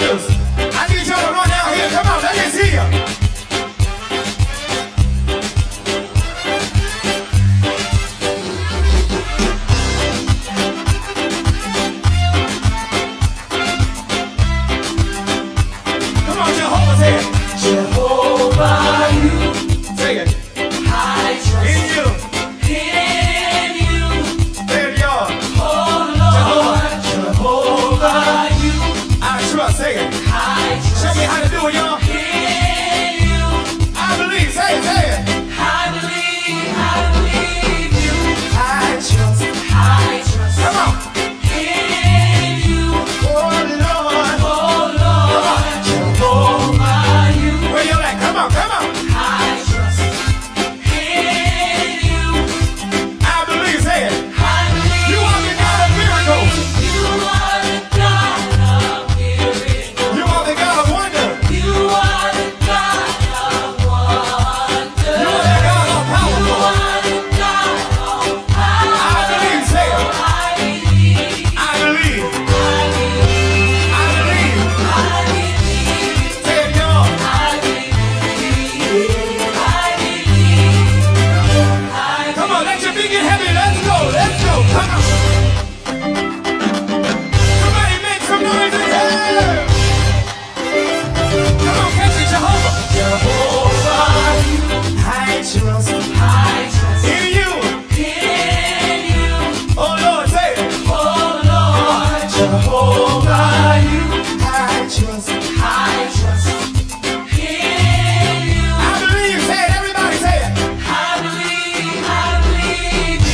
wonders. I need y'all to run down here. Come on, let me see you. Come on, Jehovah, say it. Jehovah, you Say it. I trust In you. in you. There you are. Oh Lord, Jehovah, you I trust. Say it. I Show trust me how to do it, y'all. in you. I believe. Say it. Say it. I believe you. I trust. I trust Come on. in you. Oh, Lord. Oh Lord, Jehovah, you Where you at? Come on. Come on. I trust in you. I believe. Say it. I believe You are the God of miracles. you are the God of miracles. You are the God of wonder. You are the God of wonder. You are the God of power. You are the God of power. I believe. Say it. I believe. I believe. I believe. I believe. I believe. Say it, y'all. I believe. I believe. Come on, let your feet get heavy. Let's go. Let's go. Come on. Somebody make some noise in here. Come on, catch it, Jehovah. Jehovah, you I trust I trust in you. in you. Oh, Lord, say it. Oh Lord, Jehovah, you I trust. I trust in you. I believe. Say it. Everybody say it. I believe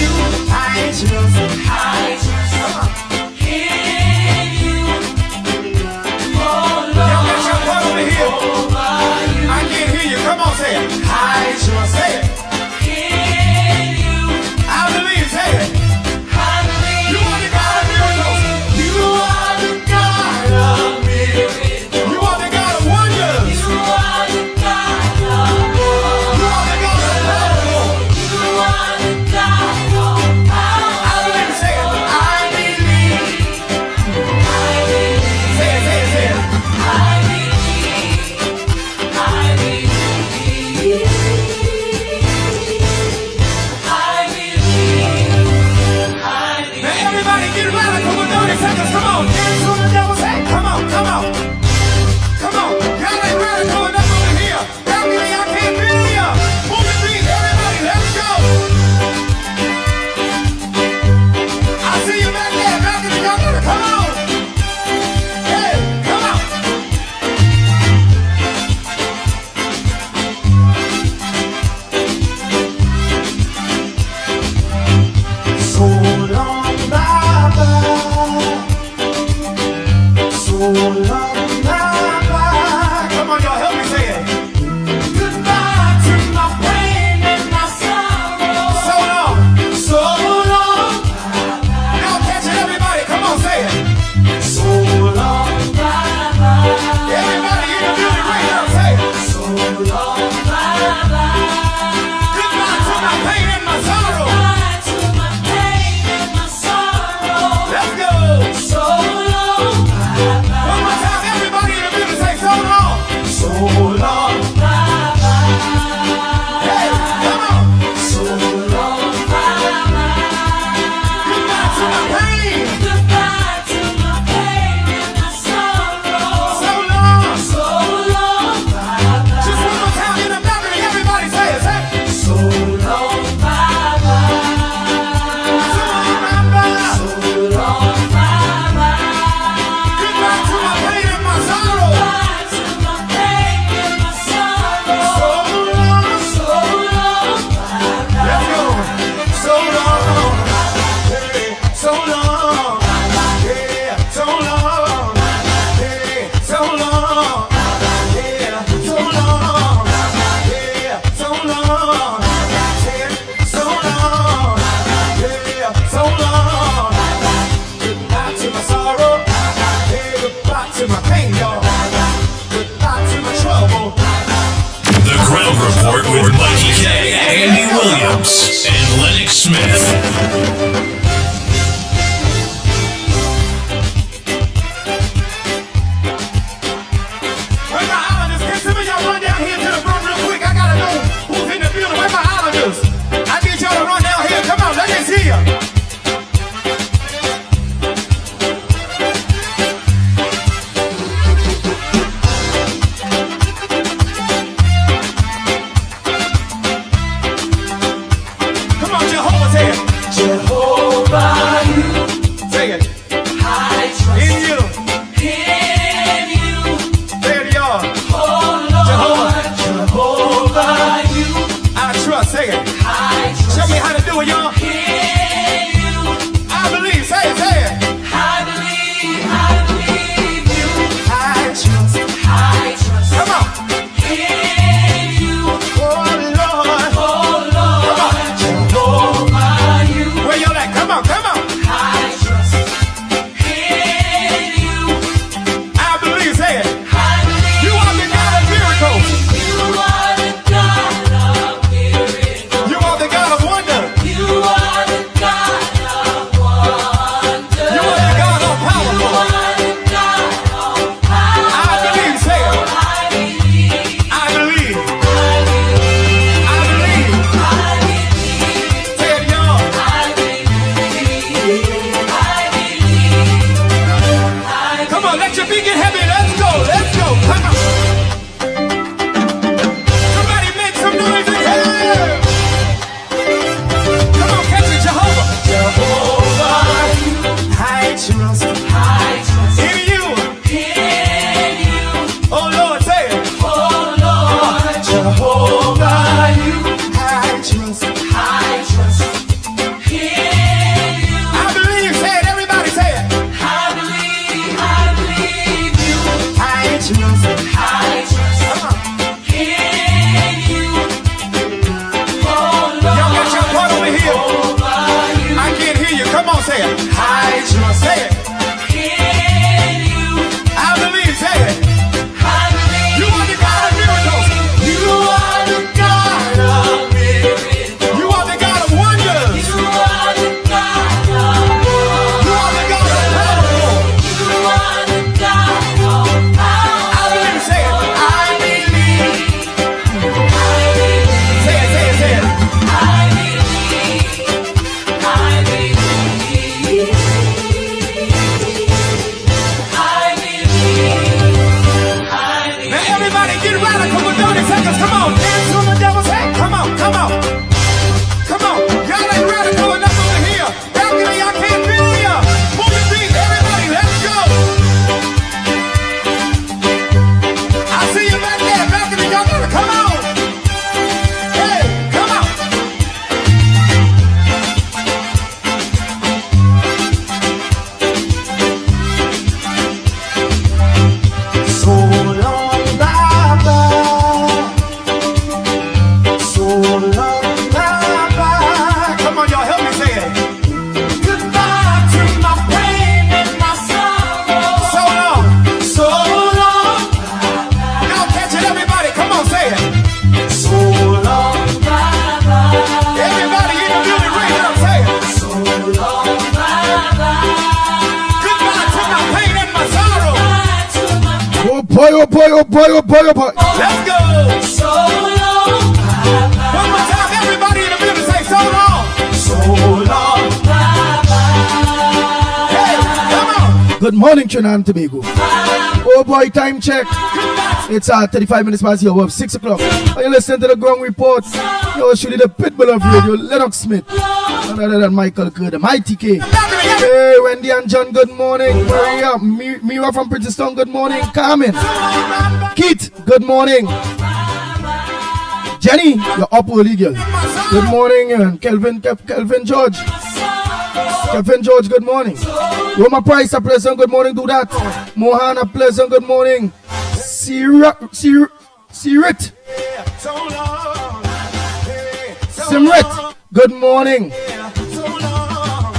you. I trust. I trust in you. Oh Y'all got your Lord, part over here. Jehovah, you I can't hear you. Come on, say it. I trust. Say it. in you. I believe. Say it. I believe. You are the God of miracles. You are the God of miracles. You are the God of wonders. You are the God of You are the God of power. You are the God of power. I believe. Say it. I believe. I believe. say it. Say it. Say it. I believe. I believe. I believe. Now everybody get radical with 30 seconds. Come on. Dance on the devil's head. Come on. Come on. Come on. Y'all ain't radical enough over here. Balcony, I can't feel ya. Move your feet. Everybody, let's go. I see you back there. Balcony, y'all gotta come on. Hey, come on. So long, bye-bye. So long, bye-bye. Come on, y'all, help me say it. Goodbye to my pain and my sorrow. So long. So long, Now catch it, everybody. Come on, say it. so long, bye-bye. Everybody in the building right now, say it. So long, bye-bye. Goodbye to my pain and my sorrow. Goodbye to my pain and my sorrow. Let's go. So long, bye-bye. One more time, everybody in the building say so long. So long, bye-bye. Hey, come on. So long, bye-bye. Goodbye to my pain. Goodbye to my pain and my sorrow. So long. So long, bye-bye. Just one more time in the balcony, everybody say it. Say it. So long, bye-bye. So long, bye-bye. So long, bye-bye. Goodbye to my pain and my sorrow. Goodbye to my pain and my sorrow. So long. So long, bye-bye. Let's go. So long. Hey, so long. Yeah, so long. Hey, so long. Yeah, so long. Yeah, so long. Say it, so long. Yeah, so long. Goodbye to my sorrow. Hey, goodbye to my pain, y'all. Goodbye to my trouble. The Ground Report with Mickie K, Andy Williams, and Lennox Smith. get radical with 30 seconds. Come on, dance on the devil's head. Come on, come on. Come on. Y'all ain't radical enough over here. Balcony, I can't feel ya. Move your feet, everybody, let's go. I see you back there, balcony, y'all gotta come on. Hey, come on. So long, Baba. So long, Baba. Come on, y'all, help me say it. Goodbye to my pain and my sorrow. So long, so long. Y'all catch it, everybody. Come on, say it. So long. Everybody in the building, right now, say it. So long, Goodbye to my pain and my sorrow. Oh boy, oh boy, oh boy, oh boy, oh boy. Let's go. so long, One more time, everybody in the building, say so long. So long. Hey, come on. Good morning, Trinidad and Tobago. Oh boy, time check. It's 35 minutes past here, 6 o'clock. Are you listening to the Ground Report? You're shooting the pitbull of radio, Lennox Smith. None other than Michael Kerr, the Mighty K. Hey, Wendy and John, good morning. Maria, Mira from Princeton, good morning. Carmen, Keith, good morning. Jenny, you're up early, girl. Good morning, and Kelvin George. Kevin George, good morning. Roma Price, a pleasant good morning, do that. Mohan, a pleasant good morning. Sirit, So long. Hey, so Simrit, long. good morning. So long.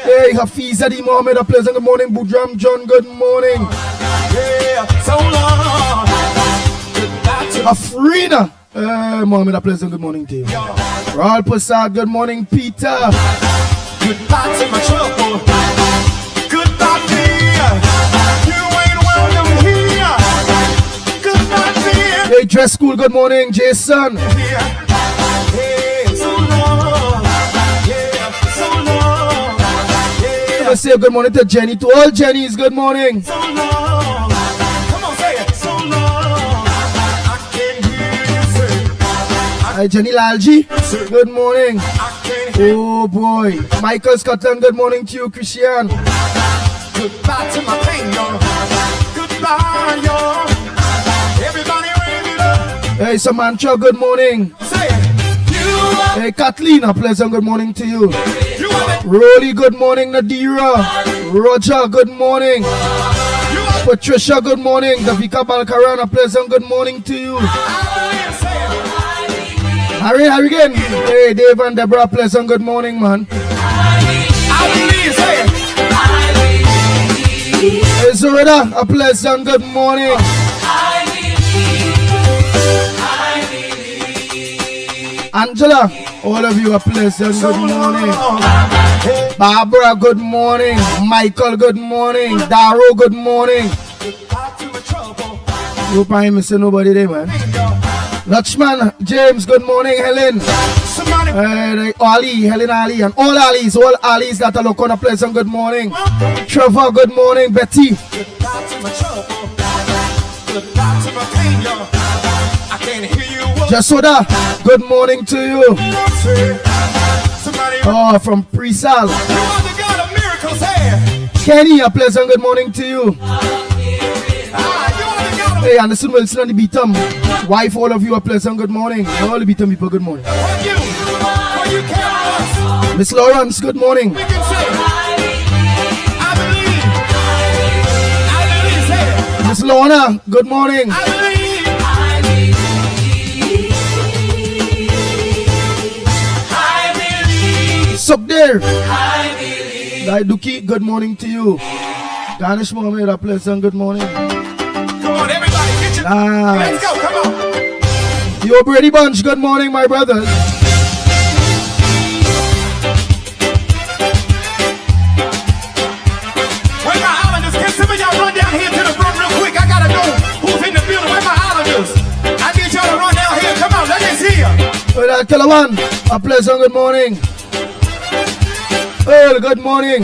Hey, Hafiz Adi Mohammed, a pleasant good morning. Budram John, good morning. Yeah, so long. Goodbye to Afrina, Mohammed, a pleasant good morning to you. Raul Prasad, good morning. Peter, goodbye to my trouble. Goodbye, dear. You ain't welcome here. Goodbye, dear. hey, Dress School, good morning. Jason, Yeah. Hey, so long. Yeah, so long. Yeah, let's say good morning to Jenny, to all Jennies, good morning. so long. Come on, say it. So long. I can't hear you say. Hi, Jenny Lalji, good morning. I can't hear. Oh boy, Michael Scotland, good morning to you. Christian, Goodbye to my pain, y'all. Goodbye, y'all. Everybody raise it up. hey, Samantha, good morning. Say it. You Hey, Kathleen, a pleasant good morning to you. are the, Rolly, good morning. Nadira, Roger, good morning. you are Patricia, good morning. Davika Balkaran, a pleasant good morning to you. the, say it. Harry again. Hey, Dave and Deborah, pleasant good morning, man. I believe, say it. Hey, Zoreda, a pleasant good morning. Angela, all of you, a pleasant good morning. Hey, Barbara, good morning. Michael, good morning. Daro, good morning. goodbye to my trouble. Hope I ain't missing nobody there, man. Lakshman, James, good morning. Helen, Somebody, Ali, Helen Ali, and all Ali's that are looking a pleasant good morning. Trevor, good morning. Betty, goodbye to my trouble. Goodbye to my pain, y'all. I can't hear you. Jasoda, good morning to you. Say, somebody, Oh, from Presal. you are the God of miracles, hey. Kenny, a pleasant good morning to you. You are the God of Hey, Anderson Wilson on the beatum. Wife, all of you, a pleasant good morning. All the beatum people, good morning. you. For you carry us. Miss Lawrence, good morning. We can say, I believe. I believe, say it. Miss Lorna, good morning. I believe. Sup there. Daiduki, good morning to you. Danish Mohammed, a pleasant good morning. Come on, everybody, get your. Nice. Let's go, come on. Yo, Brady Bunch, good morning, my brothers. Where my islanders? Can some of y'all run down here to the front real quick? I gotta know who's in the building. Where my islanders? I need y'all to run down here. Come on, let me see ya. Well, Kilawan, a pleasant good morning. Earl, good morning.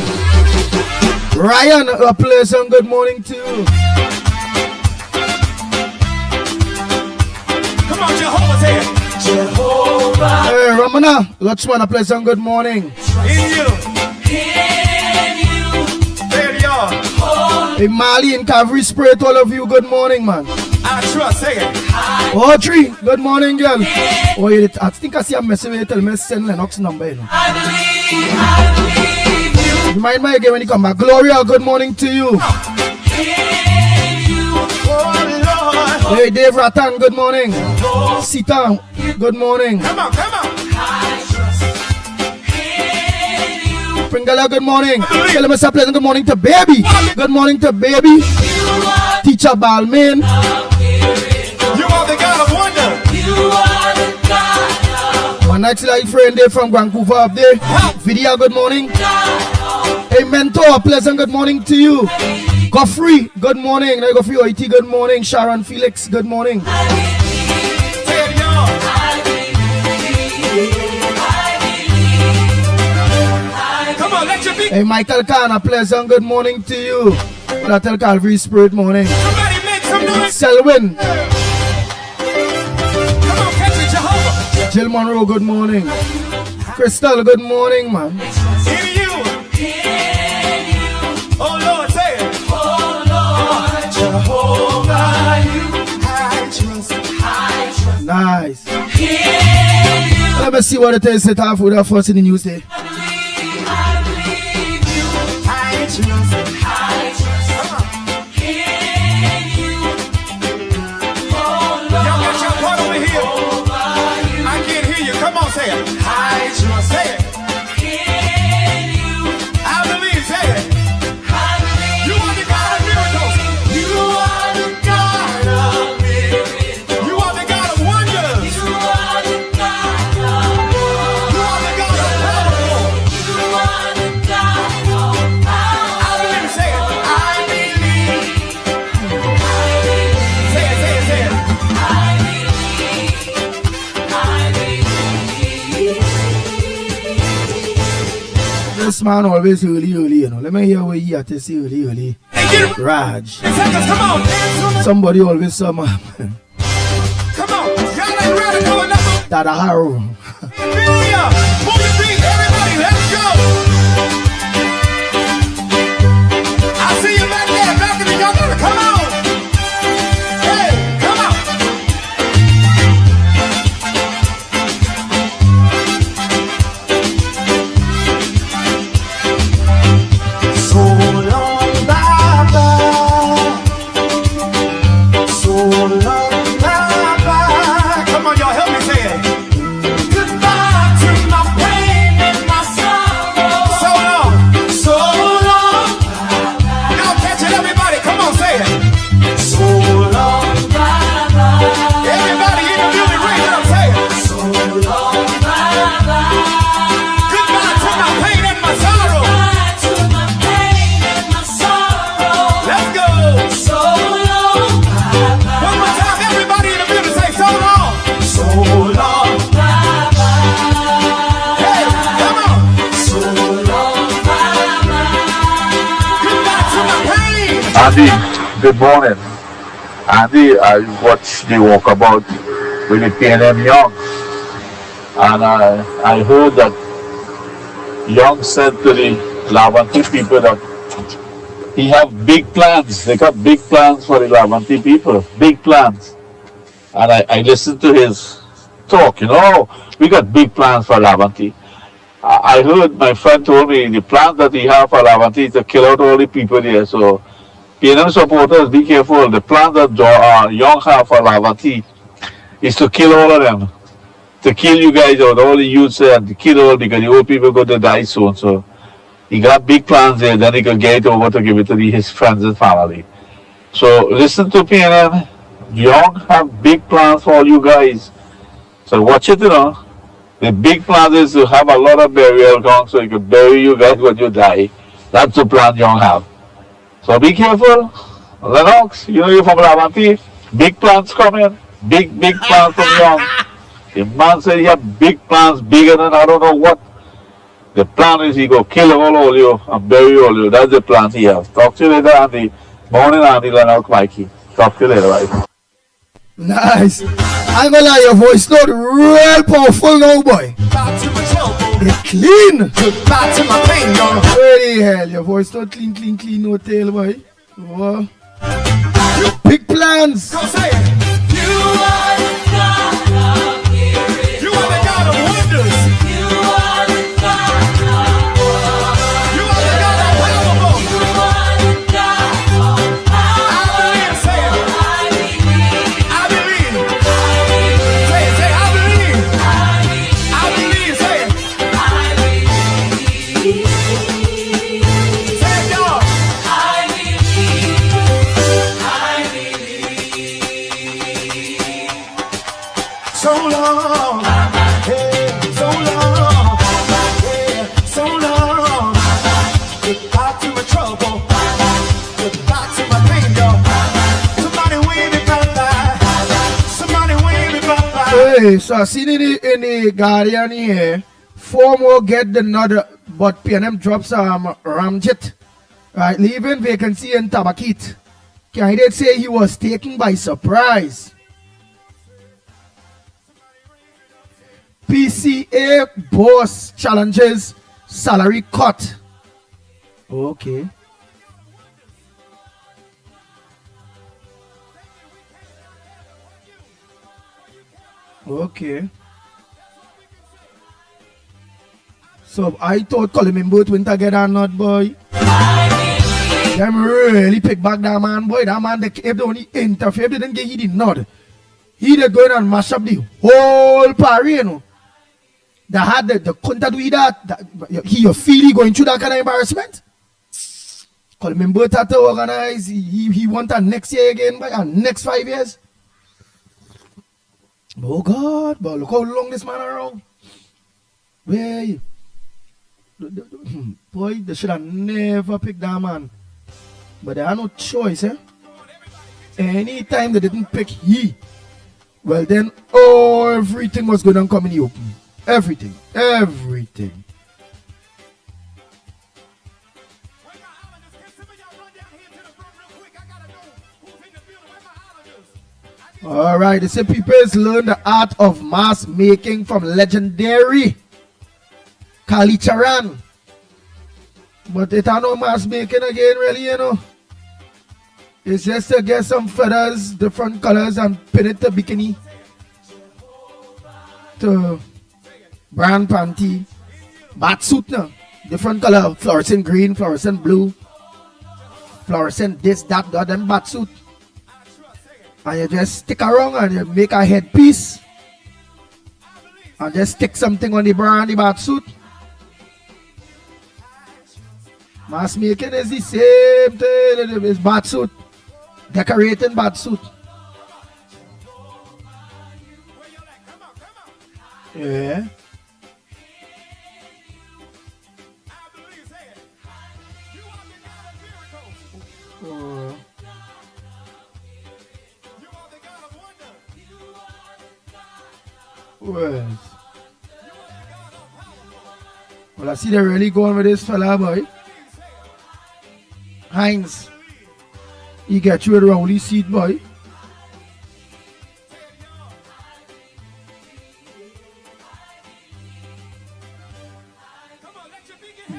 Ryan, a pleasant good morning to you. Mana, Lachman, a pleasant good morning. In you. There you are. Hey, Mali and Cavalry Spirit, all of you, good morning, man. I trust. Say it. Oh, Tree, good morning, girl. Oh, I think I see a message where you tell me to send Lennox number, you know. I believe you. Remind me again when you come back. Gloria, good morning to you. In you. Oh, Lord. Hey, Dave Ratan, good morning. Sita, good morning. Come on, come on. I trust in you. Pringala, good morning. Tell me a pleasant good morning to Baby. Good morning to Baby. You are Teacher Balmain. a miracle. You are the God of wonder. You are the God of My next life friend there from Vancouver up there. Vidya, good morning. Hey, Mentor, pleasant good morning to you. Godfrey, good morning. Now Godfrey OIT, good morning. Sharon Felix, good morning. Say it, y'all. Come on, let your feet. Hey, Michael Khan, a pleasant good morning to you. What I tell Calvary Spirit morning. Somebody make some noise. Selwyn, Come on, catch it, Jehovah. Jill Monroe, good morning. Crystal, good morning, man. In you. Oh, Lord, say it. Jehovah, you. I trust. Nice. Let me see what it is set off with our first in the news day. I trust. Y'all got your part over here. I can't hear you. Come on, say it. I trust. Say it. I believe. Say it. You are the God of miracles. You are the God of miracles. You are the God of wonders. You are the God of powerful. I believe. Say it. I believe. Say it. Say it. Say it. This man always early, you know. Let me hear what you have to say early. Hey, get it. Raj. Seconds. Come on. Dance. Somebody always some Come on. Y'all ain't ready for another. Dada Harrow. Hallelujah. Move your feet, everybody. Let's go. I see you back there. Back in the young girl. Come on. Hey, come on. So long, Baba. So long, Baba. Come on, y'all, help me say it. Goodbye to my pain and my sorrow. So long. So long, Y'all catch it, everybody. Come on, say it. so long, Baba. Everybody in the building, raise it up, say it. So long, Baba. Goodbye to my pain and my sorrow. Goodbye to my pain and my sorrow. Let's go. So long, Baba. One more time, everybody in the building, say so long. So long, Baba. Hey, come on. So long, Baba. Goodbye to my pain. Andy, good morning. Andy, I watched the walkabout with the PNM Young, and I heard that Young said to the Lavanti people that he have big plans. They got big plans for the Lavanti people, big plans. And I listened to his talk, you know, we got big plans for Lavanti. I heard my friend told me the plan that he have for Lavanti is to kill out all the people there. So PNM supporters, be careful. The plan that Young have for Lavanti is to kill all of them. To kill you guys out, all the youths and to kill all because the old people going to die soon. So he got big plans there, then he can get it over to give it to his friends and family. So listen to PNM. Young have big plans for all you guys. So watch it, you know. The big plan is to have a lot of burial ground so you can bury you guys when you die. That's the plan Young have. So be careful. Lennox, you know you're from Lavanti. Big plans coming. Big plans from Young. The man said he have big plans, bigger than I don't know what. The plan is he go kill all you and bury all you. That's the plan he has. Talk to you later, Andy. Morning, Andy, Lennox, Mikey. Talk to you later, right? Nice. I ain't gonna lie, your voice not real powerful now, boy. Goodbye to my trouble. It's clean. Goodbye to my pain, y'all. Where the hell? Your voice not clean, no tail, boy. Oh. Big plans. Go say it. You are the God of miracles. You are the God of wonders. You are the God of wonders. You are the God of powerful. You are the God of power. I believe, say it. I believe. I believe. I believe. Say it, say I believe. I I believe, say it. believe. Say it, y'all. I believe. I believe. So long. Hey, so long. Yeah, so long. Goodbye to my trouble. Goodbye to my pain, y'all. Somebody wave me bye-bye. Somebody wave me bye-bye. Hey, so I seen in the Guardian here, 4 more get the nod, but PNM drops Ramjet. Right, leaving vacancy in Tabakit. Candidate say he was taken by surprise. PCA boss challenges salary cut. Okay. Okay. So I thought Coleman both went together or not, boy. Them really pick back that man, boy. That man, if they only interfere, if they didn't get he did not. He did go in and mash up the whole party, you know. That had the couldn't do that. You feel he going through that kind of embarrassment? Coleman both had to organize. He want that next year again, boy, and next 5 years. Oh God, but look how long this man around. Where you? Boy, they should have never picked that man. But they had no choice, eh? Anytime they didn't pick he, well then everything was going to come in the open. Everything. Alright, they say people's learn the art of mask making from legendary Kali Charan. But it ain't no mask making again, really, you know. It's just to get some feathers, different colors, and pin it to bikini, to brand panty, bat suit now, different color, fluorescent green, fluorescent blue, fluorescent this, that, the other bat suit. And you just stick around and you make a headpiece and just stick something on the brand, the bat suit. Mask making is the same thing. It's bat suit. Decorating bat suit. Yeah. Oh. Well, I see they're really going with this fella, boy. Heinz. He get you with a rowdy seat, boy.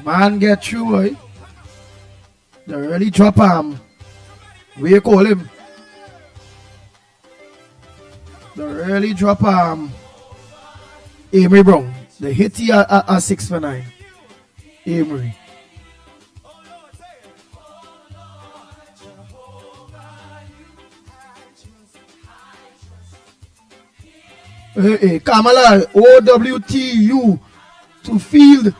Man get you, boy. They really drop him. What you call him? They really drop Amory Brown. They hit you at 6 for 9. Amory. Hey, Kamala, OWTU to field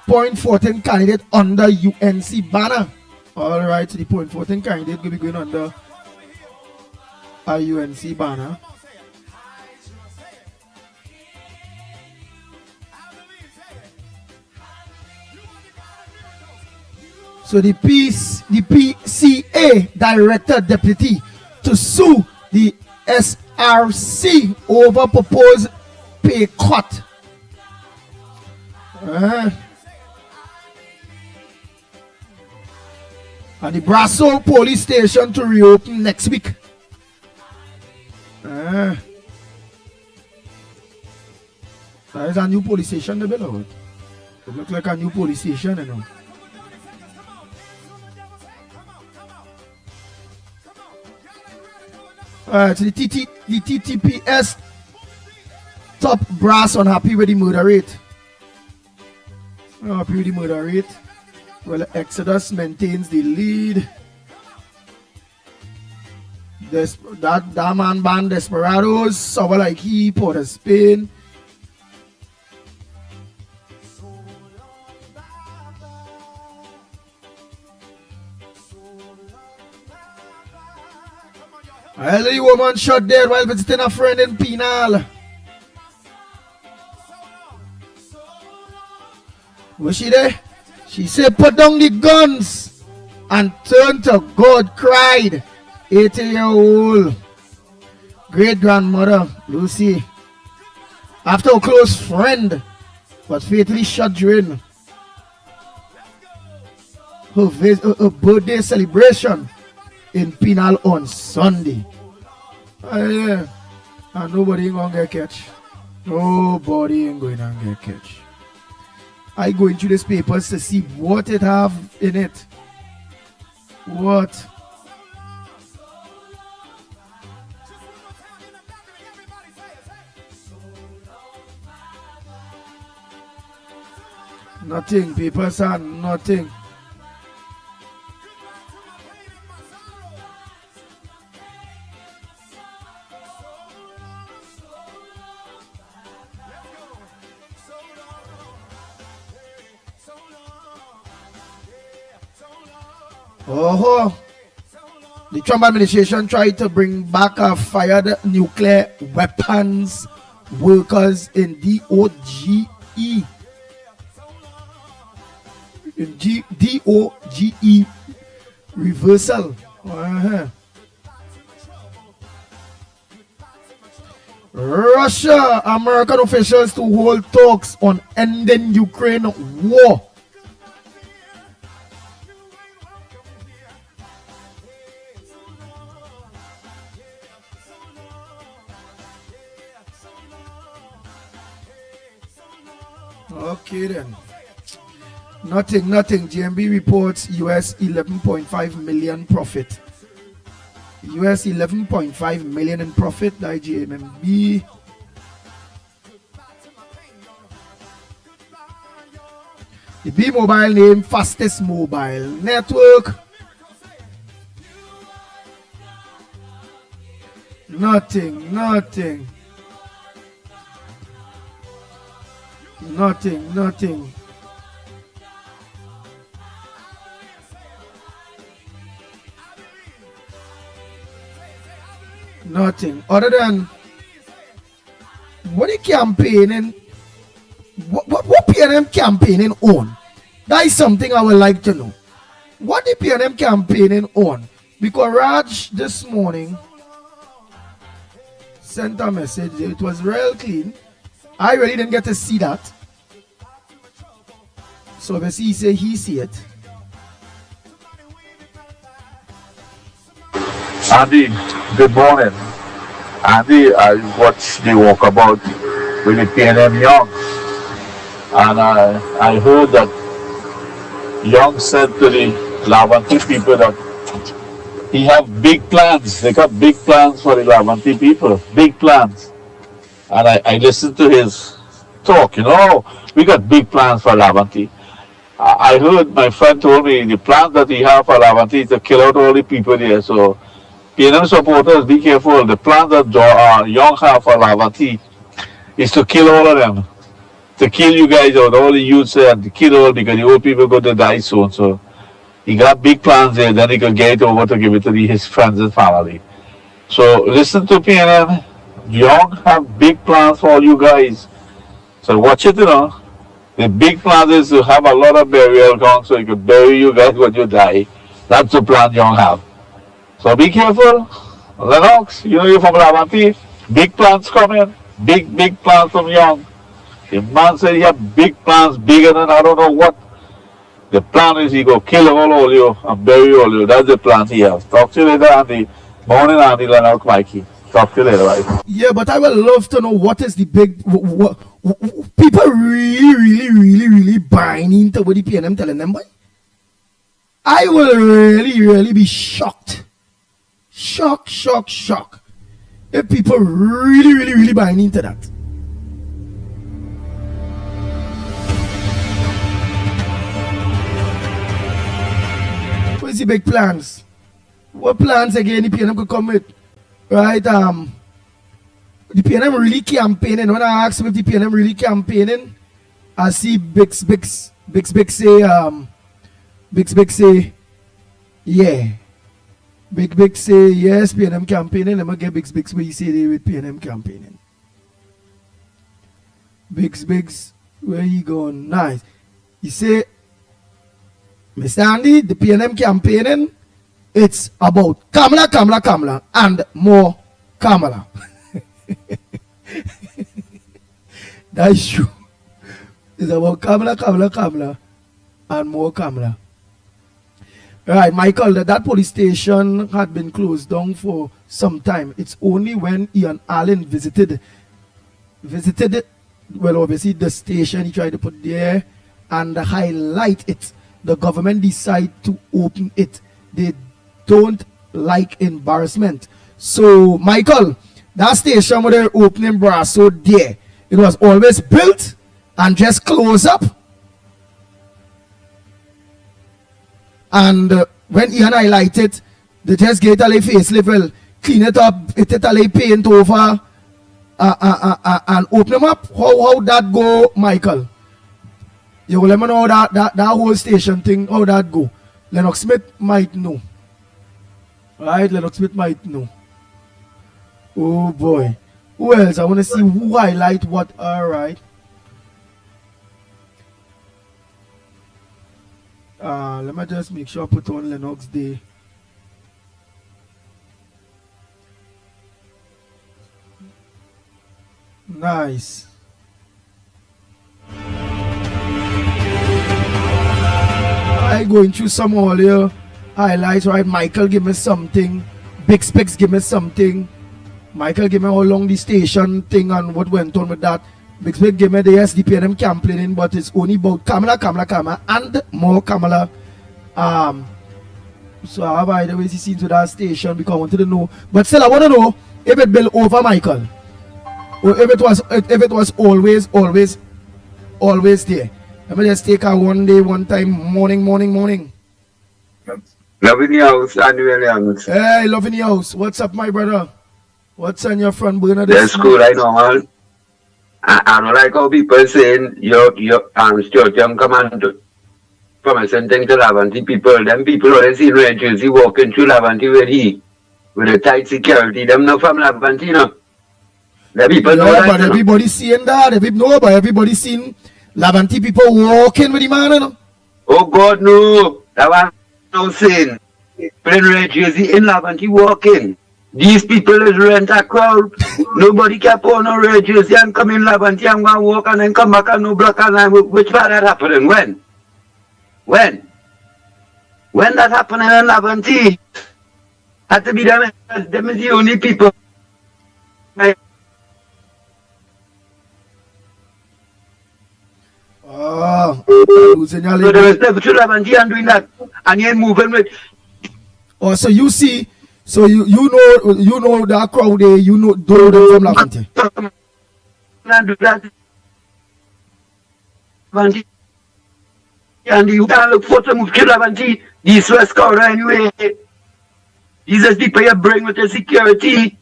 point 14 candidate under UNC banner. All right, the point 14 candidate will be going under a UNC banner. So the PCA director deputy to sue the SRC over proposed pay cut. And the Brasso police station to reopen next week. That is a new police station, the below. It looks like a new police station, you know. Alright, so the TTPS top brass unhappy with the murder rate. Happy with the murder rate. Well, Exodus maintains the lead. That man band Desperados, someone like he, Port of Spain. Elderly woman shot dead while visiting a friend in Penal. Was she there? She said, put down the guns and turn to God, cried 80-year-old great-grandmother Lucy after a close friend was fatally shot during her birthday celebration in Penal on Sunday. And nobody ain't gonna get catch. Nobody ain't going to get catch. I go into these papers to see what it have in it. What? Nothing. Papers are nothing. Oh, the Trump administration tried to bring back our fired nuclear weapons workers in DOGE. DOGE reversal. Russia, American officials to hold talks on ending Ukraine war. Okay then. Nothing. GMB reports US 11.5 million profit. US 11.5 million in profit. That GMB. The B mobile name fastest mobile network. Nothing. Nothing. Other than what are campaigning? What PNM campaigning on? That is something I would like to know. What the PNM campaigning on? Because Raj this morning sent a message. It was real clean. I really didn't get to see that. So if he say he see it. Andy, good morning. Andy, I watched the walkabout with the PNM Young. And I heard that Young said to the Lavanti people that he have big plans. They got big plans for the Lavanti people. Big plans. And I listened to his talk, we got big plans for Lavanti. I heard my friend told me the plan that he have for Lavanti is to kill out all the people there. So PNM supporters, be careful. The plan that Young have for Lavanti is to kill all of them. To kill you guys out, all the youths and to kill all because the old people going to die soon. So he got big plans there, then he can get it over to give it to his friends and family. So listen to PNM. Young have big plans for all you guys. So watch it, The big plan is to have a lot of burial ground so you can bury you guys when you die. That's the plan Young have. So be careful. Lennox, you're from Lavanti. Big plans coming. Big plans from Young. The man said he have big plans, bigger than I don't know what. The plan is he go kill all you and bury all you. That's the plan he has. Talk to you later, Andy. Morning, Andy, Lennox, Mikey. Talk to you later, right? Yeah, but I would love to know what is the big people really buying into what the PNM telling them, boy. I will really be shocked. Shock. If people really buying into that. What's the big plans? What plans again the PNM could come with? Right, the PNM really campaigning. When I ask them if the PNM really campaigning, I see Bix say, yeah. Big say, yes, PNM campaigning. I'm going to get Bix where you say they with PNM campaigning. Bix, where you going? Nice. He say, Mr. Andy, the PNM campaigning, it's about Kamala, and more Kamala. That's true. It's about Kamala, and more Kamala. Right, Michael, that police station had been closed down for some time. It's only when Ian Allen visited, well, obviously the station he tried to put there and highlight it. The government decide to open it. They don't like embarrassment. So, Michael, that station where they're opening Brasso there, it was always built and just close up. And when Ian highlighted, they just get a facelift, well, clean it up, it a paint over, and open them up. How that go, Michael? You will let me know that whole station thing, how that go. Lennox Smith might know. Right, Lennox Smith might know. Oh boy. Who else? I want to see who highlight what. Alright. Let me just make sure I put on Lennox Day. Nice. I going through some all your highlights, right? Michael give me something. Big Specs give me something. Michael give me how long the station thing and what went on with that. Big Specs give me the SDPNM campaigning, but it's only about Kamala, and more Kamala. So I have either ways seen to that station because I wanted to know. But still, I want to know if it built over Michael, or if it was always there. Let me just take her one day, one time, morning. Loving your house, Andy Williams. Hey, loving your house. What's up, my brother? What's on your front burner? That's cool, I know, man. I don't like how people saying your Stuart Young command from a certain to Lavanti people. Them people always see Red Jersey walking through Lavanti with a tight security. Them not from Lavanti, you know. The people know that. But everybody seeing that. Everybody seeing Lavanti people walking with the man, you know. Oh God, no. That was no sin. Playing Red Jersey in Lavanti walking. These people is rent a crowd. Nobody can put on a Red Jersey and come in Lavanti and go and walk and then come back and no black and line. Which part that happening? When? When that happening in Lavanti? Had to be them is the only people. Losing your So there is never to Lavanti and doing that. And you're moving with. Oh, so you see, so you know that crowd there, you know them from Lavanti. And do that. Lavanti. And you can't look for some of Lavanti. These West Corner anyway. These are people you bring with the security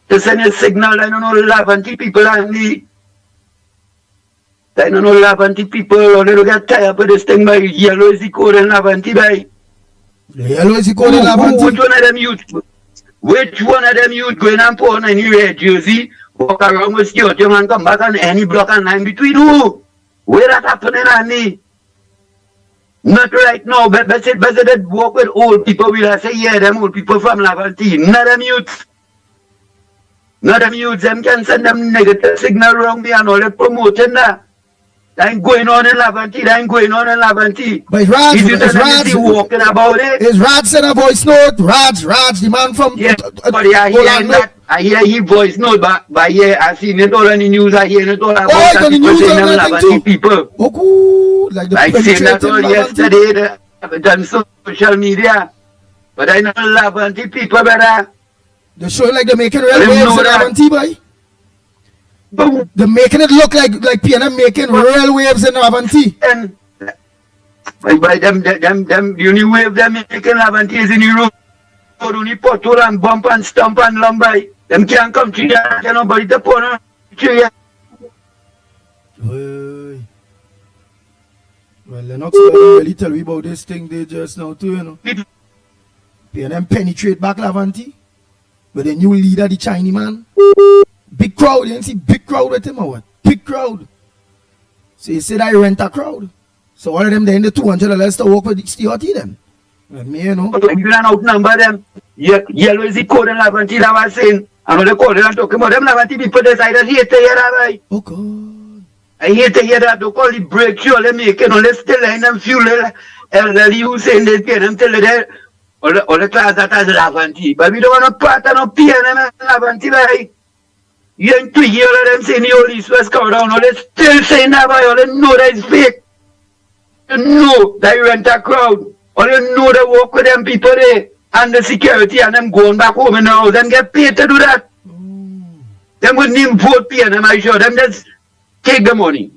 to send a signal. I don't know Lavanti people and the. I don't know Lavanti people, or they don't get tired of this thing by yellow is the code in Lavanti by. Yellow is the code in Lavanti. Which one of them youth going and put on any Red Jersey, walk around with Stuart Young and come back on any block and line between who? Where that happening, Andy? Not right now, but that walk with old people, will I say, yeah, them old people from Lavanti, not them youths. Not them youths, them can send them negative signal around me and all that promoting that. That ain't going on in Lavanti, But it's Raj walking about it. Is Raj send a voice note? Raj, the man from yeah, but yeah, hearing that. I hear his voice note, but yeah, I seen it all on the news. I hear it all about Oh, that on the people news saying and them everything Lavanti too. people. Oh, cool. Like the Like saying that all penetrating Lavanti. yesterday, they done social media. But I know Lavanti people better. They're showing like they're making Let real them waves know in that. Lavanti, boy. Boom. They're making it look like PNM making real waves in Lavanti. And by them, the only wave them making Lavanti is in the road. Only pothole and bump and stump and lumber. Them can't come to that. Nobody to put on. Hey. Well, Lennox really tell me about this thing they just now too, you know. PNM penetrate back Lavanti with the new leader, the Chinese man. Big crowd, you didn't see big crowd with him or what? Big crowd. So he said I rent a crowd. So all of them they in the $200 to walk with the STRT them. And me, you know. You can outnumber them. Yellow is the code in Lavanti that was saying. I know the code and talking about them Lavanti people decided hate to hear that. Oh God. I hate to hear that. They call it breakthrough. They make it. They still line them fuel. Elderly who saying they pay them till they all the class that has Lavanti. But we don't want to part and not pay them Lavanti. You ain't 2 years of them saying the Holy East West cover down. They still saying that. All they know that it's fake. They know that you rent a crowd. All you know they work with them people there and the security and them going back home in the house and get paid to do that. Them wouldn't even vote pay them, I sure. Them just take the money.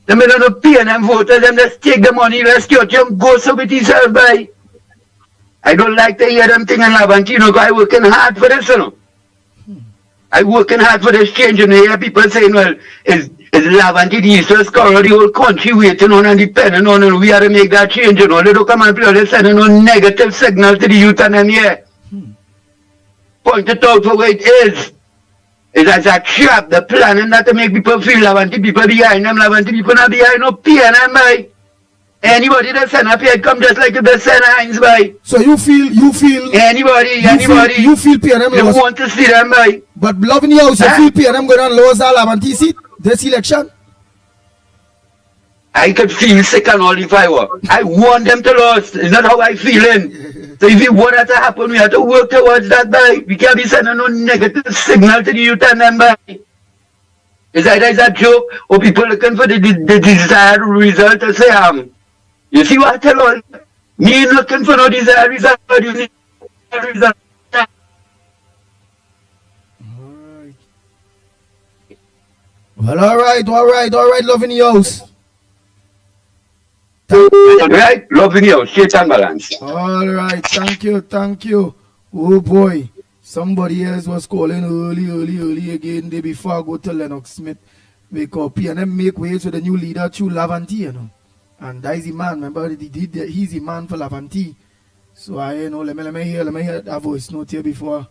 Them don't pay them voters, them just take the money, rescue them, go so with yourself by. I don't like to hear them thing in Lavantino because I working hard for this, you know. I working hard for this change, and you hear people saying, well, is Lavanti the East West corridor, the whole country waiting on and depending on, and we have to make that change, you know. They don't come and play, they're sending no negative signal to the youth and them here. Point it out for what it is. It's as a trap, the planning that to make people feel Lavanti people behind them, Lavanti people not behind no PNM by. Anybody that send up here come just like the send Hines by. So you feel anybody you feel PNM they lost. want to see them by. But loving the house, you feel PNM going on lose all Lavanti seat this election? I could feel sick and all if I were. I want them to lose. It's not how I feeling. So if you want that to happen, we have to work towards that by. We can't be sending no negative signal to the youth and them by. It's either it's a joke or people looking for the desired result to say, you see what I tell all? Me ain't looking for no desired result, but you need a result. Well, all right, loving the house. Right? Loving you, shit and balance. All right, thank you. Oh boy, somebody else was calling early again day before I go to Lennox Smith. Because PNM make waves with the new leader through Lavanti, you know. And that is the man, remember, he's the man for Lavanti. So I, you know, let me hear that voice note here before.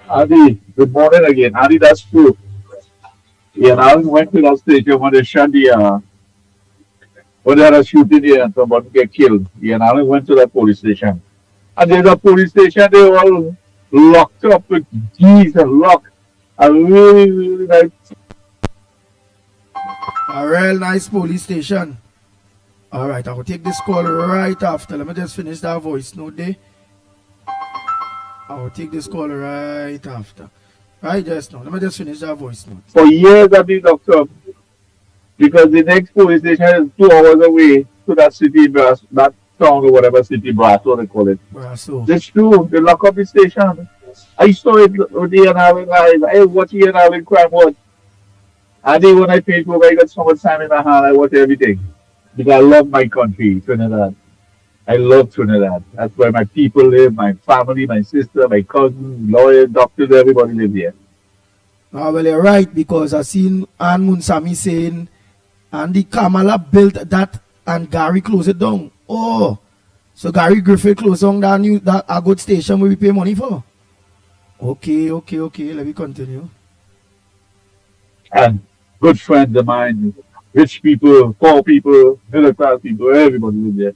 Adi, good morning again. Adi, that's true. Yeah, and I went to that station when they shot when they had a shooting here and somebody get killed. Yeah, and I went to that police station. And there's a police station, they were all locked up with keys and locked. I really like. A real nice police station. All right, I will take this call right after. Let me just finish that voice note there. I will take this call right after. Right just now. Let me just finish that voice note. For years I've been locked up because the next police station is 2 hours away to that city, that town or whatever city, Brasso they call it. Brasso. That's true. They lock up the station. I saw it with the NRL live. I watch the NRL crime watch. I did when I Facebook, I got so much time in my hand, I watch everything. Because I love my country, Trinidad. I love Trinidad. That's where my people live, my family, my sister, my cousin, lawyers, doctors, everybody live here. Ah, well, you're right, because I seen Ann Munsami saying, Andy Kamala built that and Gary closed it down. Oh, so Gary Griffith closed down that a good station where we pay money for. Okay, let me continue. And good friends of mine, rich people, poor people, middle class people, everybody live there.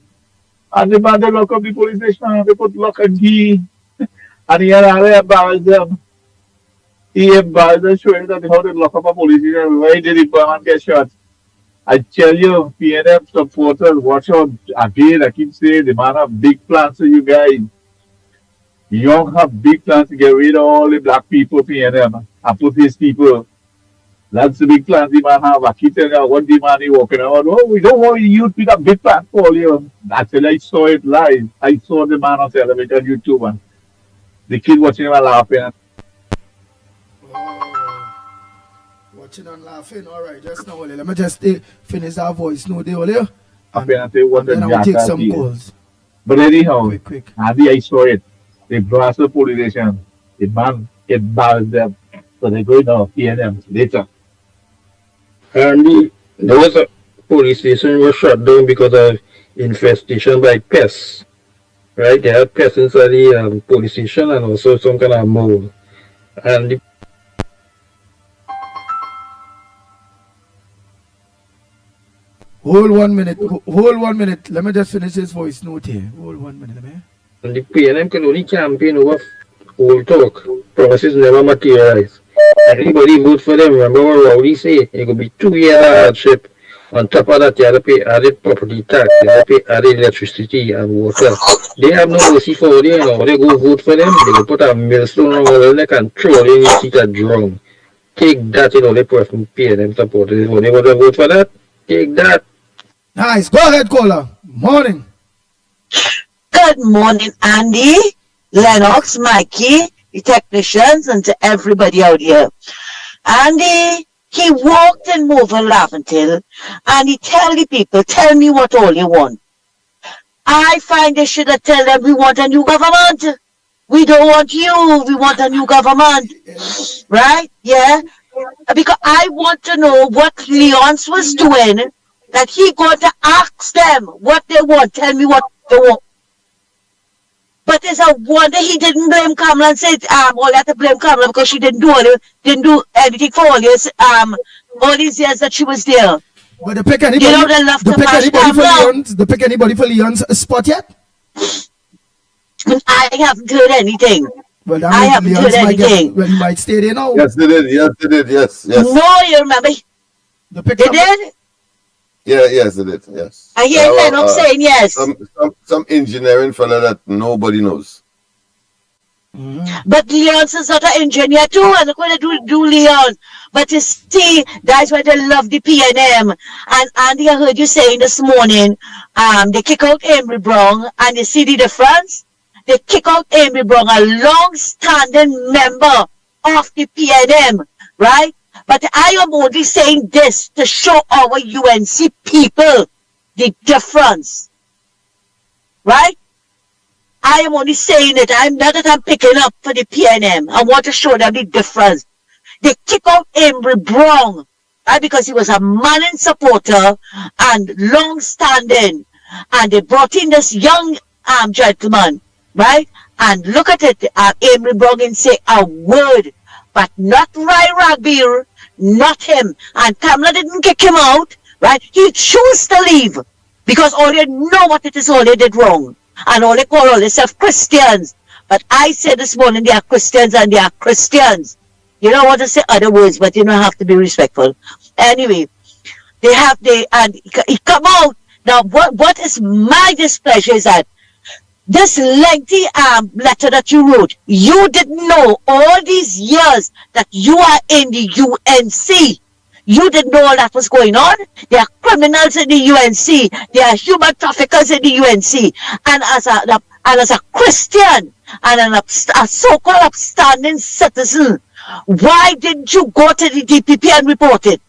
And the man they lock up the police station, they put lock and key. And he embarrassed them. He embarrassed them, showing that how they lock up a police station. Why did the man get shot? I tell you, PNM supporters, watch out again. I keep saying the man have big plans for you guys. Young have big plans to get rid of all the black people PNM and put his people. That's the big plans the man have. I keep telling you what the man is working on. Oh, we don't want youth with a big plan for you. Actually, I saw it live. I saw the man on television, YouTube, and the kid watching him and laughing. Oh, watching and laughing. All right, just now, let me just finish that voice. No, they all Laughing and say, what the then I'll take jackass some he is. calls. But anyhow, Quick. Andy, I saw it. They blast the police station. The man embarrassed them. So they're going to PNM later. And there was a police station was shut down because of infestation by pests. Right? They had pests inside the police station and also some kind of mold. And the Hold 1 minute. Hold 1 minute. Let me just finish this voice note here. Hold 1 minute, let me. And the PNM can only campaign over old talk. Promises never materialize. Everybody vote for them. Remember what Rowdy say? It could be 2 year hardship. On top of that, you have to pay added property tax. You have to pay added electricity and water. They have no mercy for them. You know. They go vote for them. They go put a millstone on their neck and throw them in the seat and drown. Take that, you know, they put from PNM supporters. If they want to vote for that, take that. Nice. Go ahead, caller. Morning. Good morning, Andy, Lennox, Mickie, the technicians, and to everybody out here. Andy, he walked in Moving Laventille, and he tell the people, tell me what all you want. I find they should have tell them we want a new government. We don't want you, we want a new government. Right? Yeah? Because I want to know what Leonce was doing, that he going to ask them what they want. Tell me what they want. But it's a wonder he didn't blame Kamala and said, all you have to blame Kamala because she didn't do anything for all these years that she was there. But they pick anybody, You know they love to mash Kamala. they pick anybody for Leon's spot yet? I haven't heard anything. Well, that I means haven't Leon's heard might anything. well, he might stay there now. Yes, they did. Yes, they did. Yes, yes. No, you remember? They pick They up- did? Yeah, yes, they did. Yes. I hear Lennox saying yes. Some engineering fella that nobody knows. But Leonce is not an engineer too, and they're going to do Leon. But you see, that's why they love the PNM. And Andy, I heard you saying this morning, they kick out Amy Brown, and you see the difference? They kick out Amy Brown, a long-standing member of the PNM, right? But I am only saying this to show our UNC people the difference, right? I am only saying it. I'm not that I'm picking up for the PNM. I want to show them the difference. They kick out Embry Brown, right? Because he was a manning supporter and long-standing. And they brought in this young gentleman, right? And look at it. Embry Brown didn't say a word. But not Ryan Rugby, not him. And Kamala didn't kick him out, right? He chose to leave. Because all they know what it is, all they did wrong. And all they call all themselves Christians. But I said this morning they are Christians and they are Christians. You don't want to say other words, but you don't have to be respectful. Anyway, and he come out. Now, what is my displeasure is that this lengthy letter that you wrote, you didn't know all these years that you are in the UNC. You didn't know all that was going on. There are criminals in the UNC. There are human traffickers in the UNC. And as a Christian and a so-called upstanding citizen, why didn't you go to the DPP and report it?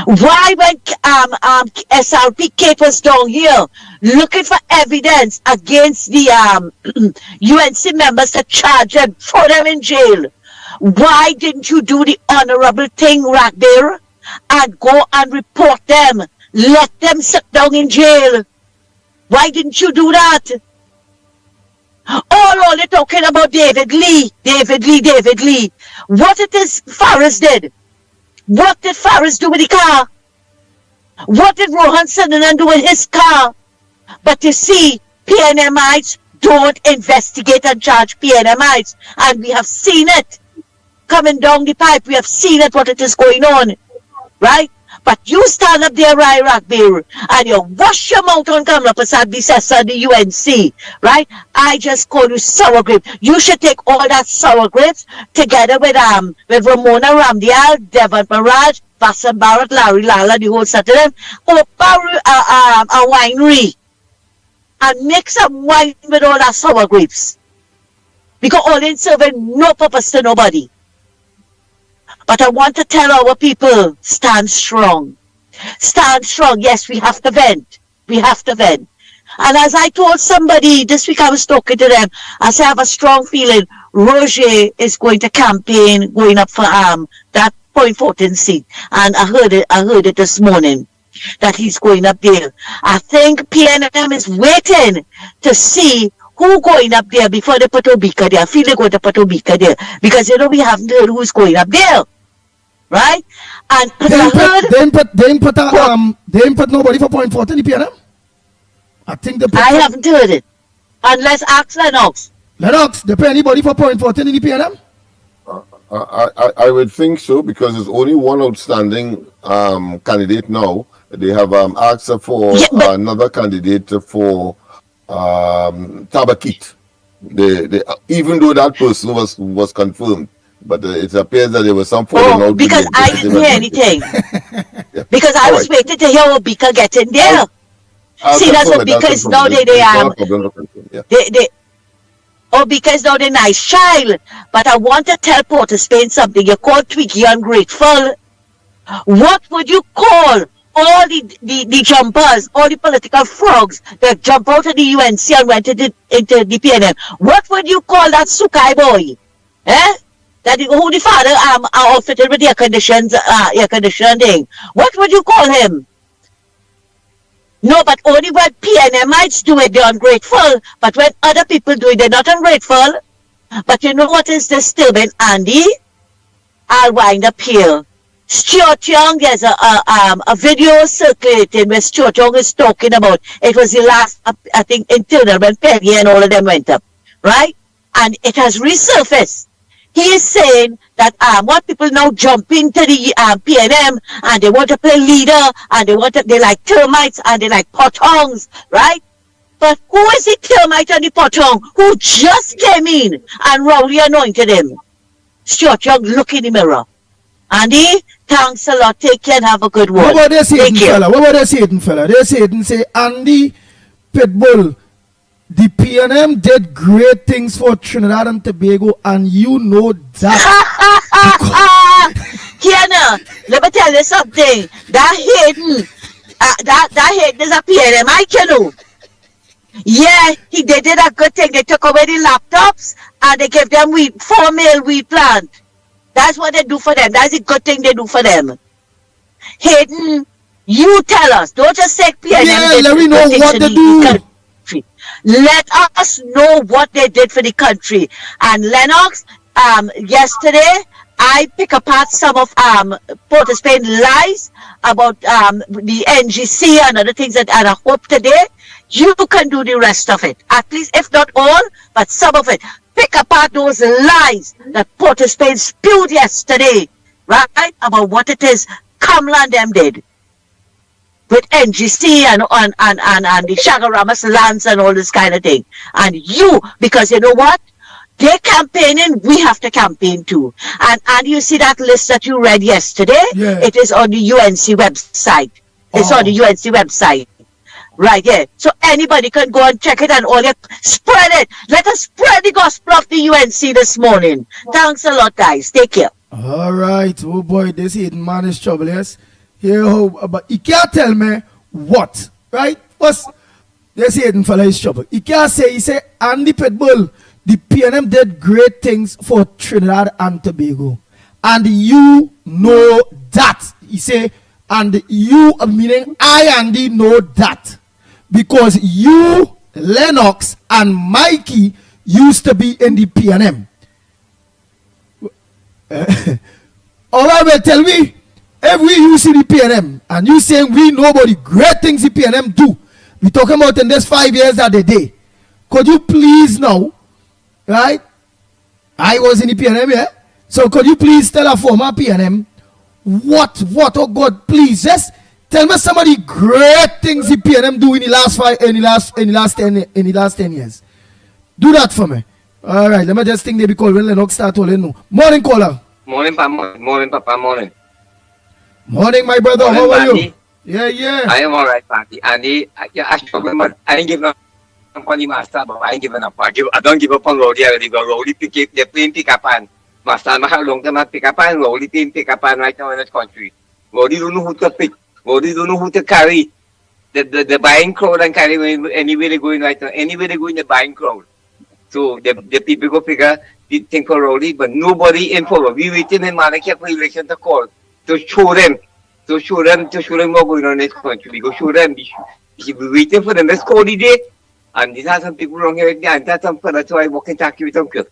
Why when SRP Kate was down here looking for evidence against the UNC members to charge them, throw them in jail? Why didn't you do the honorable thing right there and go and report them? Let them sit down in jail. Why didn't you do that? All they're talking about David Lee. What it is Farris did? What did Farris do with the car? What did Rohan Sinanan do with his car? But you see, PNMites don't investigate and charge PNMites. And we have seen it coming down the pipe. We have seen it, what it is going on. Right? But you stand up there, right, Rockbeer, and you wash your mouth on camera for Sadbisesa, the UNC, right? I just call you sour grape. You should take all that sour grapes together with Ramona Ramdial, Devon Mirage, Vassar Barrett, Larry Lala, the whole set of them, open a winery and make some wine with all that sour grapes. Because all in serving no purpose to nobody. But I want to tell our people, stand strong. Stand strong. Yes, we have to vent. We have to vent. And as I told somebody this week, I was talking to them, I said, I have a strong feeling Roger is going to campaign, going up for that 0.14 seat. And I heard it this morning, that he's going up there. I think PNM is waiting to see who going up there before they put Obika there. I feel they're going to put Obika there. Because, we haven't heard who's going up there. Right? And they didn't put nobody for 0.14 in the PNM? I haven't heard it. Unless ask Lennox. Lennox, they pay anybody for 0.14 in the PNM? I would think so, because there's only one outstanding candidate now. They have asked for another candidate for Tabakit. Even though that person was confirmed, but it appears that there was some falling out. Because I didn't hear anything. Yeah. Because I was waiting to hear Obika get in there. See, that's Obika is now Obika is now the nice child. But I want to tell Port of Spain something. You call Twiggy ungrateful. What would you call all the jumpers, all the political frogs that jump out of the UNC and went into the PNM? What would you call that Sukai boy? Who the father outfitted with air conditioning? What would you call him? No, but only when PNMites do it, they're ungrateful. But when other people do it, they're not ungrateful. But you know what is disturbing, Andy? I'll wind up here. Stuart Young, there's a video circulating where Stuart Young is talking about, it was the last, I think, internal when Peggy and all of them went up, right? And it has resurfaced. He is saying that what people now jump into the PNM and they want to play leader and they like termites and they like potongs, right? But who is the termite and the potong who just came in and Rowley anointed him? Stuart Young, look in the mirror. Andy, thanks a lot. Take care and have a good one. What about this Hayden fella? What about this Hayden fella? This Hayden say, Andy Pitbull, the PNM did great things for Trinidad and Tobago, and you know that. Kiana, let me tell you something. That Hayden, that Hayden is a PNM, I know. Yeah, they did a good thing. They took away the laptops and they gave them 4 male wheat plant. That's what they do for them. That's a good thing they do for them. Hayden, you tell us. Don't just say PNM. Yeah, let me know what they do. Let us know what they did for the country. And Lennox, yesterday, I pick apart some of Port of Spain lies about the NGC and other things that I hope today you can do the rest of it. At least, if not all, but some of it. Pick apart those lies that Port of Spain spewed yesterday, right? About what it is Kamla and them did. With NGC and the Shagaramas lands and all this kind of thing. And you, because you know what? They're campaigning, we have to campaign too. And you see that list that you read yesterday? Yeah. It is on the UNC website. It's on the UNC website. Right, yeah. So anybody can go and check it and all you spread it. Let us spread the gospel of the UNC this morning. Thanks a lot, guys. Take care. All right. Oh boy, this Hayden man is trouble, yes. Here, but he can't tell me what, right? What's this Hayden fella is trouble. He can't say, Andy Pitbull, the PNM did great things for Trinidad and Tobago. And you know that. He say, and you, meaning I, Andy, know that. Because you, Lennox, and Mickie used to be in the PNM. All right, tell me, if we use the PNM, and you saying we know about the great things the PNM do, we talking about in this 5 years that they did. Could you please now, right? I was in the PNM, yeah? So could you please tell a former PNM What? Oh God, please, just tell me some of the great things the PNM do in the last 10 years. Do that for me. All right, let me just think they be called when Lennox start holding no. Morning caller. Morning, Papa, morning. Morning, my brother. Morning, How are you? Andy. Yeah. I am alright, Patty. Andy, I ain't giving up on the master, but I ain't giving up. I don't give up on Rowdy already. Rowdy they're playing pick up and master, how long them pick up and Rowdy playing pick up and right now in this country. Rowdy don't know who to pick. Rowdy don't know who to carry. The buying crowd and carry anywhere they're going right now. Anywhere they're going, the buying crowd. So the people go figure the thing for Rowdy, but nobody in power. We waiting in Malacca for election to call to show them what's going on in this country. We go show them. We waiting for them. Let's call the day. And these are some people wrong here. And that's some fellas who I walk in Taki with Uncle.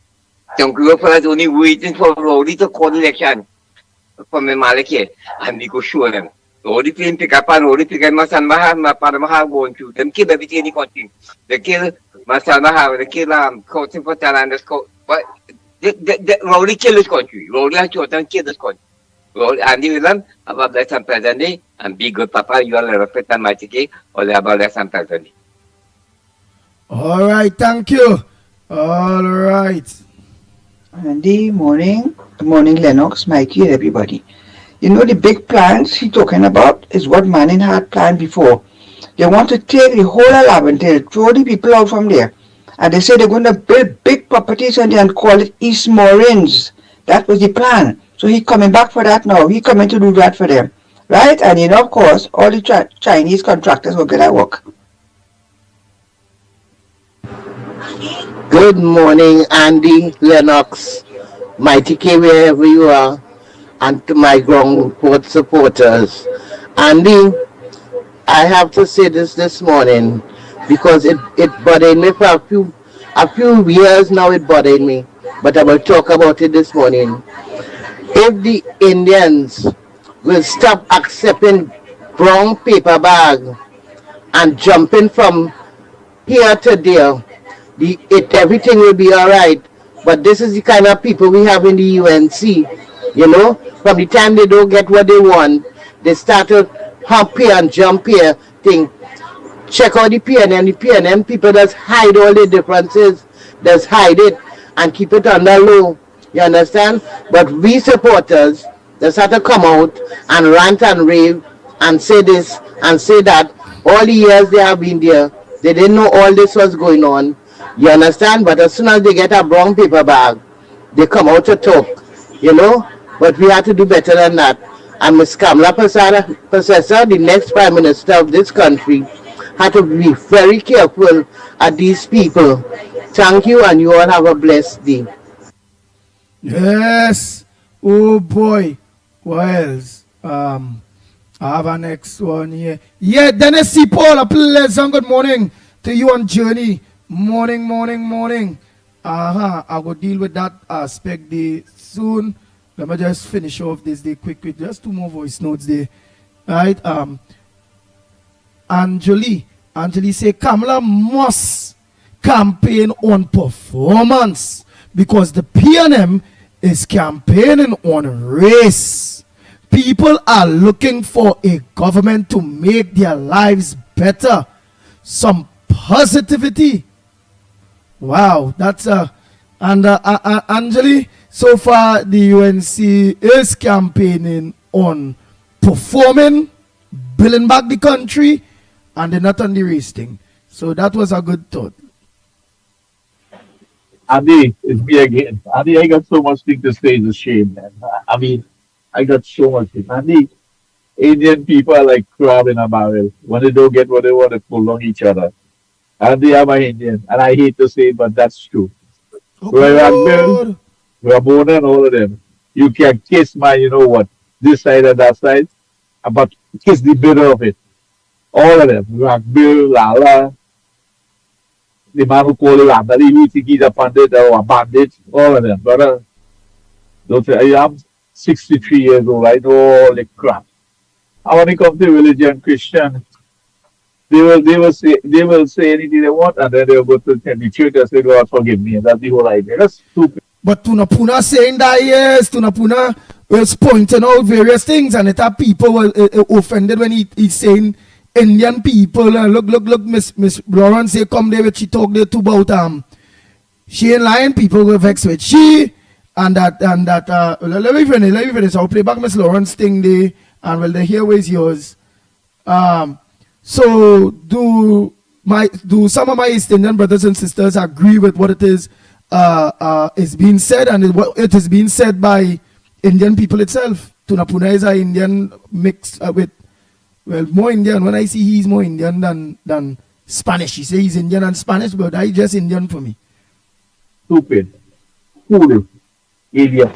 Uncle fellas only waiting for Rowdy to call election from the Malacca. And we go show them. Rowdy playing pick up and Rowdy pick up Masan Maha going through. Them kill everything in the country. They kill Masan Maha. They kill coaching for talent. But Rowdy kill this country. Rowdy and Jordan kill this country. Andy William, about less than present and be good, Papa. You are a fit and Mickie, or about less than present. All right, thank you. All right. Andy, morning. Good morning, Lennox, Mickie, and everybody. You know, the big plans he talking about is what Manning had planned before. They want to take the whole of Laventille, throw the people out from there. And they say they're going to build big properties and call it East Morins. That was the plan. So he coming back for that now. He coming to do that for them. Right? And you know, of course, all the Chinese contractors will get at work. Good morning, Andy, Lennox, Mickie, wherever you are, and to my ground report supporters. Andy, I have to say this morning because it bothered me for a few years now. It bothered me, but I will talk about it this morning. If the Indians will stop accepting brown paper bag and jumping from here to there, everything will be all right. But this is the kind of people we have in the UNC. You know, from the time they don't get what they want, they start to hump here and jump here thing. Check out the PNM. The PNM people just hide all the differences. Just hide it and keep it under low. You understand? But we supporters just have to come out and rant and rave and say this and say that. All the years they have been there, they didn't know all this was going on. You understand? But as soon as they get a brown paper bag, they come out to talk. You know? But we have to do better than that. And Ms. Kamala Possessor, the next Prime Minister of this country, had to be very careful at these people. Thank you, and you all have a blessed day. Yes. Oh boy. What else? I have a next one here. Yeah, Dennis C. Paul, a pleasant good morning to you on Journey. Morning. I will deal with that aspect day soon. Let me just finish off this day quick. Just 2 more voice notes there. Right? Angeli say Kamala must campaign on performance because the PNM is campaigning on race. People are looking for a government to make their lives better. Some positivity. Wow, that's and Angeli, so far the UNC is campaigning on performing, building back the country, and they're not on the race thing. So that was a good thought. Andy, it's me again. Andy, I got so much thing to say. It's a shame, man. I mean, I got so much thing. Andy, Indian people are like crab in a barrel. When they don't get what they want, they pull on each other. And they are my Indian. And I hate to say it, but that's true. Oh, Ramona and all of them. You can kiss my, you know what, this side and that side, but kiss the middle of it. All of them. Ragbil, Lala, the man who called Lambali, who think he's a pandit or a bandit, all of them. Brother, don't say, I'm 63 years old, I know all the crap. And when it comes to religion, Christian, they will say anything they want, and then they'll go to the church and say, God forgive me. And that's the whole idea. That's stupid. But Tunapuna saying that, yes, Tunapuna was pointing out various things, and it had people were offended when he's saying Indian people. Look, Miss Lawrence, they come there, she talk there too about she ain't lying. People were vexed with she, and that. Let me finish. I'll play back Miss Lawrence thing there, and well, the here is yours. So do some of my East Indian brothers and sisters agree with what it is being said, and what it is being said by Indian people itself? Tunapuna is an Indian mixed with, well, more Indian. When I see he's more Indian than Spanish. He says he's Indian and Spanish, but I just Indian for me. Stupid, foolish, idiot.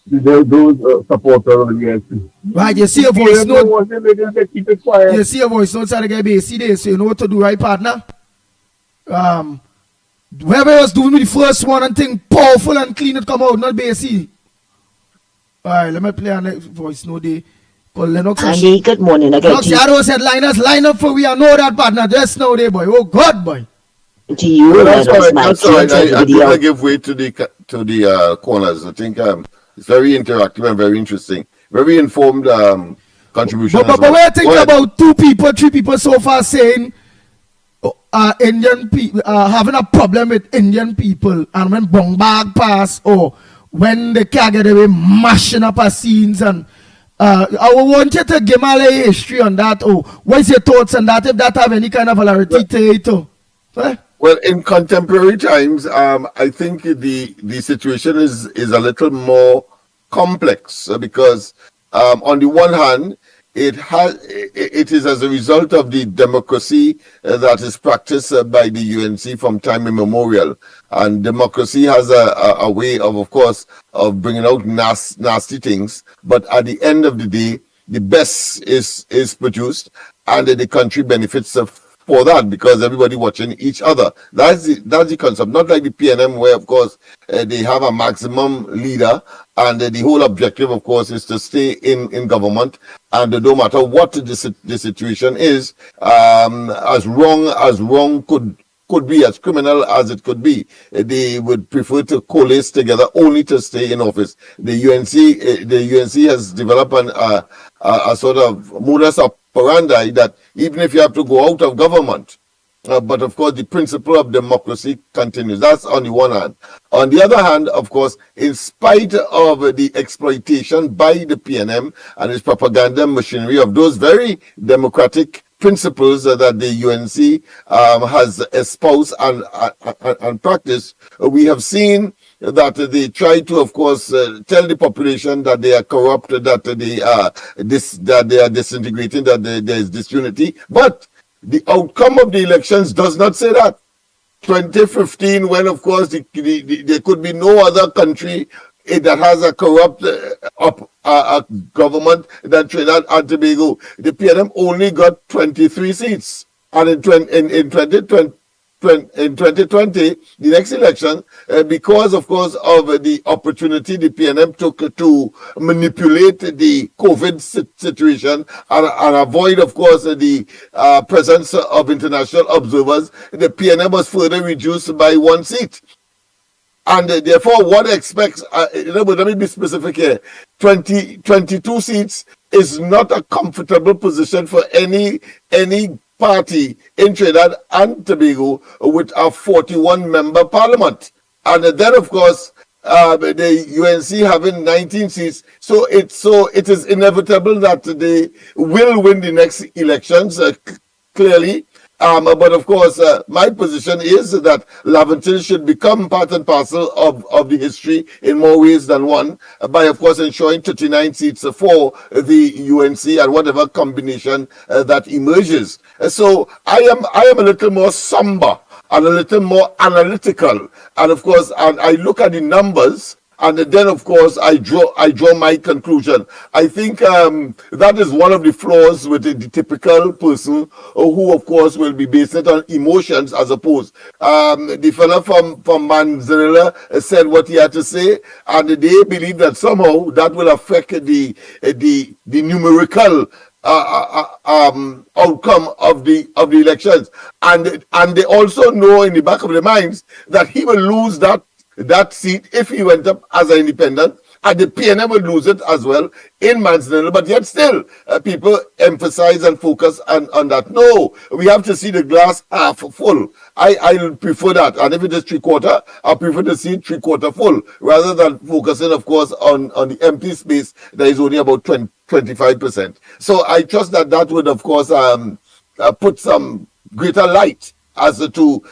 Those supporters of the UNC. Right, you see a voice note. You see a voice note, so you know what to do, right, partner? Whoever was doing me the first one and thing powerful and clean, it come out, not BAC. Alright, let me play a next voice note there. Called Lennox. Andy, good morning. Lennox, Yaro said, line up for we are know that partner. Just now there, boy. Oh God, boy. To you, that's all right. I think I give way to the corners. I think it's very interactive and very interesting. Very informed contribution. But when I think about 2 people, 3 people so far saying Indian people having a problem with Indian people, and when Bongbag pass or when they can't get away mashing up our scenes, and I want you to give me a history on that. Oh, what's your thoughts on that? If that have any kind of validity to it, Well, in contemporary times, I think the situation is a little more complex because on the one hand, it is as a result of the democracy that is practiced by the UNC from time immemorial, and democracy has a way of course, of bringing out nasty things. But at the end of the day, the best is produced, and the country benefits for that because everybody watching each other. That's the concept. Not like the PNM where, of course, they have a maximum leader, and the whole objective, of course, is to stay in government. And no matter what the situation is, as wrong could be, as criminal as it could be, they would prefer to coalesce together only to stay in office. The UNC has developed a sort of modus operandi that even if you have to go out of government, but of course the principle of democracy continues. That's on the one hand. On the other hand, of course, in spite of the exploitation by the PNM and its propaganda machinery of those very democratic principles that the UNC has espoused and practiced, we have seen that they try to, of course, tell the population that they are corrupt, that they are disintegrating, that there is disunity. But the outcome of the elections does not say that. 2015, when, of course, there could be no other country that has a corrupt government than Trinidad and Tobago. The PNM only got 23 seats. And in 2020, the next election, because, of course, of the opportunity the PNM took to manipulate the COVID situation and avoid, of course, the presence of international observers, the PNM was further reduced by 1 seat. And therefore, one expects, let me be specific here, 22 seats is not a comfortable position for any party in Trinidad and Tobago with a 41-member parliament. And then, of course, the UNC having 19 seats, so it is inevitable that they will win the next elections, clearly. But of course, my position is that Laventille should become part and parcel of the history in more ways than one, by of course ensuring 39 seats for the UNC and whatever combination that emerges. So I am a little more somber and a little more analytical, and of course, and I look at the numbers. And then, of course, I draw my conclusion. I think that is one of the flaws with the typical person who, of course, will be based on emotions as opposed. The fellow from Manzanilla said what he had to say, and they believe that somehow that will affect the numerical outcome of the elections, and they also know in the back of their minds that he will lose that that seat if he went up as an independent, and the PNM would lose it as well in Manzanillo. But yet still, people emphasize and focus on that. No, we have to see the glass half full. I prefer that. And if it is three-quarter, I prefer to see it three-quarter full, rather than focusing, of course, on the empty space that is only about 25%. So I trust that would, of course, put some greater light as to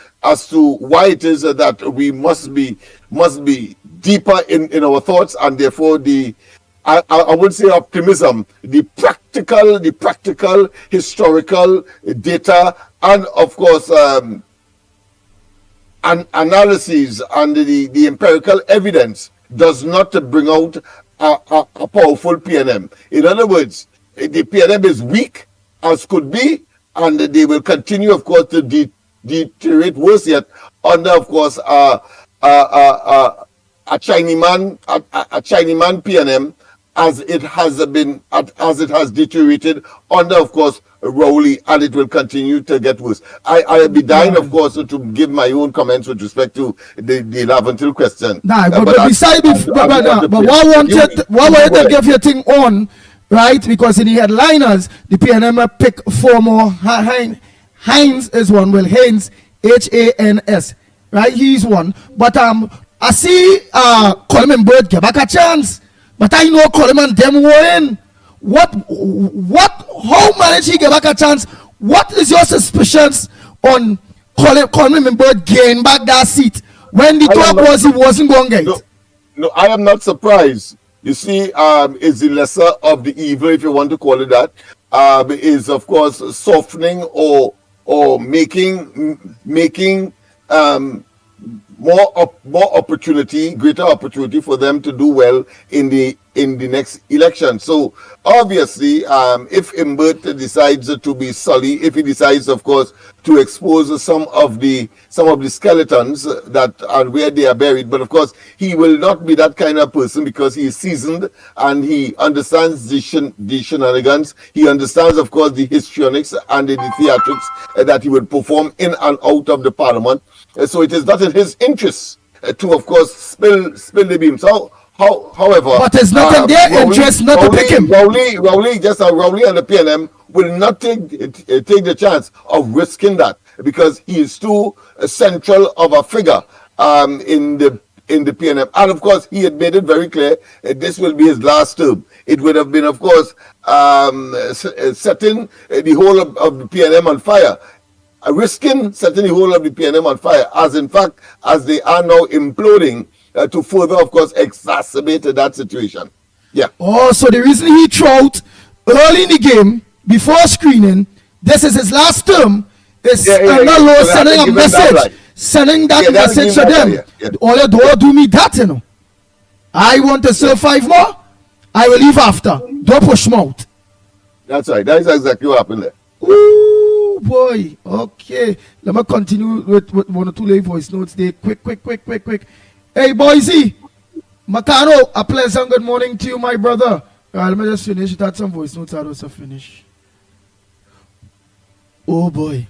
why it is that we must be deeper in our thoughts, and therefore I would say optimism, the practical historical data, and of course analysis and the empirical evidence does not bring out a powerful PNM. In other words, the PNM is weak as could be, and they will continue, of course, to deteriorate worse yet under, of course, a Chinese man PNM, as it has deteriorated under, of course, Rowley, and it will continue to get worse. I'll be dying, of course, to give my own comments with respect to the Laventil question. Nah, but what I wanted to give you a thing on, right? Because in the headliners, the PNM pick 4 more. Hines is one. Well, Haynes, Hans, right? He's one. But I see Coleman Bird give back a chance. But I know Coleman them win. How managed he give back a chance? What is your suspicions on Coleman Bird gain back that seat when the talk was he wasn't going to get? No, I am not surprised. You see, is the lesser of the evil, if you want to call it that, is of course softening or making more opportunity, greater opportunity for them to do well in the next election. So obviously, if Imbert decides to be sully, if he decides, of course, to expose some of the skeletons that are where they are buried, but of course he will not be that kind of person, because he is seasoned and he understands the shenanigans. He understands, of course, the histrionics and the theatrics that he will perform in and out of the parliament. So it is not in his interest to, of course, spill the beans. However, but it's not in their interest not to pick him. Rowley and the PNM will not take the chance of risking that, because he is too central of a figure in the PNM. And of course, he had made it very clear this will be his last term. It would have been, of course, setting the whole of the PNM on fire. Risking setting the whole of the PNM on fire, as they are now imploding, to further, of course, exacerbate that situation. Yeah. Oh, so the reason he threw out early in the game, before screening, this is his last term, is sending a message. Sending that message to them. All you do me that, you know. I want to serve 5 more, I will leave after. Don't push me out. That's right. That is exactly what happened there. Ooh, boy. Okay. Let me continue with 1 or 2 late voice notes there. Quick. Hey, Boise. Macano, a pleasant good morning to you, my brother. Let me just finish. That's some voice notes I also finish. Oh, boy.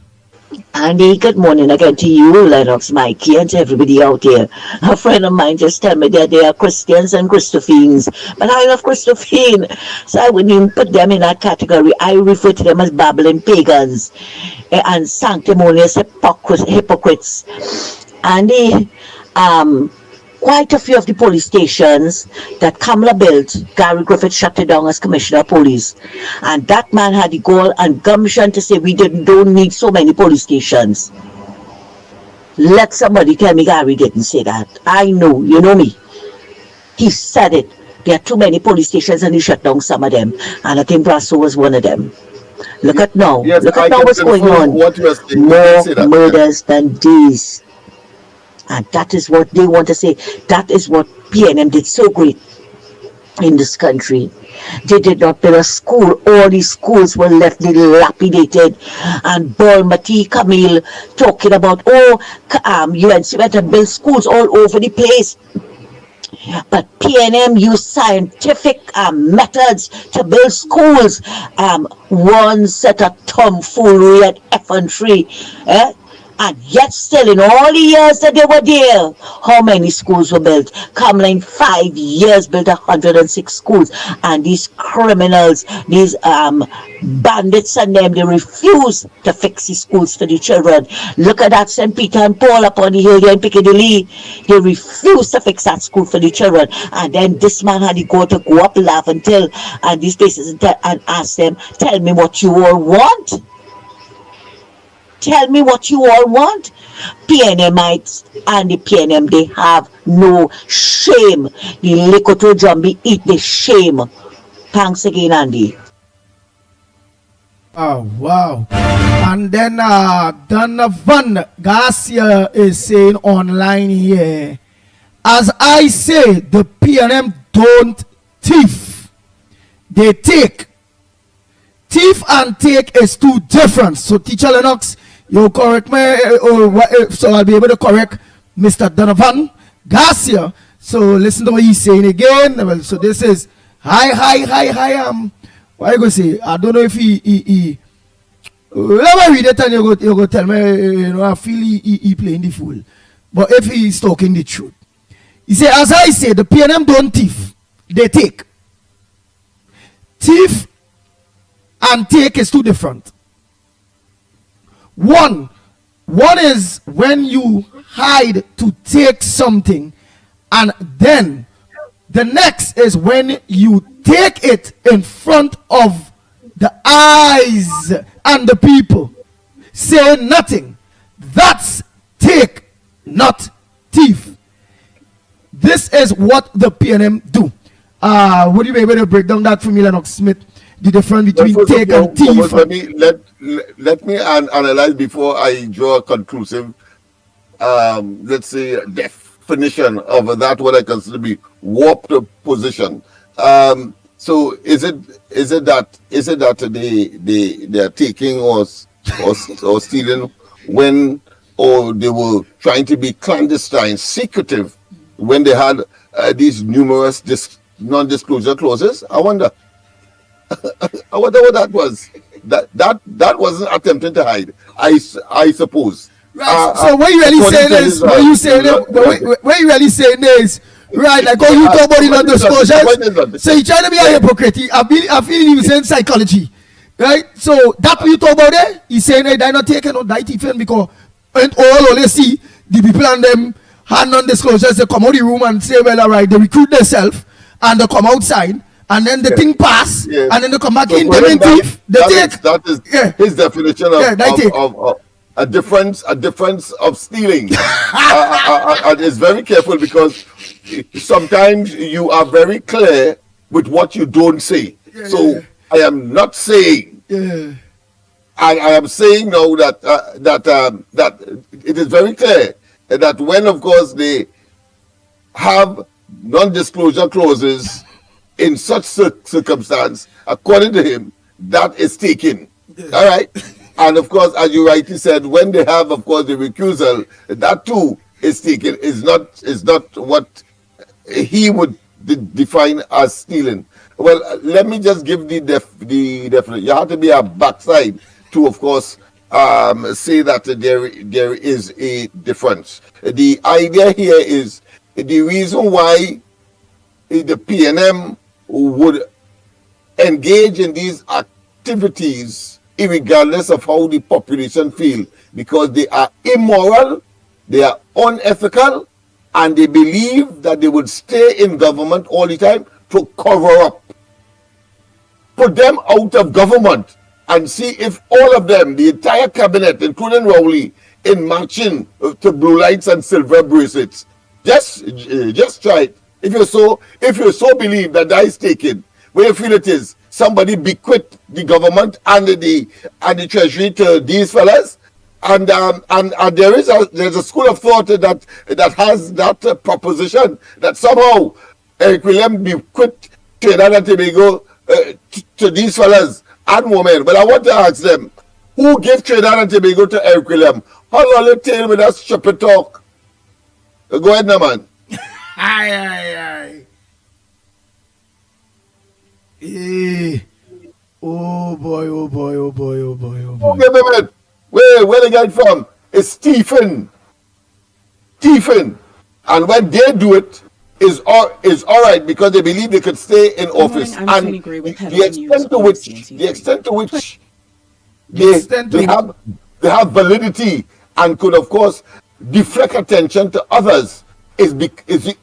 Andy, good morning again to you, Lennox, Mickie, and to everybody out there. A friend of mine just told me that they are Christians and Christophines, but I love Christophine, so I wouldn't even put them in that category. I refer to them as babbling pagans and sanctimonious hypocrites. Andy, quite a few of the police stations that Kamala built, Gary Griffith shut it down as commissioner of police. And that man had the gall and gumption to say we don't need so many police stations. Let somebody tell me Gary didn't say that. I know, you know me. He said it. There are too many police stations and he shut down some of them. And I think Brasso was one of them. Look at now. Yes, look at now what's going on. More murders than these. And that is what they want to say. That is what PNM did so great in this country. They did not build a school. All these schools were left dilapidated. And Balmati Camille talking about, UNC went and build schools all over the place. But PNM used scientific methods to build schools. One set of tomfoolery at effrontery. And yet still, in all the years that they were there, how many schools were built? Kamla in 5 years built 106 schools. And these criminals, these bandits and them, they refuse to fix the schools for the children. Look at that St. Peter and Paul up on the hill here in Piccadilly. They refuse to fix that school for the children. And then this man had to go up Laventille and these places and ask them, tell me what you all want. Tell me what you all want. PNMites and the PNM, they have no shame. The Likoto Jumbi eat the shame. Thanks again, Andy. Oh, wow. And then Donovan Garcia is saying online here, as I say, the PNM don't thief. They take. Thief and take is two different. So, Teacher Lennox, you correct me, so I'll be able to correct Mr. Donovan Garcia. So, listen to what he's saying again. Well, so this is hi. What you gonna say? I don't know if he let me read it and you go tell me, you know, I feel he playing the fool. But if he's talking the truth, he say, as I say, the PNM don't thief, they take. Thief and take is two different. One is when you hide to take something, and then the next is when you take it in front of the eyes and the people, say nothing. That's take, not thief. This is what the PNM do. Would you be able to break down that for me, Lennox Smith? The difference between take and thief. Let me analyze before I draw a conclusive, let's say, definition of that what I consider to be warped position. So is it that they are taking or stealing when, or they were trying to be clandestine, secretive when they had these numerous non-disclosure clauses? I wonder. I wonder what that was. That wasn't attempting to hide, I suppose. Right. So what you really saying is, what you really saying is, right? Like how you talk about the non-disclosures. So you trying to be a hypocrite. I feel he was saying psychology, right? So that what you talk about there. He's saying hey, they're not taking on that even because and all they see the people and them had non-disclosures. They come out the room and say, well, all right, they recruit themselves and they come outside. And then the thing pass, and then they come back in. They mean thief. They take. That is his definition of a difference of stealing. And is very careful because sometimes you are very clear with what you don't say. So I am not saying. I am saying now that it is very clear that when, of course, they have non-disclosure clauses. In such circumstance, according to him, that is taken. All right. And of course, as you rightly said, when they have, of course, the recusal, that too is taken. Is not what he would define as stealing. Well, let me just give the definition. You have to be a backside to, of course, say that there is a difference. The idea here is the reason why the PNM would engage in these activities regardless of how the population feel, because they are immoral, they are unethical, and they believe that they would stay in government all the time to cover up. Put them out of government and see if all of them, the entire cabinet, including Rowley, in matching to blue lights and silver bracelets. Just try it. If you so believe that is taken, where you feel it is, somebody bequeath the government and the treasury to these fellas, and there's a school of thought that has that proposition that somehow Eric William bequeathed Trinidad and Tobago to these fellas and women. But I want to ask them, who gave Trinidad and Tobago to Eric William? How long you tell with that stupid talk? Go ahead now, man. Aye. Oh boy. Wait a minute. Where they get from? is thieving. And when they do it, is all right because they believe they could stay in office. I'm And to agree with the headline news extent to which extent to they have validity and could of course deflect attention to others is the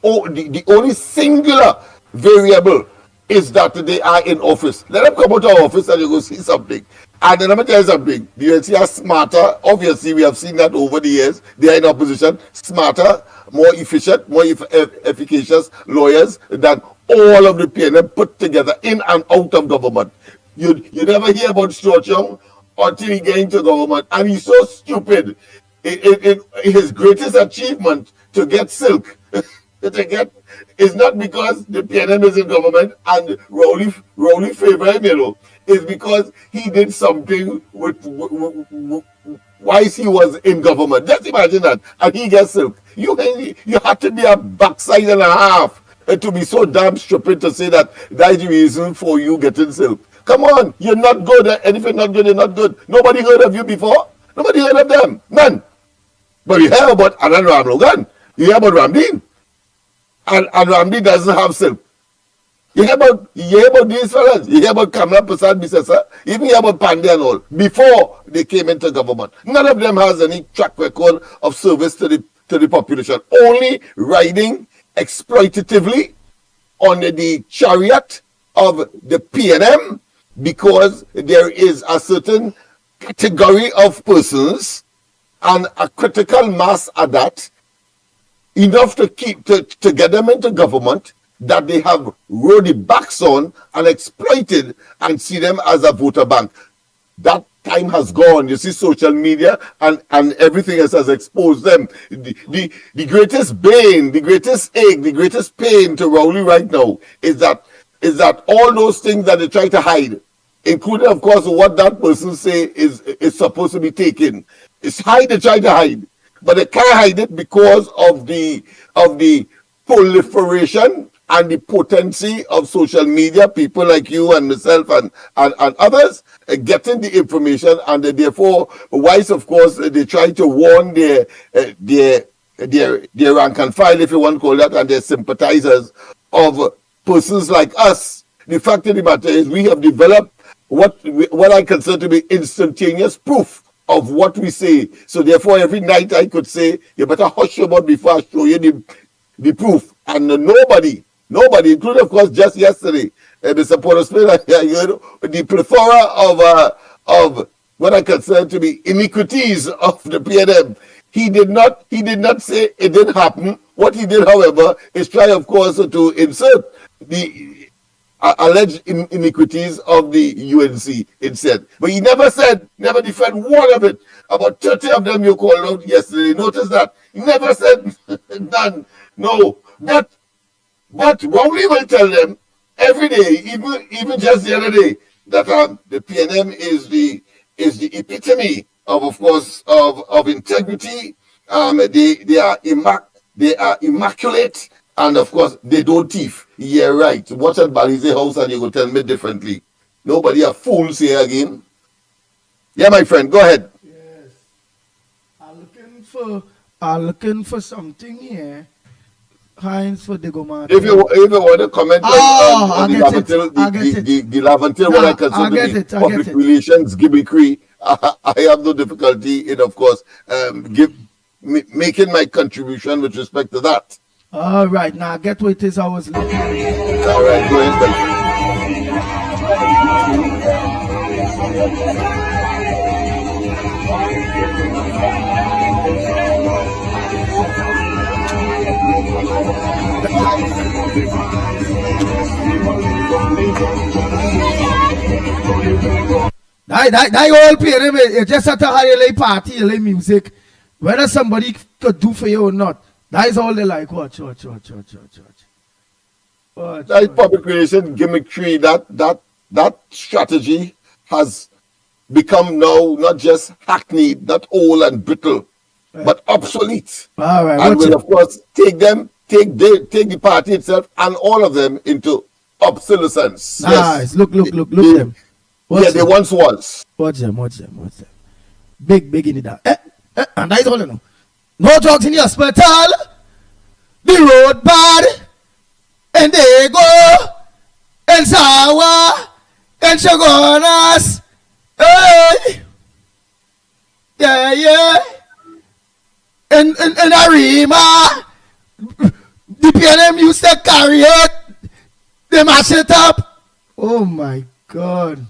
only singular variable is that they are in office. Let them come out of office and you go see something. And then let me tell you something. The UNC are smarter. Obviously, we have seen that over the years. They are in opposition. Smarter, more efficient, more efficacious lawyers than all of the PNM put together in and out of government. You never hear about Stuart Young until he get into government. And he's so stupid. His greatest achievement to get silk is not because the PNM is in government and Rowley favor him, it's because he did something whilst he was in government. Just imagine that. And he gets silk. You have to be a backside and a half to be so damn stupid to say that is the reason for you getting silk. Come on, you're not good. And if you're not good, you're not good. Nobody heard of you before. Nobody heard of them. None. But you hear about Alan Ramlogan. You hear about Ramdeen. And Ramdeen doesn't have silk. You hear about these fellas. You hear about Kamala Prasad Bisesa. You even hear about Pandey and all. Before they came into government. None of them has any track record of service to the population. Only riding exploitatively on the chariot of the PNM because there is a certain category of persons and a critical mass at that enough to get them into government that they have rode the backs on and exploited and see them as a voter bank. That time has gone. You see social media and everything else has exposed them. The greatest bane, the greatest ache, the greatest pain to Rowley right now is that all those things that they try to hide, including of course what that person say is supposed to be taken. It's they try to hide. But they can't hide it because of the proliferation and the potency of social media, people like you and myself and others getting the information, and therefore, wise of course, they try to warn their rank and file, if you want to call that, and their sympathizers of persons like us. The fact of the matter is we have developed what I consider to be instantaneous proof of what we say. So therefore, every night I could say, you better hush your mouth before I show you the proof. And nobody, including of course just yesterday, Mr. Porter Smith, the plethora of what I consider to be iniquities of the PNM. He did not say it didn't happen. What he did, however, is try, of course, to insert the alleged iniquities of the UNC instead. But he never defend one of it. About 30 of them you called out yesterday. Notice that. He never said none. No. But Rowley will tell them every day, even just the other day, that the PNM is the epitome of course, of integrity. They are immaculate. And of course, they don't thief. Yeah, right. Watch at Balize house and you go tell me differently. Nobody are fools here again. Yeah, my friend, go ahead. Yes. I'm looking for something here. Heinz for Degomata. If you want to comment on the Laventil, what I consider the public relations gimmickry, I have no difficulty in, of course, making my contribution with respect to that. All right, now get what it is I was looking at. All right, go ahead. That old PNM, you just have to have a party, a music, whether somebody could do for you or not. That is all they like. Watch. That public relation gimmickry, that strategy has become now not just hackneyed, not old and brittle, but obsolete. All right, and will of course take the party itself and all of them into obsolescence. Nice. Yes. Look them. They once was. Watch them. Big in it. And that is all you know. No drugs in the hospital. The road bad. And they go. And Sawa. And Shagonas. Hey. Yeah. And Arima. The PNM used to carry it. They mash it up. Oh my God.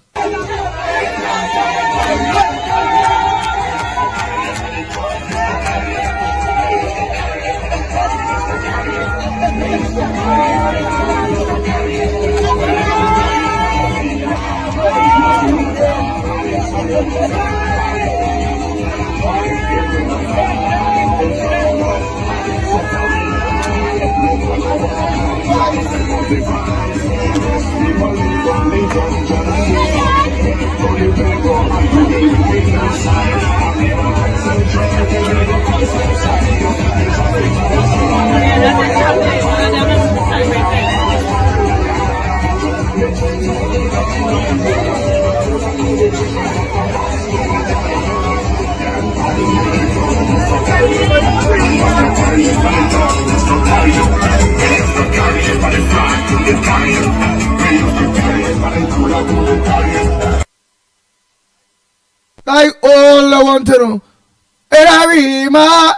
I all I want to know. Erarima,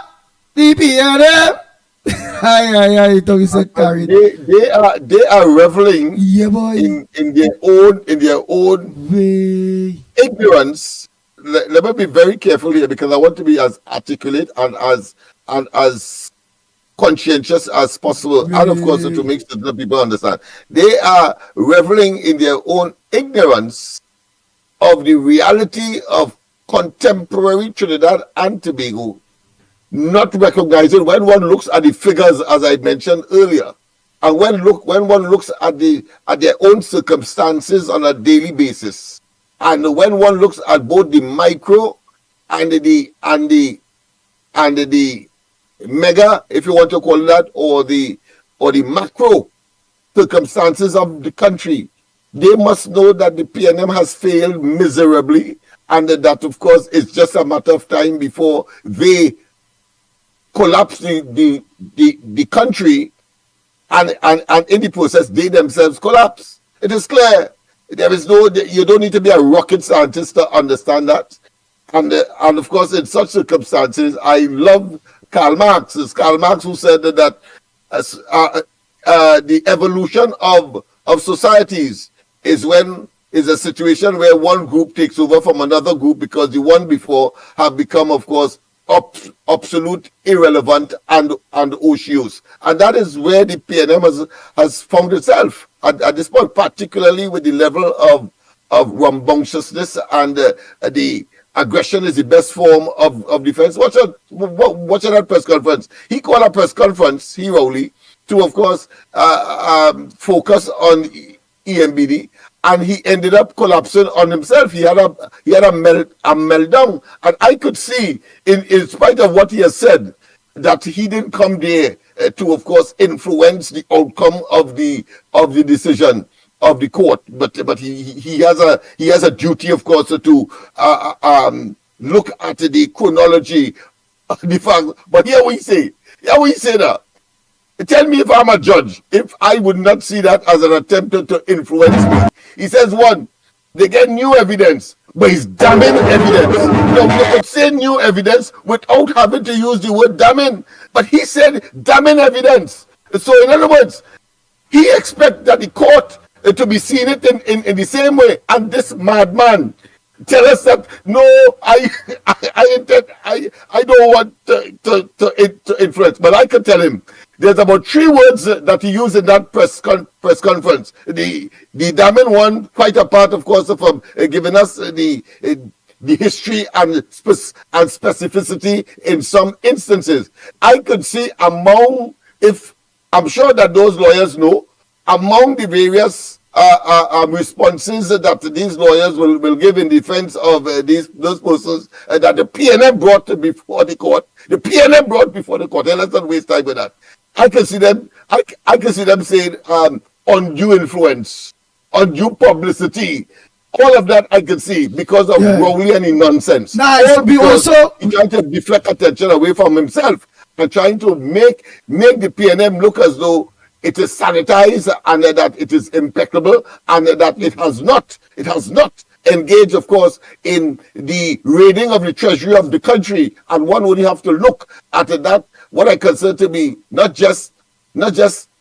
the PNM. Aye, it is a carry. They are reveling Yeah, boy. in their own Way. ignorance. Let me be very careful here because I want to be as articulate and as conscientious as possible, and of course to make sure that people understand. They are reveling in their own ignorance of the reality of contemporary Trinidad and Tobago, not recognizing when one looks at the figures, as I mentioned earlier, and when one looks at their own circumstances on a daily basis, and when one looks at both the micro and the mega, if you want to call it that, or the macro circumstances of the country, they must know that the PNM has failed miserably, and that, of course, it's just a matter of time before they collapse the country, and in the process, they themselves collapse. It is clear. There is you don't need to be a rocket scientist to understand that. And of course, in such circumstances, I love Karl Marx. It's Karl Marx who said that the evolution of societies is a situation where one group takes over from another group because the one before have become, of course, absolute, irrelevant, and otious. And that is where the PNM has found itself at this point, particularly with the level of rambunctiousness and the aggression is the best form of defense. Watch that press conference. He called a press conference, Rowley, to, of course, focus on EMBD, and he ended up collapsing on himself. He had a meltdown, and I could see, in spite of what he has said, that he didn't come there to, of course, influence the outcome of the decision of the court. But he has a duty, of course, to look at the chronology of the fact. But here we say that. Tell me if I'm a judge, if I would not see that as an attempt to influence me. He says, one, they get new evidence, but it's damning evidence. Now, you could say new evidence without having to use the word damning, but he said damning evidence. So, in other words, he expects that the court to be seeing it in the same way. And this madman tell us that, no, I don't want to influence, but I can tell him. There's about 3 words that he used in that press conference. The damning one, quite apart, of course, from giving us the history and specificity in some instances. I could see I'm sure that those lawyers know, among the various responses that these lawyers will give in defense of those persons that the PNM brought before the court. The PNM brought before the court. And let's not waste time with that. I can see them. I can see them saying undue influence, undue publicity, All of that I could see because of Rowley and his nonsense. Nice. We also he trying to deflect attention away from himself and trying to make the PNM look as though it is sanitized and that it is impeccable and that it has not engaged, of course, in the raiding of the treasury of the country. And one would have to look at that, what I consider to be not just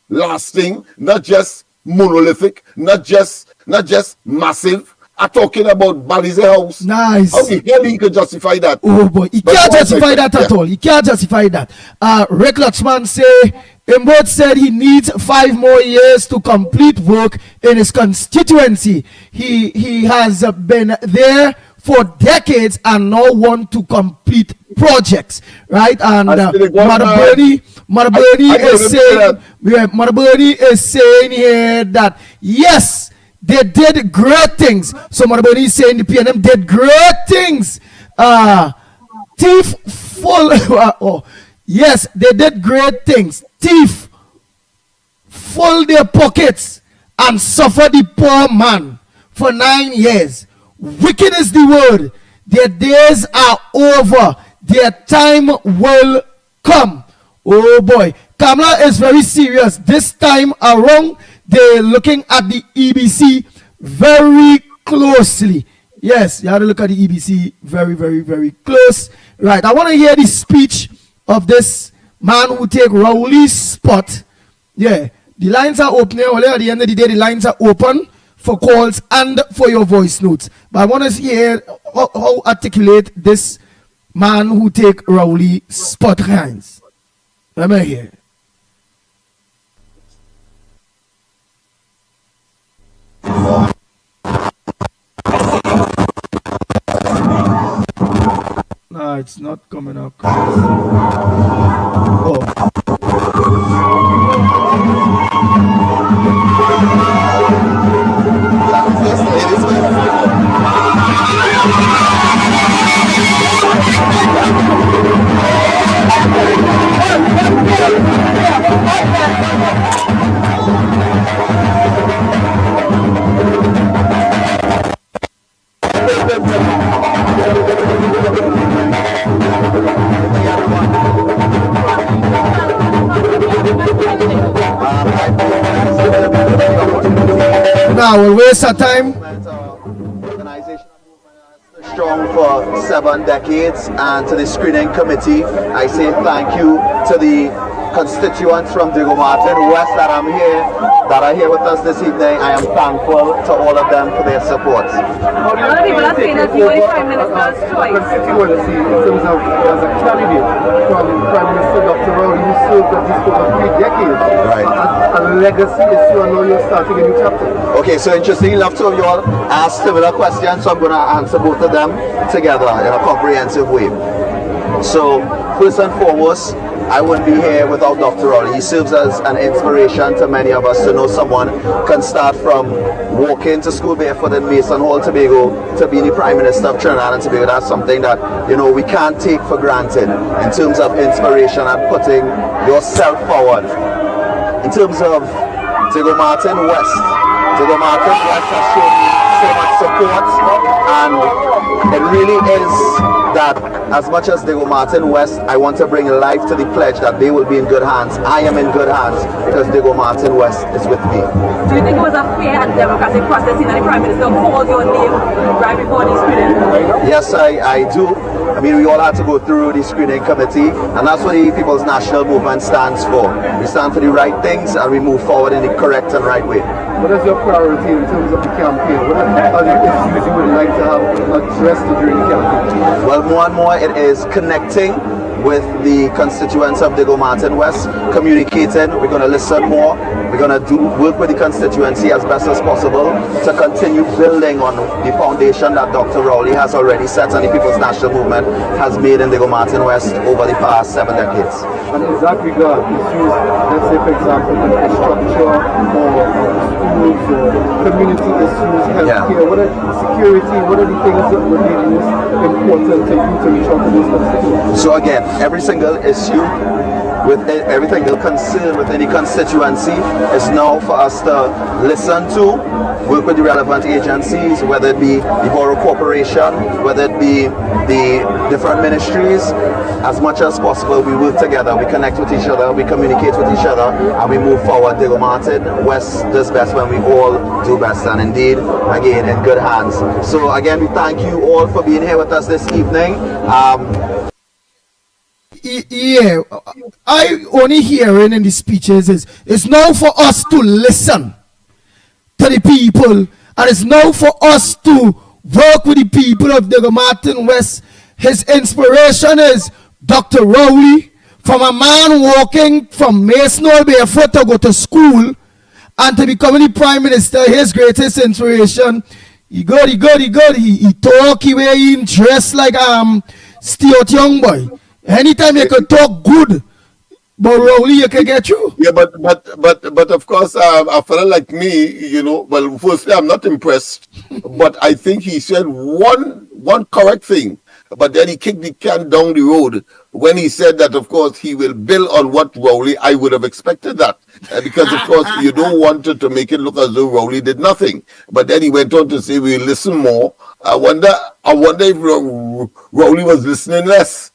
lasting, not just monolithic, not just massive. I'm talking about Balize House. Nice. How the hell he could justify that? Oh boy, he can't justify that at all. He can't justify that. Rick Lutchman Imbot said he needs 5 more years to complete work in his constituency. He has been there for decades and now want to complete projects, right? And Maraboni is saying here that yes, they did great things. So Maraboni is saying the PNM did great things. Thief full. Yes, they did great things. Thief full their pockets and suffer the poor man for 9 years. Wicked is the word. Their days are over. Their time will come. Oh boy. Kamala is very serious. This time around, they're looking at the EBC very closely. Yes, you have to look at the EBC very, very, very close. Right. I want to hear the speech of this man who take Rowley's spot. Yeah. The lines are open. At the end of the day, the lines are open for calls and for your voice notes. But I want to hear how articulate this man who take Rowley's spot hands. Let me hear. No, it's not coming up. Oh. Now we'll waste our time. Strong for 7 decades, and to the screening committee I say thank you. To the constituents from Diego Martin West that are here with us this evening, I am thankful to all of them for their support. A lot of people are saying that you are the Prime Minister's choice. Constituency in terms of as a candidate from Prime Minister Dr. Rowley, who served at this for 3 decades. Right. A legacy is to know you're starting a new chapter. Okay, so interesting enough, two of you all asked similar questions, so I'm going to answer both of them together in a comprehensive way. So, first and foremost, I wouldn't be here without Dr. Rowley. He serves as an inspiration to many of us to know someone can start from walking to school barefoot in Mason Hall, Tobago, to being the Prime Minister of Trinidad and Tobago. That's something that, we can't take for granted in terms of inspiration and putting yourself forward. In terms of Diego Martin West has shown me so much support, and it really is that as much as Diego Martin West, I want to bring life to the pledge that they will be in good hands. I am in good hands because Diego Martin West is with me. Do you think it was a fair and democratic process in that the Prime Minister called your name right before the screening? Yes, I do. I mean, we all had to go through the screening committee, and that's what the People's National Movement stands for. We stand for the right things, and we move forward in the correct and right way. What is your priority in terms of the campaign? What are the issues you would like to have addressed during the campaign? Well, more and more it is connecting with the constituents of Diego Martin West, communicating. We're going to listen more. We're going to work with the constituency as best as possible to continue building on the foundation that Dr. Rowley has already set and the People's National Movement has made in Diego Martin West over the past 7 decades. And in that regard, issues, let's say for example, infrastructure or schools or community issues, healthcare, what are security, what are the things that would be most important to you to reach out to those constituents? So again, every single issue with everything they're concerned with any constituency. It's now for us to listen to, work with the relevant agencies, whether it be the Borough Corporation, whether it be the different ministries. As much as possible, we work together, we connect with each other, we communicate with each other, and we move forward. Diego Martin, West does best when we all do best, and indeed, again, in good hands. So again, we thank you all for being here with us this evening. Yeah, I only hearing in the speeches is it's now for us to listen to the people, and it's now for us to work with the people of Diego Martin West. His inspiration is Dr. Rowley, from a man walking from Mason barefoot to go to school and to becoming the Prime Minister. His greatest inspiration, he talk, he wear, he dress like Stuart Youngboy. Anytime you can talk good, but Rowley, you can get you. Yeah, but of course, a fella like me, you know, well, firstly, I'm not impressed, but I think he said one correct thing, but then he kicked the can down the road when he said that, of course, he will build on what Rowley. I would have expected that, because, of course, you don't want to make it look as though Rowley did nothing. But then he went on to say, we'll listen more. I wonder if Rowley was listening less.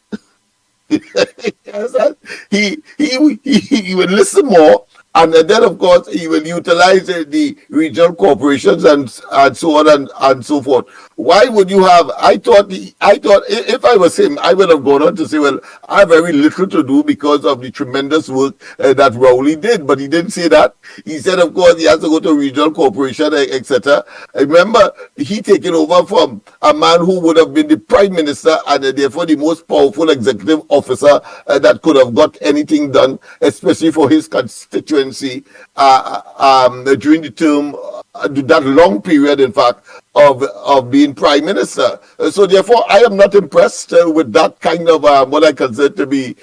He would listen more, and then of course he will utilize the regional corporations and so on and so forth. Why would you have? I thought if I was him, I would have gone on to say, well, I have very little to do because of the tremendous work that Rowley did, but he didn't say that. He said, of course, he has to go to regional corporation, etc. Remember, he taken over from a man who would have been the Prime Minister and therefore the most powerful executive officer that could have got anything done, especially for his constituency during the term, that long period, in fact, of being Prime Minister. So therefore, I am not impressed with that kind of what I consider to be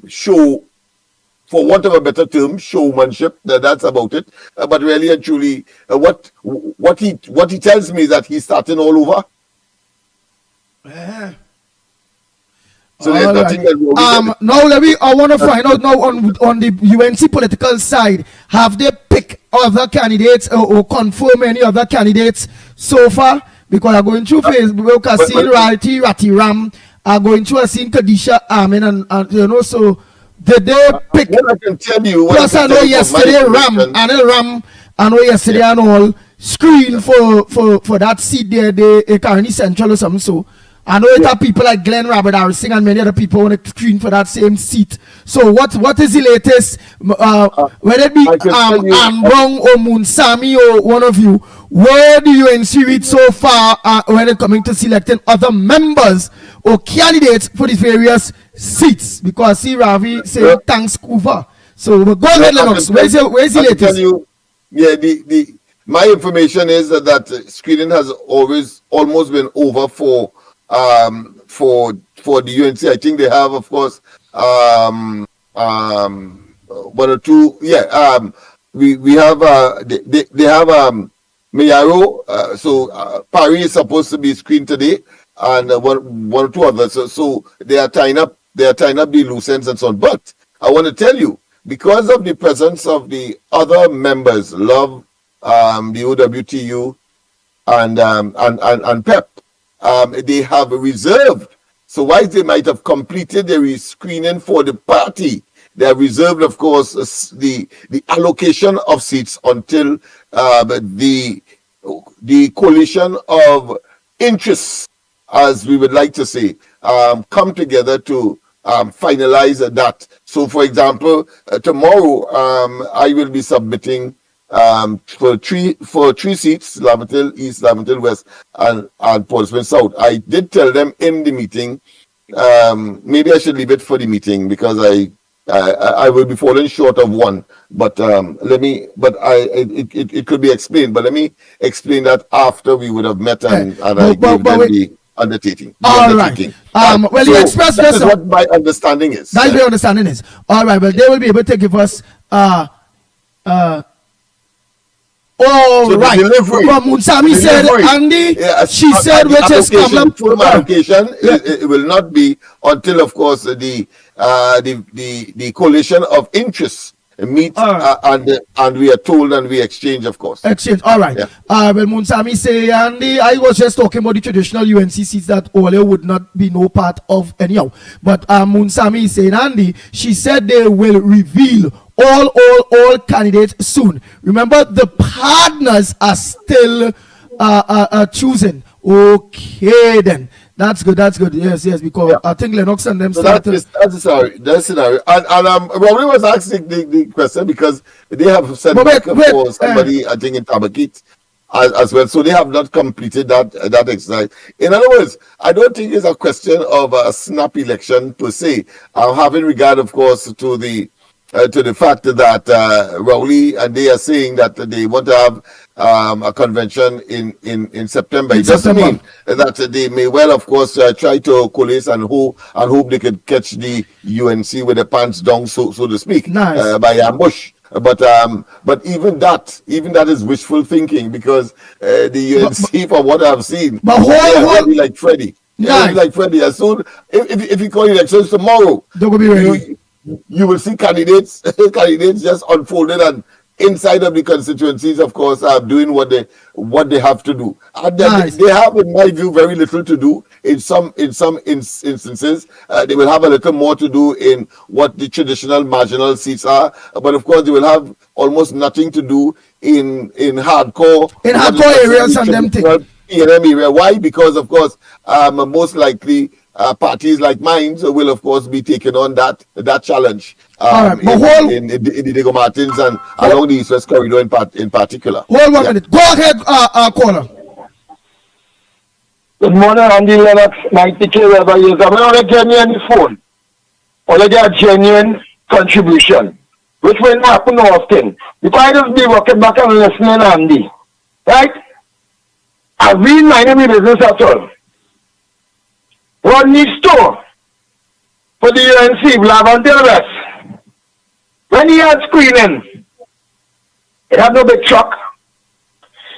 show, for want of a better term, showmanship. That's about it. But really and truly, what he tells me is that he's starting all over. So there's nothing that now I want to find out now on the UNC political side, have they picked other candidates or confirm any other candidates so far? Because I'm going through Facebook, I see Ratty Ram, I'm going through, I seen Kadisha Amin, and you know, so did they pick? What I can tell you, plus I know yesterday Ram, I know yesterday and all screen for that seat there, the Carney Central or something. So I know it are people like Glenn Robert Harrison and many other people want to screen for that same seat. So what is the latest? Whether it be Ambong or Munsami or one of you, where do you reach so far when it coming to selecting other members or candidates for these various seats? Because I see Ravi saying thanks Kuva. So go ahead, Lennox. Where's the latest? My information is that screening has almost been over for the UNC. I think they have, of course, one or two. Yeah, we have they have Mayaro. So Paris is supposed to be screened today, and one or two others. So they are tying up the loose ends and so on. But I want to tell you, because of the presence of the other members, Love, the OWTU, and PEP. They have reserved. So while they might have completed the screening for the party, they have reserved, of course, the allocation of seats until the coalition of interests, as we would like to say, come together to finalize that. So, for example, tomorrow I will be submitting for three seats, Laventille East, Laventille West, and Portsmouth South. I did tell them in the meeting, maybe I should leave it for the meeting because I will be falling short of one. But it could be explained. But let me explain that after we would have met and I gave them the undertaking. All right. Well, so you expressed that is what my understanding is. That's your understanding is. All right. Well, they will be able to give us All So the right. delivery. But Munsami said, Delivery. Andy, Yeah, she said, the which is application, full allocation, Yeah. it will not be until, of course, the coalition of interests meet and we are told and we exchange, of course. Exchange. All right. Yeah. Well, Munsami say, Andy, I was just talking about the traditional UNC seats that Ole would not be no part of anyhow. But Munsami is saying, Andy, she said they will reveal all candidates soon. Remember, the partners are still choosing. Okay, then. That's good. Yes, because I think Lennox and them So started. that's the scenario. And Robert was asking the question because they have sent But back wait, for somebody, I think, in Tabakit as well. So they have not completed that exercise. In other words, I don't think it's a question of a snap election per se. Having regard, of course, to the fact that Rowley and they are saying that they want to have a convention in September. It doesn't mean that they may well, of course, try to coalesce and hope they could catch the UNC with the pants down, so to speak, by ambush. But even that is wishful thinking because the UNC, from what I've seen, they'll be like Freddie. They'll be like Freddie. As soon if you call elections tomorrow, they will be ready. You will see candidates just unfolded and inside of the constituencies, of course, are doing what they have to do. And they have, in my view, very little to do. In some instances, they will have a little more to do in what the traditional marginal seats are. But of course, they will have almost nothing to do in hardcore areas and them things. PNM area. Why? Because of course, most likely parties like mine will of course be taking on that challenge in the Diego Martins and along the East West Corridor in particular. Hold 1 minute. Go ahead, caller. Good morning, Andy Lennox, Mickie, wherever you are. I'm not a genuine phone. Or a genuine contribution, which will happen often. If I just be walking back and listening, Andy, right? I've been minding my business at all. One needs to for the UNC, Lavandale West. When he had screening, it had no big truck.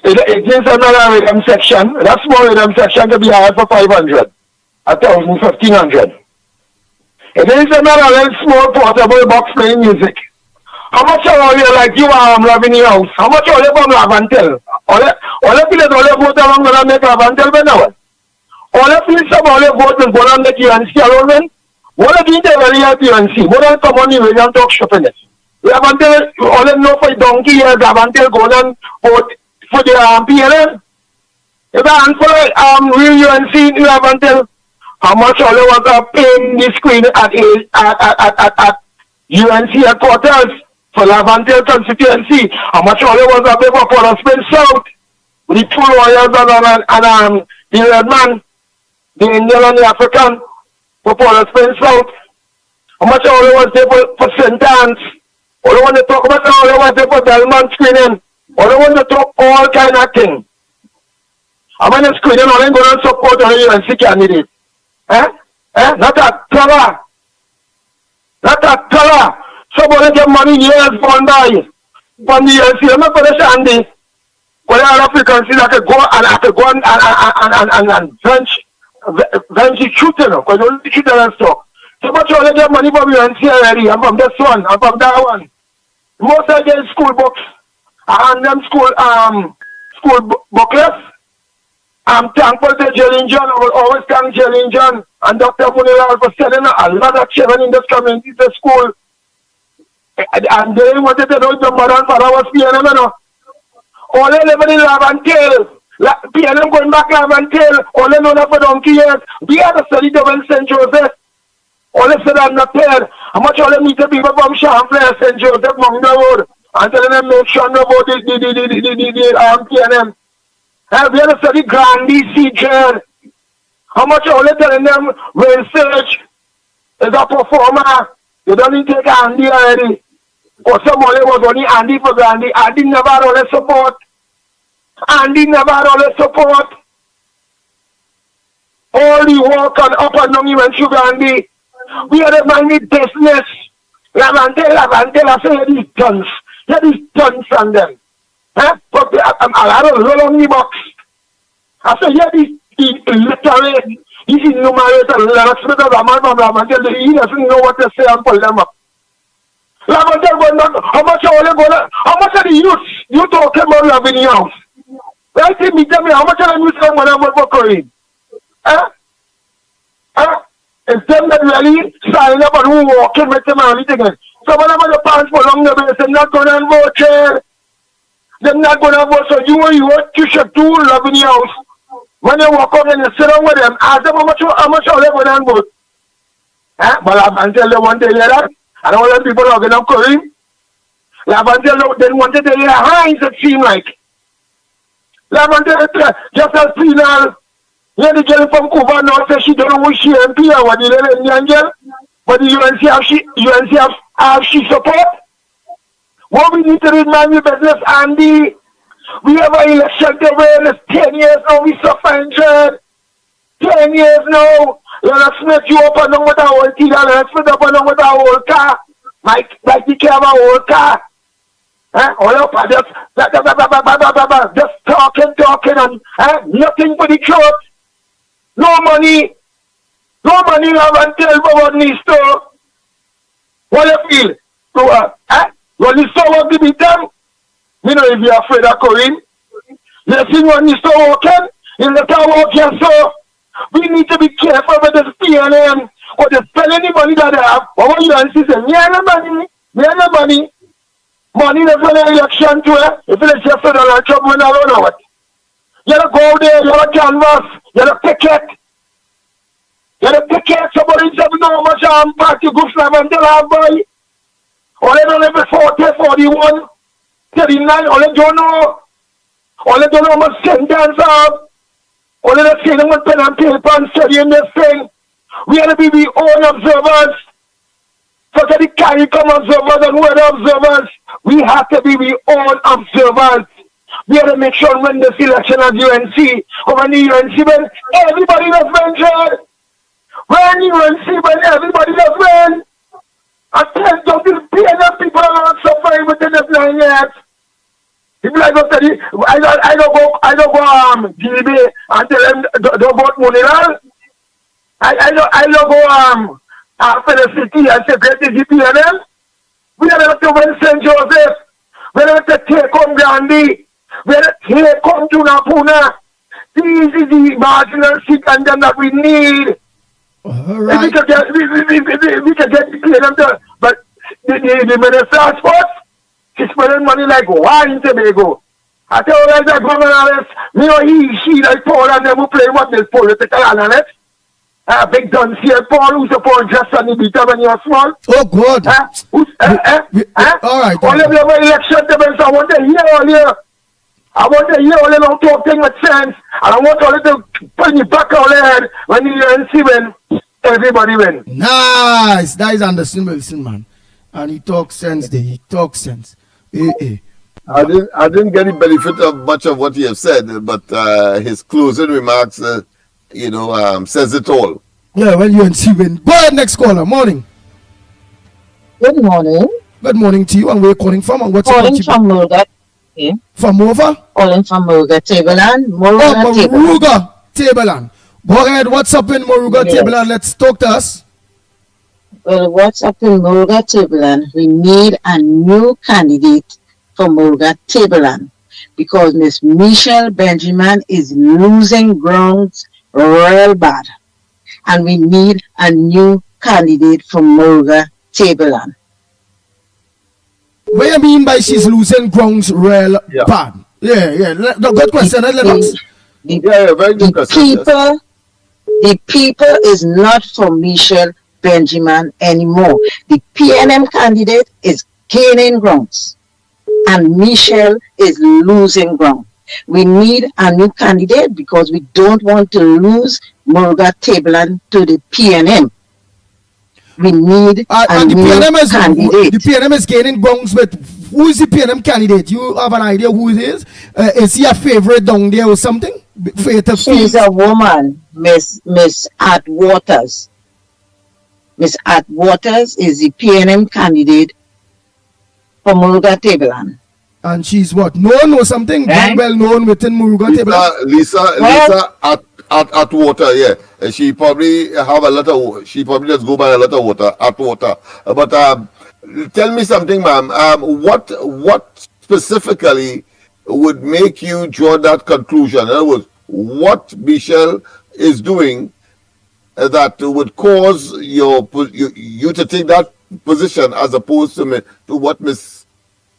It is another rhythm section. That small rhythm section could be hired for 500, 1,000, 1,500. It is another little small portable box playing music. How much are you like you are loving your house? How much are you from Lavandale? All the people all vote along and make Lavandale now. All the people all vote and go and make UNC alone. What are you very happy UNC? What are come on the radio and talk shop in it? Lavandale, all them know for donkey years, Lavandale go and vote for the PNM. If I answer real UNC in Lavandale, how much all they was paying the screen at UNC headquarters for Lavandale constituency? How much all they was paying for Port of Spain South? With the two lawyers and the red man, the Indian and the African, for Port of Spain South. How much all they was there for St. Anne's? All they want to talk about all they was there for Belmont screening. All they want to talk all kind of things. How many screening all they going to support on the UNC candidate? Not a dollar. Not a dollar. Somebody get money years gone by. From the UNC, I'm not going to say Andy. When I have frequencies, I could go and venture shooting, because you only shooting and stuff. So much all they get money from UNC already, and from this one, and from that one. Most of them school books, and them school booklets. I'm thankful to Jillian John. I will always thank Jillian John and Dr. Munilal for sending a lot of children in this community to school. And they wanted to know the mother and father was PNM, you know. All they live in Lavandale. PNM going back Lavandale. All they know that for donkey years. We had a study in St. Joseph. All they said I'm not paid. How much all they meet the people from Champlain, St. Joseph, Mount Road, and telling them make sure about the PNM. We had a study Grandy CJ. How much all they telling them research is a performer. You don't need to take Andy already. Or somebody was only Andy for Grandy. Andy never had all the support. Andy never had all the support. All the work and up and down he went to Grandy. We had a money business. Lavandale, I say these tons. Let these tons from them. But I don't roll on the box. I say, yeah, the literary, he's enumerated Lennox Smith as a man from Lavandale. He doesn't know what to say and pull them up. Lavandale going on, how much are the youth you talking about loving your house? Right? Me tell me, how much are the youth going on for Korean? It's them that really sign up and who walking with them and everything. Some of them are the pants for long, they're not going to vote. They're not going to vote. So you should do loving your house. When you walk up and you sit down with them, ask them how much are they going to vote. But Lavandale, they want to hear that. I don't want people are going to Korean. Lavandale didn't want to hear Heinz, it seemed like. Lavandale just as penal. Yeah, the girl from Cuba now says she don't know who she MP or what the Indian girl. But the UNC have she support. What we need to remind the business, Andy, we have an election to win. It's 10 years now, we suffer injured. 10 years now. Lennox Smith, you up and down with our whole team. Lennox Smith up and down with our whole car. Mike, you care about our whole car. All up, just talking and nothing for the truth. No money, Lavandale, but needs to. What you feel? So, when you saw what be done, you know, if you're afraid of Corinne, you see when you saw walking, in the tower walking, so we need to be careful with this PNM, or they spend any money that they have. But what you and say, me and the money. Money that's on the election to it. If it's just a dollar job, we don't know it. You gotta go there, you gotta canvas, you gotta picket. Somebody doesn't know how much party groups Lavandale have, boy. All they don't have 40, 41, 39, all they don't know. All they don't know how much sentence have. All they don't say them with pen and paper and studying this thing. We gotta be the own observers. So that the CARICOM observers and weather observers, we have to be the own observers. We have to make sure when this election at UNC, or when the UNC when everybody does venture. When UNC when everybody does win. And 10,000 people are not suffering within this 9 years. If like I don't go GB and tell them don't vote money. I don't go after the city and say great is the PNM. We have to win St. Joseph. We have to take home Gandhi. We have to take home Tunapuna. These is the marginal seat and them that we need. Right. We can get the PNM to, but the Minister of Sports, she's spending money like wine in Tobago. I tell you guys that governor, me or she like Paul and them who play what this political analyst. Big Dunn here, Paul, who's supposed just on the beat when you're small. Oh, God. All right. All of your election debates, I want to hear all you. I want to hear all you don't talk thing with sense. And I want all you to put your back on their head when you UNC win, everybody win. Nice. That is Anderson Wilson, man. And he talks sense there. He talks sense. I didn't get the benefit of much of what he has said, but his closing remarks, says it all. Yeah, well, UNC win. Go ahead, next caller. Morning. Good morning. Good morning to you. And where are you calling from? And what's calling from Mulga. Okay. From over? Calling from Mulga, Tableland. Moruga, Tableland. Go ahead. What's up in Moruga, yes. Tableland? Let's talk to us. Well, what's up in Mulga, Tableland? We need a new candidate for Mulga, Tableland, because Miss Michelle Benjamin is losing grounds real bad, and we need a new candidate from Mulga, Tableland. What do you mean by she's losing grounds real bad? Yeah. Good question, Lennox. Very good question. The people is not for Michelle Benjamin anymore. The PNM candidate is gaining grounds, and Michelle is losing ground. We need a new candidate because we don't want to lose Mulga Tableland to the PNM. We need a new candidate. The PNM is gaining grounds with who is the PNM candidate? You have an idea who it is? Is he a favorite down there or something? She's a woman, Miss Atwaters. Miss Atwaters is the PNM candidate for Mulga Tableland. And she's what? Known or something? Right. Well known within Muruga table. Lisa at water, yeah. She probably have a lot of. She probably just go by a lot of water at water. But tell me something, ma'am. What specifically would make you draw that conclusion? In other words, what Michelle is doing that would cause you to take that position as opposed to what Miss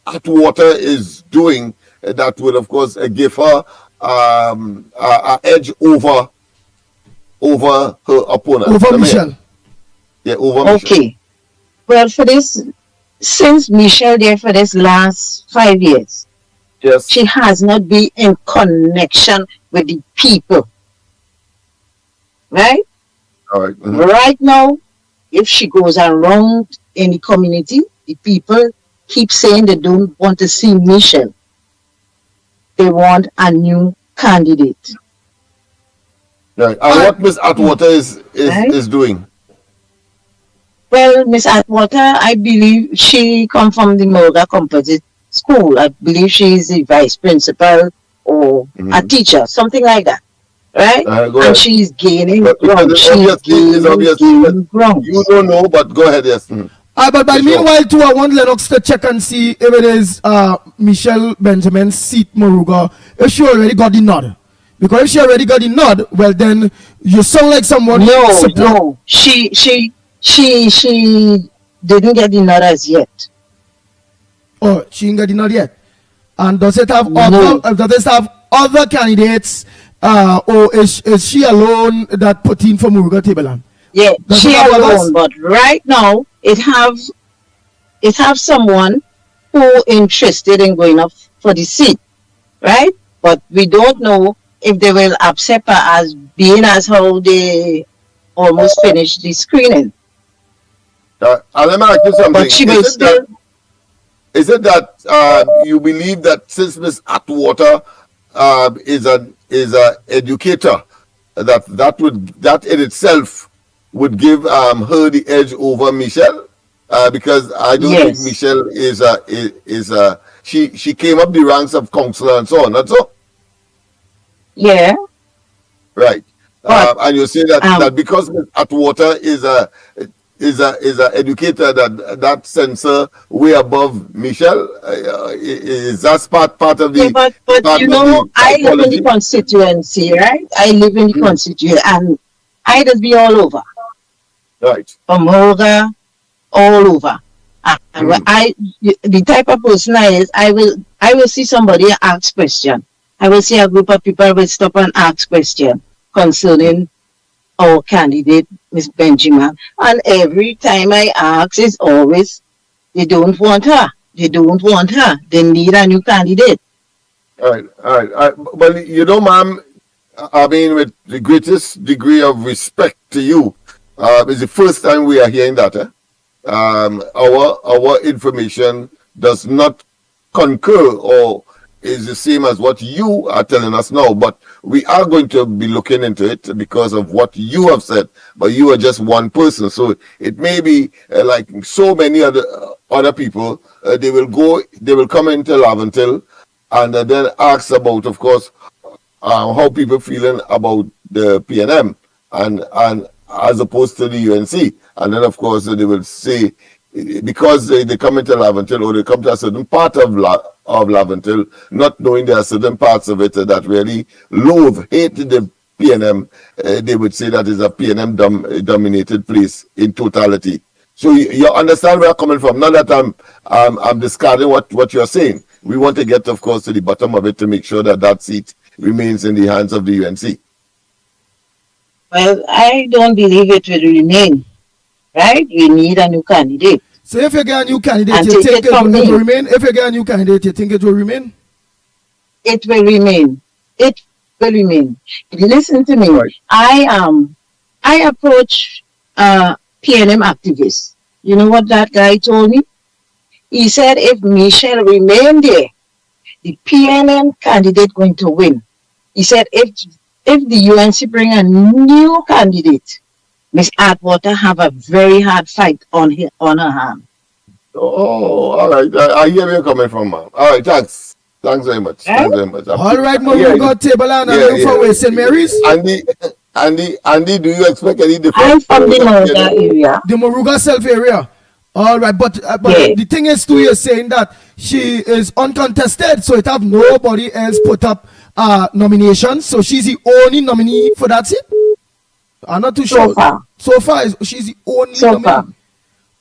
Atwater is doing that would of course give her a edge over her opponent. Over Michelle. Yeah, over Michelle. Okay. Well, for this, since Michelle there for this last 5 years, yes, she has not been in connection with the people. Right? All right. Right now, if she goes around in the community, the people keep saying they don't want to see Michelle. They want a new candidate. Right. And what Miss Atwater is doing? Well, Miss Atwater, I believe she come from the Moga Composite School. I believe she is the vice principal or a teacher, something like that. Right? And she's gaining ground. She's gaining ground. You don't know, but go ahead, yes. But meanwhile, too, I want Lennox to check and see if it is Michelle Benjamin's seat, Moruga, if she already got the nod. Because if she already got the nod, well, then you sound like someone. No. She didn't get the nod as yet. Oh, she didn't get the nod yet. And does it have other candidates, or is she alone that put in for Moruga Tableland? Yeah, she alone. But right now, it have someone who interested in going up for the seat, right? But we don't know if they will accept her as being as how they almost finished the screening. Let me ask you something. But she will still. Is it that you believe that since Miss Atwater is an educator, that in itself would give her the edge over Michelle? Because I don't think Michelle she came up the ranks of counselor and so on. That's all. Yeah. Right. And you say that because Miss Atwater is a educator that sends her way above Michelle. Is that part of the? Yeah, but you know, I live in the constituency, right? I live in the constituency, and I just be all over. Right. From Hoga, all over. And the type of person I is, I will see somebody ask question. I will see a group of people will stop and ask question concerning our candidate, Miss Benjamin. And every time I ask, it's always, they don't want her. They don't want her. They need a new candidate. All right. Well, you know, ma'am, I mean, with the greatest degree of respect to you, it's the first time we are hearing that. Our information does not concur or is the same as what you are telling us now, but we are going to be looking into it because of what you have said. But you are just one person, so it may be like so many other people. They will come into Laventille and then ask about, of course, how people feeling about the PNM and as opposed to the UNC, and then of course they will say, because they come into Laventille or they come to a certain part of Laventille, not knowing there are certain parts of it that really hate the PNM, they would say that is a PNM dominated place in totality. So you understand where I'm coming from. Not that I'm discarding what you're saying. We want to get, of course, to the bottom of it to make sure that seat remains in the hands of the UNC. Well, I don't believe it will remain. Right? We need a new candidate. So if you get a new candidate, you think it will remain? If you get a new candidate, you think it will remain? It will remain. It will remain. Listen to me. Right. I approach PNM activists. You know what that guy told me? He said if Michelle remained there, the PNM candidate going to win. He said if the UNC bring a new candidate, Miss Atwater have a very hard fight on her hand. Oh, all right. I hear where you're coming from, man. All right, thanks. Thanks very much. Thanks very much. All right, Moruga, Table and you from where, St. Mary's? Andy, do you expect any difference? I'm from the Moruga area. The Moruga self area. All right, but the thing is, too, you're saying that she is uncontested, so it have nobody else put up nominations, so she's the only nominee for that seat? I'm not too sure. So far, she's the only nominee.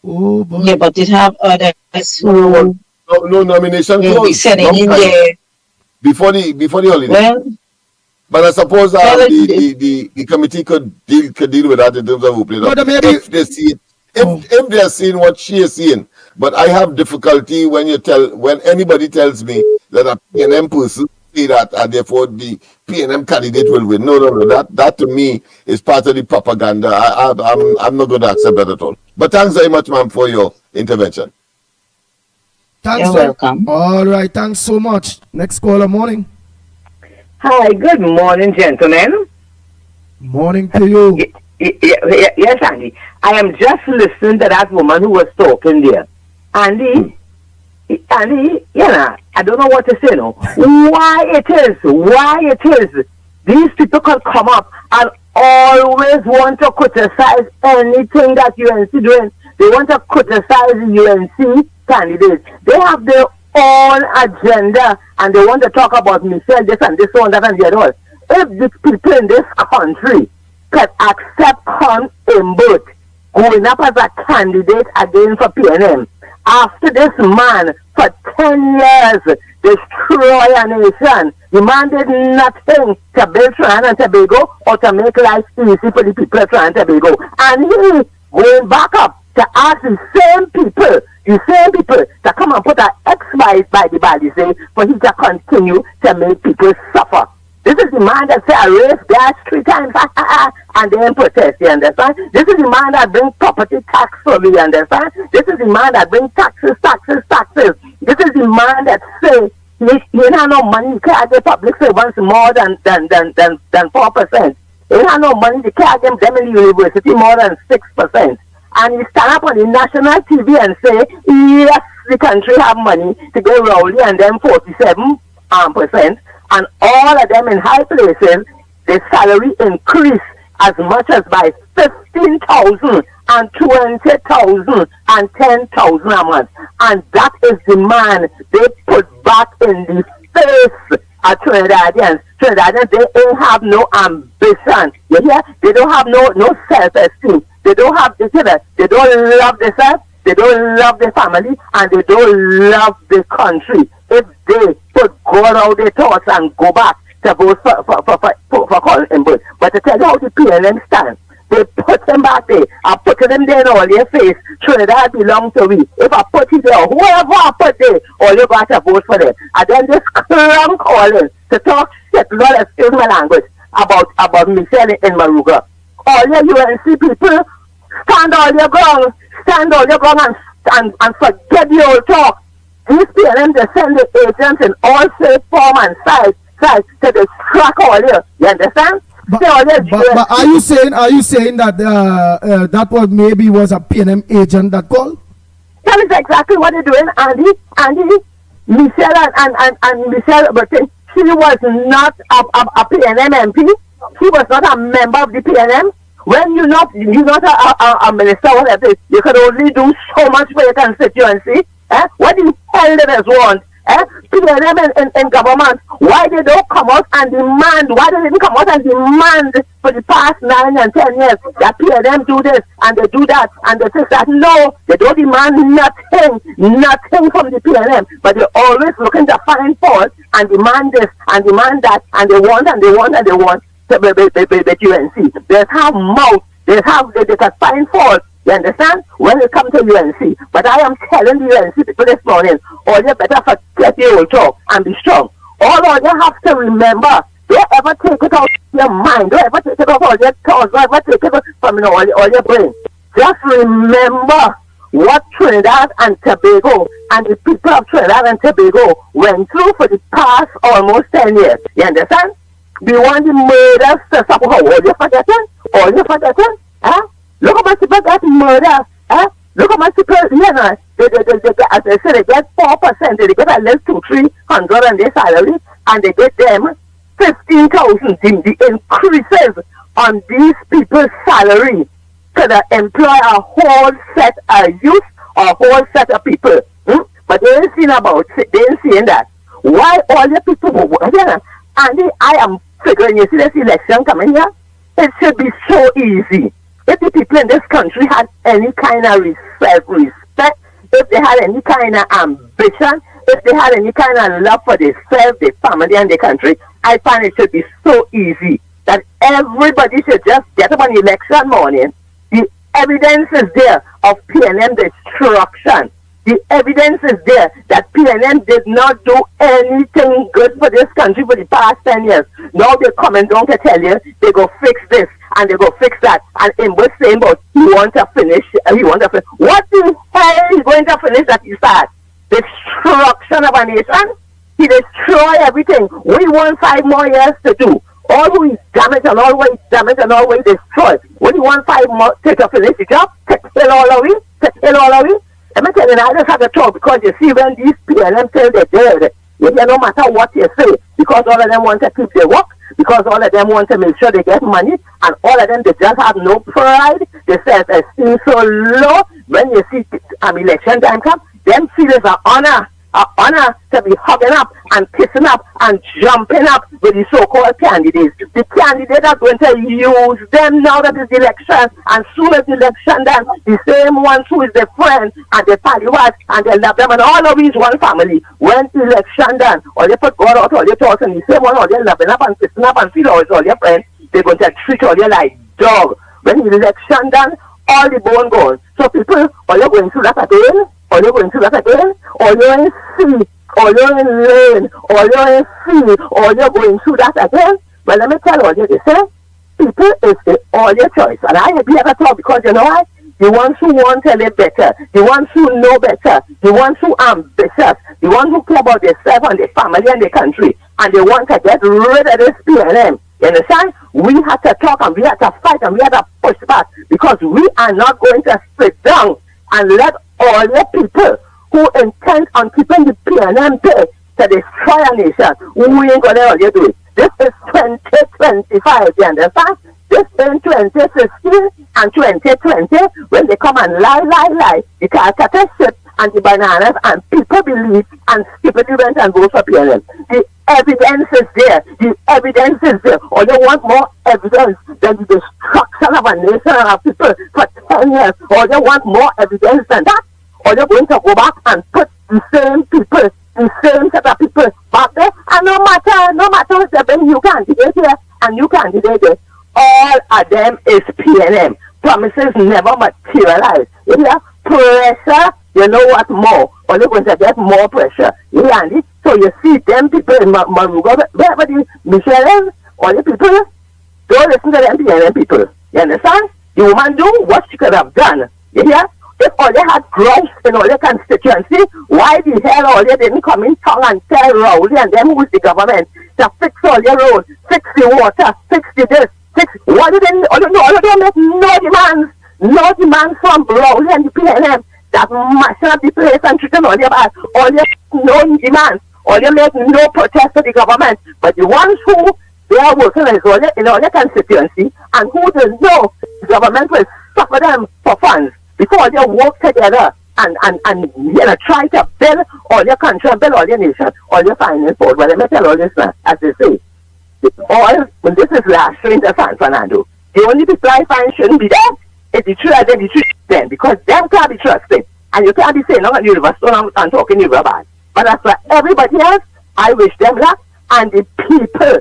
Oh, boy. Yeah, but it have others who no nomination will be sitting in there before the holiday. Well, but I suppose the committee could deal with that in terms of who played up. If they see it, if they are seeing what she is seeing. But I have difficulty when anybody tells me that a PNM person see that and therefore the PNM candidate will win. No. That to me is part of the propaganda. I'm not going to accept that at all. But thanks very much, ma'am, for your intervention. Thanks. You're welcome. All right, thanks so much. Next caller, morning. Hi, good morning, gentlemen. Morning to you. Yes, Andy. I am just listening to that woman who was talking there. Andy, I don't know what to say now. Why it is these people can come up and always want to criticize anything that UNC doing. They want to criticize the UNC candidates. They have their own agenda and they want to talk about Michelle, this and this one, that and the other. If the people in this country can accept Con Imbut going up as a candidate again for PNM, after this man for 10 years destroy a nation, the man did nothing to build Trinidad and Tobago or to make life easy for the people of Trinidad and Tobago. And he going back up to ask the same people to come and put an X by the body say for him to continue to make people suffer. This is the man that say I raise gas 3 times and then protest, you understand? This is the man that brings property tax for me, you understand? This is the man that brings taxes. This is the man that say he have no money, he can't get public servants more than 4%. He have no money, they can't get them in the university more than 6%. And he stand up on the national TV and say, yes, the country have money to go Rowley and then 47%. And all of them in high places, the salary increase as much as by 15,000 and 20,000 and 10,000 a month. And that is the man they put back in the face of Trinidadians. Trinidadians, they ain't have no ambition. You hear? They don't have no self-esteem. They don't love themselves, they don't love their family, and they don't love the country. If they put God out their thoughts and go back to vote for Colin Imbut. But to tell you how the PNM stand, they put him back there. I put him there in all your face. Trinidad belongs to me. If I put it there, whoever I put there, all you got to vote for them. And then this clown calling to talk shit, Lord, excuse my language, about Michelle in Moruga. All your UNC people, stand all your ground and forget the old talk. These PNM, they send the agents in all shape, form, and size to distract all you. You understand? But are you saying that that was a PNM agent that called? That is exactly what they're doing, Andy, Michelle and Michelle, but she was not a PNM MP. She was not a member of the PNM. When you're not a minister, whatever, you can only do so much for your constituency. What the hell do they want? PNM in government, why they don't come out and demand, why they didn't come out and demand for the past 9 and 10 years that PNM do this and they do that and they say that? No, they don't demand nothing from the PNM, but they're always looking to find fault and demand this and demand that, and they want the UNC. They have mouth, they can find fault. You understand? When it comes to UNC. But I am telling the UNC people this morning, all you better forget the old talk and be strong. All you have to remember, don't ever take it out of your mind. Don't ever take it out of all your thoughts. Don't ever take it from all your brain. Just remember what Trinidad and Tobago and the people of Trinidad and Tobago went through for the past almost 10 years. You understand? We want the murders to stop. All you forgetting? Look how much people get murder. Look how much people, as I said, they get 4%, they get at least 200-300 on their salary, and they get them 15,000. The increases on these people's salary could employ a whole set of youth or a whole set of people. But they ain't seen about it. They ain't seeing that. Why all the people and I am figuring, you see this election coming here? It should be so easy. If the people in this country had any kind of self-respect, if they had any kind of ambition, if they had any kind of love for themselves, their family, and their country, I find it should be so easy that everybody should just get up on election morning. The evidence is there of PNM destruction. The evidence is there that PNM did not do anything good for this country for the past 10 years. Now they're coming down to tell you they go fix this and they go fix that. And in was saying about he want to finish. What the hell is he going to finish that he started? Destruction of a nation? He destroy everything. We want 5 more years to do. All who is damaged and always damaged and always destroyed. When you want 5 more to finish the job, take all of it. Let me tell you, I just have to talk because you see when these PLM say they're dead, no matter what you say, because all of them want to keep their work, because all of them want to make sure they get money, and all of them, they just have no pride. They self-esteem so low. When you see election time come, them feel it's an honor to be hugging up and kissing up and jumping up with the so-called candidates. The candidates are going to use them now that it's the election, and soon as the election done, the same ones who is their friend and their party watch and they love them and all of these one family. When the election done, or they put God out all your thoughts and the same one, or they're loving up and kissing up and feel always all your friends, they're going to treat all you like dog. When the election done, all the bone gone. So people, are you going through that again? Or you're going through that again, or you're in C, or you're in lane, or you're in C, or you're going through that again. Well, let me tell all you this, people is all your choice. And I be able to talk because you know why? The ones who want to live better, the ones who know better, the ones who are ambitious, the ones who care about themselves and their family and their country, and they want to get rid of this PNM. You understand? We have to talk and we have to fight and we have to push back because we are not going to sit down and let all the people who intend on keeping the PNM pay to destroy a nation, we ain't going to let you do it. This is 2025, you understand? This in 2015 and 2020, when they come and lie, the calcutta shit and the bananas and people believe and skip the event and vote for PNM. The evidence is there. The evidence is there. Or they want more evidence than the destruction of a nation and of people for 10 years. Or they want more evidence than that. Or they're going to go back and put the same people, the same set of people back there. And no matter if they've been new candidate here and new candidate there, all of them is PNM. Promises never materialize. You hear? Pressure, you know what more? Or they're going to get more pressure. You hear? So you see them people in Maruga, wherever the Michelle is, all the people, don't listen to them PNM people. You understand? The woman do what she could have done. You hear? If all they had growth in all their constituency, why the hell all they didn't come in tongue and tell Rowley and them who's the government to fix all your roads, fix the water, fix the this, fix why didn't all of them make no demands from Rowley and the PNM that mashing up the place and treating all their bad, all they no demands, all they make no protest to the government, but the ones who they are working in all their constituency and who they know the government will suffer them for funds. Before they work together and try to build all your country, build all your nation, all your finance board. But let me tell all this, as they say, when this is last train to San Fernando, the only people I find shouldn't be there is the true identity then, because them can't be trusted. And you can't be saying, no, you're I'm talking you bad. But as for everybody else, I wish them luck. And the people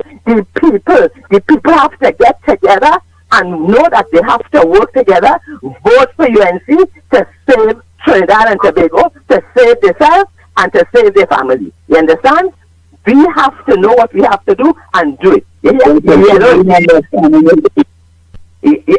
have to get together and know that they have to work together, vote for UNC to save Trinidad and Tobago, to save themselves and to save their family. You understand? We have to know what we have to do and do it.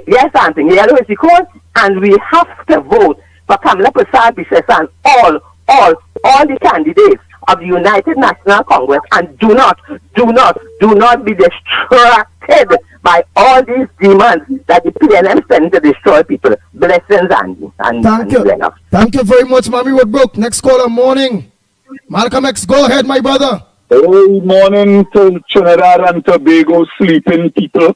Yes, Anthony. Yellow is the code, and we have to vote for Kamala Prasad Bishesan, all the candidates, of the United National Congress and do not be distracted by all these demons that the PNM send to destroy people. Blessings, Andy. Thank you. Lennox. Thank you very much, Mommy Woodbrook. Next caller, morning. Malcolm X, go ahead, my brother. Good morning to Trinidad and Tobago sleeping people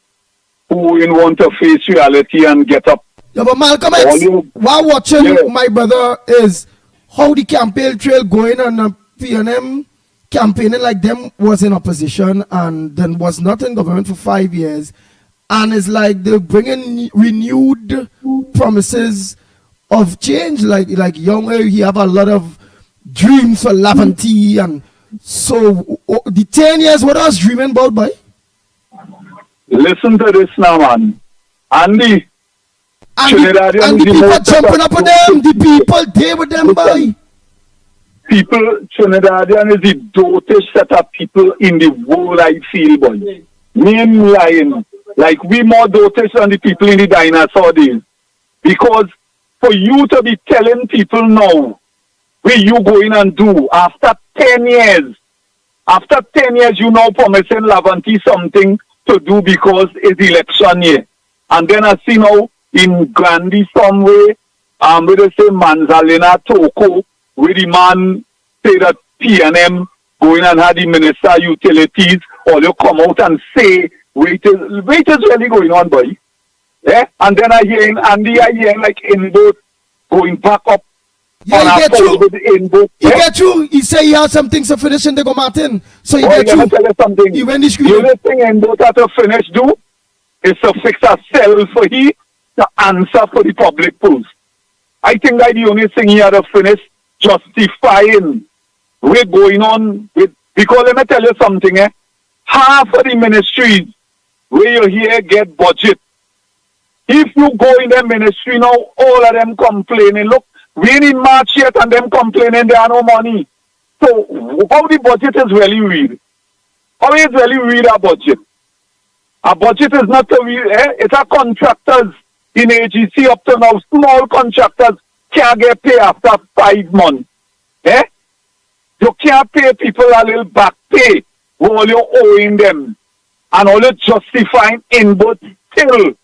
who want to face reality and get up. Yeah, but Malcolm X, while watching, my brother, is how the campaign trail going on PNM campaigning like them was in opposition and then was not in government for 5 years, and it's like they're bringing renewed promises of change. Like young, he have a lot of dreams for Laventille, and so the 10 years what I was dreaming about, boy. Listen to this now, man. Andy. And the people jumping up on them, the people there with them, boy. People, Trinidadian is the dopest set of people in the world, I feel, boy. Name lying. Like, we more dotish than the people in the dinosaur days. Because for you to be telling people now where you going and do after 10 years, you now promising Laventille something to do because it's election year. And then I see now in Gandhi somewhere, where they say Manzalina Toko, where the man say that PNM going and had the minister utilities, or you come out and say, wait is really going on, boy. Yeah? And then I hear like Inboat going back up. Yeah, he get you. He say he has some things to finish in the Go Martin. So he get you. Let me tell you something. He went the screen. The only thing Inboat had to finish do is to fix a cell for he to answer for the public post. I think that the only thing he had to finish justifying we're going on with, because let me tell you something, half of the ministries where you hear get budget. If you go in the ministry now, all of them complaining, look, we ain't in March yet and them complaining there are no money. So how the budget is really real? How is really real a budget? A budget is not to real, it's a contractors in AGC up to now, small contractors can't get paid after 5 months. You can't pay people a little back pay while you're owing them. And all you're justifying in but still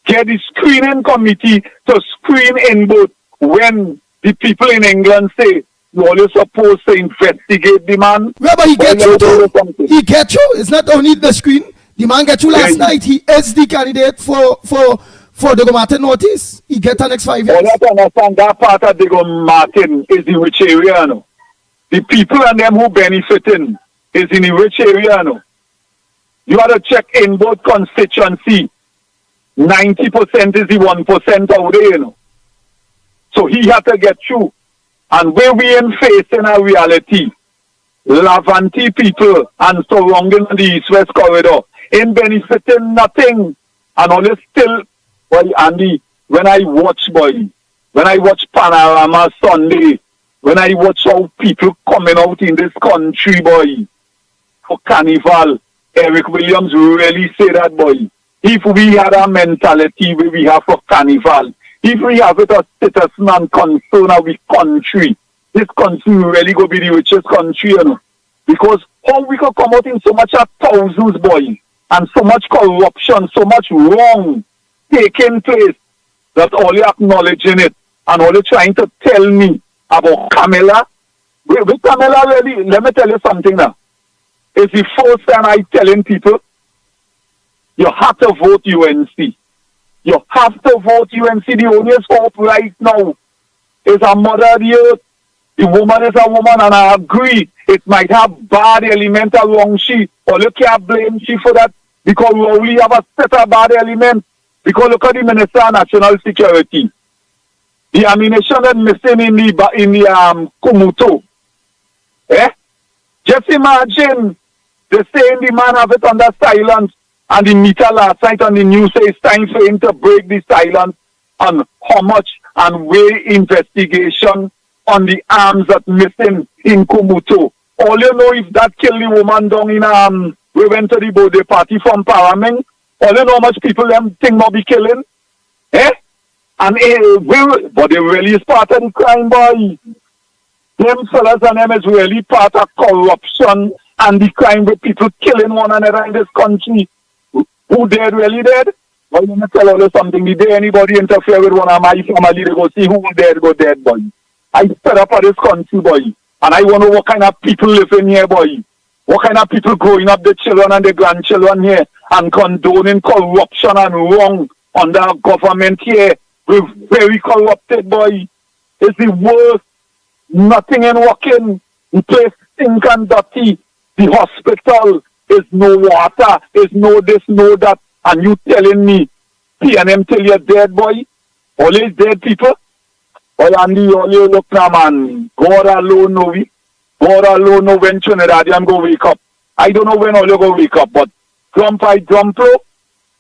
get the screening committee to screen in both when the people in England say you're only supposed to investigate the man. Yeah, but he get you too. He get you. It's not only the screen. The man get you last night. He is the candidate for the Go Martin Northeast. He get the next 5 years. All I understand that part of the Go Martin is the rich area, no? The people and them who benefiting is in the rich area, no? You have to check in both constituency. 90% is the 1% out there, you know. So he had to get through. And where we in facing a reality, Laventille people and surrounding the East-West corridor in benefiting nothing. And only still, boy, Andy, when I watch Panorama Sunday, when I watch how people coming out in this country, boy, for carnival, Eric Williams really say that, boy. If we had a mentality where we have for carnival, if we have it as citizen and concern of the country, this country really go be the richest country, you know. Because how we could come out in so much of thousands, boy, and so much corruption, so much wrong taking place, that all you acknowledging it, and all you trying to tell me about Camilla. With Camilla, really, let me tell you something now. It's the first time I telling people, you have to vote UNC. You have to vote UNC. The only hope right now is a mother of the earth. The woman is a woman, and I agree. It might have bad element along she, or you can't blame she for that, because we only have a set of bad elements. Because look at the Minister of National Security. The ammunition that's missing in the Kumuto. Just imagine they saying the man have it under silence, and the meter last night on the news says it's time for him to break the silence on how much and where investigation on the arms that missing in Kumuto. All you know, if that killed the woman down in we went to the birthday party from Paraming, all you know how much people them think not be killing? And but they really is part of the crime, boy. Them fellas and them is really part of corruption and the crime with people killing one another in this country. Who dead, really dead? Well, let me tell you something. The day anybody interfere with one of my family, they go see who dead, go dead, boy. I fed up of this country, boy. And I wonder what kind of people live in here, boy. What kind of people growing up the children and the grandchildren here and condoning corruption and wrong under our government here. We're very corrupted, boy. It's the worst. Nothing in working. The place stink and dirty. The hospital is no water. Is no this, no that. And you telling me PNM till you're dead, boy? Always dead people? Boy, Andy, all you look now, man. God alone know we. God alone know when Trinidadian go wake up. I don't know when all you go wake up, but Drumplo,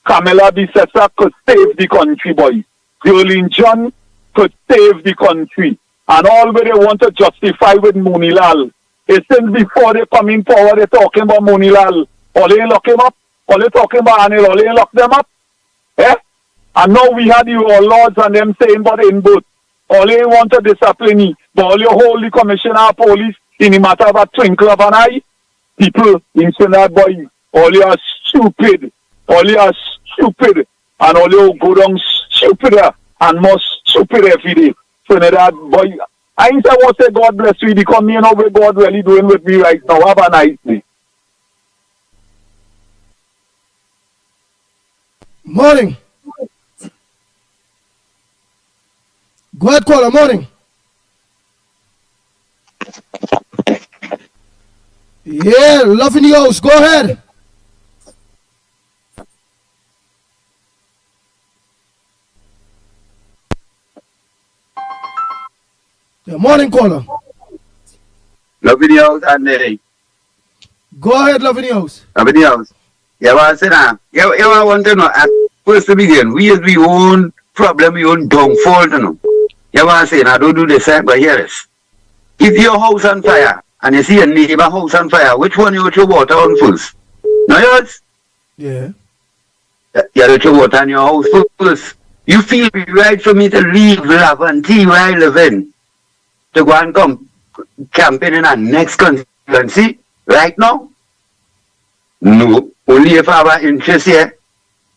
Camilla Bissessa could save the country, boy. Jolene John could save the country. And all where they want to justify with Moonilal is since before they come in power, they're talking about Moonilal. All they lock him up. All they talking about Anil, all they lock them up. Eh? And now we had the lords and them saying, but in both. All they want to discipline me. But all you hold the commissioner of police in the matter of a twinkle of an eye. People in Trinidad, boy, all you are stupid. All you are stupid. And all you go down stupider and more stupid every day. Trinidad, boy. I ain't say what say God bless you. They come here now what God really doing with me right now. Have a nice day. Morning. Go ahead, caller. Morning. Yeah, love in the house. Go ahead. Yeah, morning, caller. Love in the house and Go ahead, love in the house. love in the house. Yeah, what I said now. Yeah, I want to know. First to begin, we have our own problem, our own downfall, you know. Yeah, what I say now. Don't do the same, but hear this. If your house on fire and you see a neighbor house on fire, which one you put your water on first? No, yours? Yeah. You put your water on your house first. You feel it right for me to leave Laventille where I live in to go and come campaign in our next constituency right now? No. Only if I have interest here.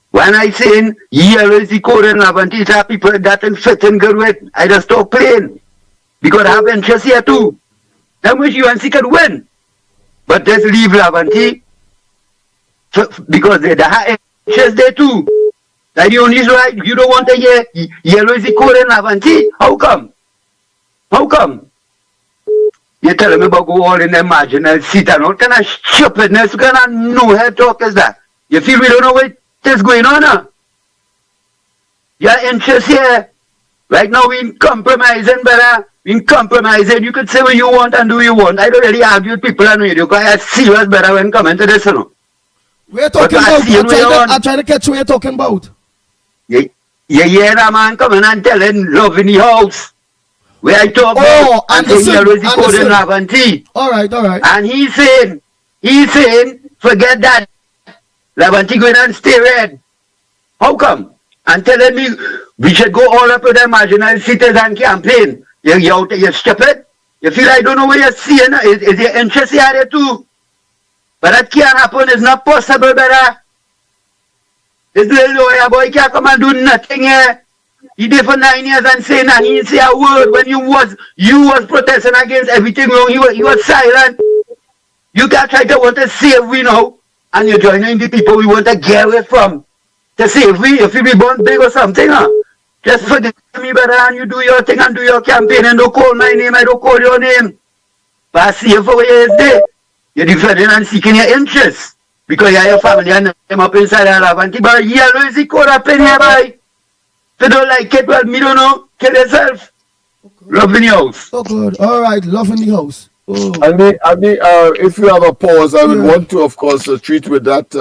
When I say yellow is the code in Laventille, people that can fit in good with, I just stop playing. Because I have interest here too. That much UNC can win. But just leave Laventille because they have interest there too. That the only right, you don't want to hear yellow is the code in Laventille. How come? How come? You're telling me about go all in the marginal seat and what kind of stupidness, what kind of no-head talk is that? You feel we don't know what is going on now? Your interest here. Right now we're compromising, brother. We're compromising. You could say what you want and do what you want. I don't really argue with people on radio because I serious better when coming to this, you know. We're talking about, I'm trying to catch what you're talking about. You hear that man coming and telling love in the house. Where I talk about and saying always the code in Laventille. Alright. And he's saying, forget that. Laventille going and stay red. How come? And telling me we should go all up to the marginal cities and campaign. You're stupid? You feel I don't know what you're seeing? Is your interest here there too? But that can't happen. It's not possible, brother. This little lawyer boy can't come and do nothing here. He did for 9 years and saying that he didn't say a word when you was protesting against everything wrong. He was silent. You can't try to want to save we now, and you're joining the people we want to get away from. To save we, if you be born big or something, huh? Just forget me, brother, and you do your thing and do your campaign and don't call my name, I don't call your name. But I see you for where you is there. You're defending and seeking your interests. Because you have your family and them up inside the Laventille. But you always see caught up in here, boy. If you don't like it, well, me don't know. Kill yourself. Love in the house. Oh, good. All right. Love in the house. Oh. I mean, if you have a pause, I would want to, of course, treat with that.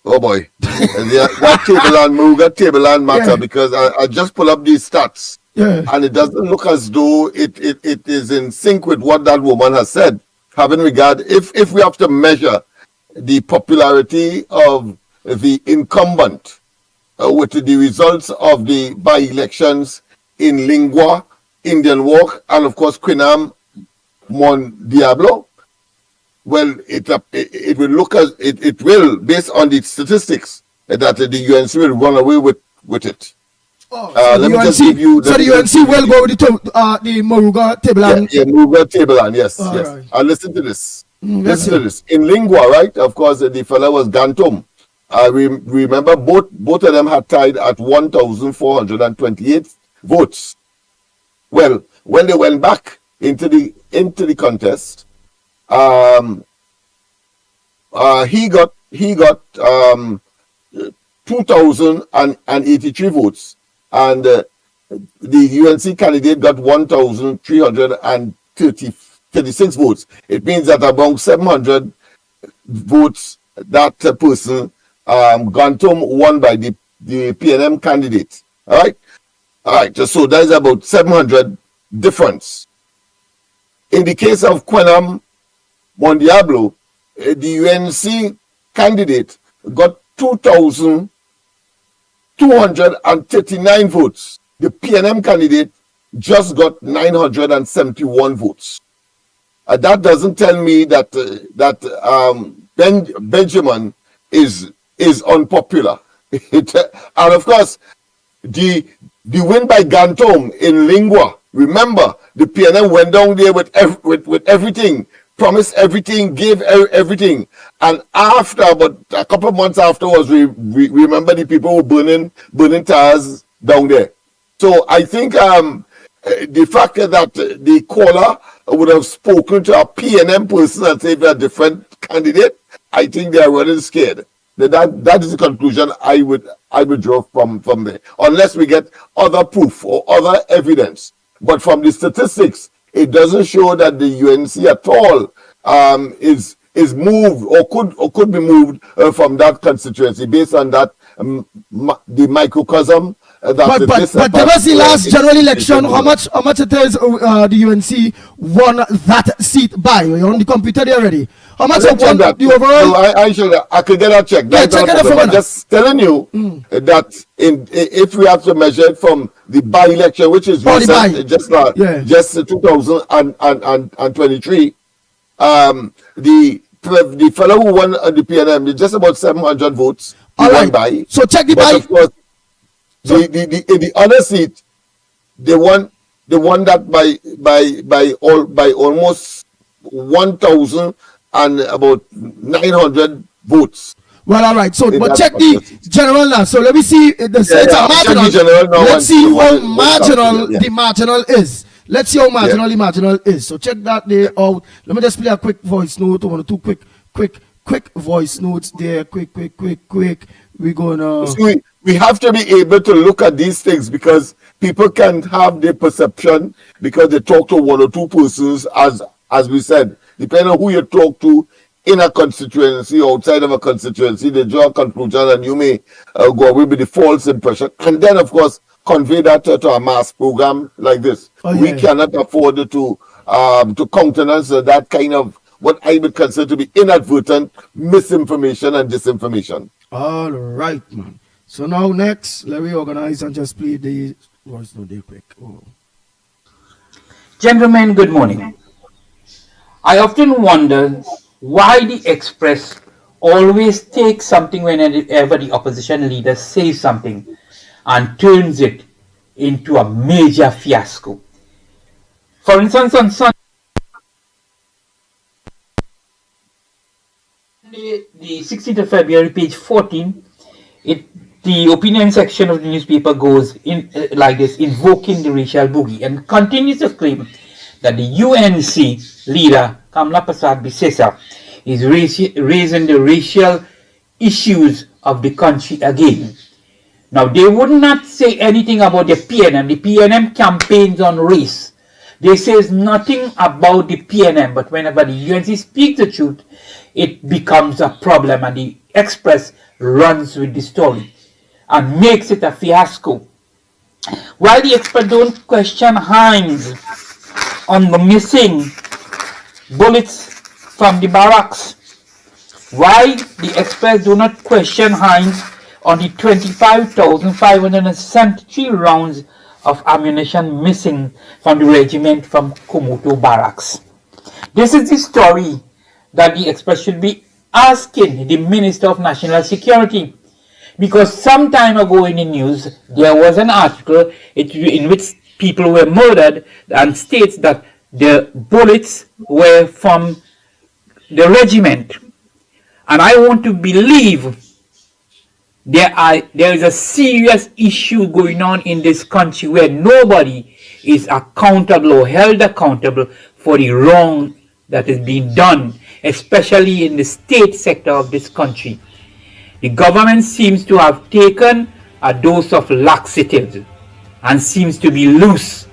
Oh boy, that table and matter because I just pull up these stats, and it doesn't look as though it is in sync with what that woman has said. Having regard, if we have to measure the popularity of the incumbent with the results of the by-elections in Lingua, Indian Walk, and of course Quinam, Mon Diablo, well, it will look as it will, based on the statistics, that the UNC will run away with it. Let me just give you. So the UNC will go with the Moruga Tableland. Yeah, Moruga Tableland. Yes, yes. Right. Listen to this. Listen to this. In Lingua, right? Of course, the fellow was Gantom. Remember, both of them had tied at 1,428 votes. Well, when they went back into the contest, he got 2,083 votes, and the UNC candidate got 1,336 votes. It means that about 700 votes that person Gantom won by the PNM candidate. All right. So that is about 700 difference. In the case of Quinam Mondiablo, the UNC candidate got 2,239 votes. The PNM candidate just got 971 votes. That doesn't tell me that Benjamin is unpopular. And of course, the win by Gantom in Lingua. Remember, the PNM went down there with everything, promised everything, gave everything, and after about a couple of months afterwards, we remember the people were burning tires down there. So I think the fact that the caller would have spoken to a PNM person and say they're a different candidate, I think they are running scared. That is the conclusion I would draw from there, unless we get other proof or other evidence. But from the statistics, it doesn't show that the UNC at all is moved or could be moved from that constituency based on that the microcosm. But there was the last general election. How much it is the UNC won that seat by? You're on the computer there already. How much it won the overall? I could get that checked. Yeah, check it I'm just telling you that if we have to measure it from the by-election, which is recent, just 2023, the fellow who won the PNM, just about 700 votes. All right. By. So check the by. Of course, the other seat, they won that by almost 1,000 and about 900 votes. Well, all right. So, but check the general now. So let me see. It's a marginal. Let's see how marginal the marginal is. Let's see how marginal the marginal is. So check that there out. Let me just play a quick voice note. One or two quick voice notes there. Quick. We're gonna. We have to be able to look at these things because people can have their perception because they talk to one or two persons, as we said. Depending on who you talk to in a constituency, outside of a constituency, they draw a conclusion and you may go away with the false impression. And then, of course, convey that to a mass program like this. We cannot afford to countenance that kind of what I would consider to be inadvertent misinformation and disinformation. All right, man. So now next, let me organize and just play the voice note there quick. Gentlemen, good morning. I often wonder why the Express always takes something whenever the opposition leader says something and turns it into a major fiasco. For instance, on Sunday, the 16th of February, page 14, the opinion section of the newspaper goes in like this, invoking the racial boogie, and continues to claim that the UNC leader, Kamla Prasad Bisesa, is raising the racial issues of the country again. Now, they would not say anything about the PNM. The PNM campaigns on race. They say nothing about the PNM, but whenever the UNC speaks the truth, it becomes a problem, and the Express runs with the story and makes it a fiasco. While the Express don't question Hines on the missing bullets from the barracks, why the Express do not question Hines on the 25,573 rounds of ammunition missing from the regiment from Komoto Barracks. This is the story that the Express should be asking the Minister of National Security. Because some time ago in the news, there was an article in which people were murdered and states that the bullets were from the regiment. And I want to believe there is a serious issue going on in this country where nobody is accountable or held accountable for the wrong that is being done, especially in the state sector of this country. The government seems to have taken a dose of laxatives and seems to be loose.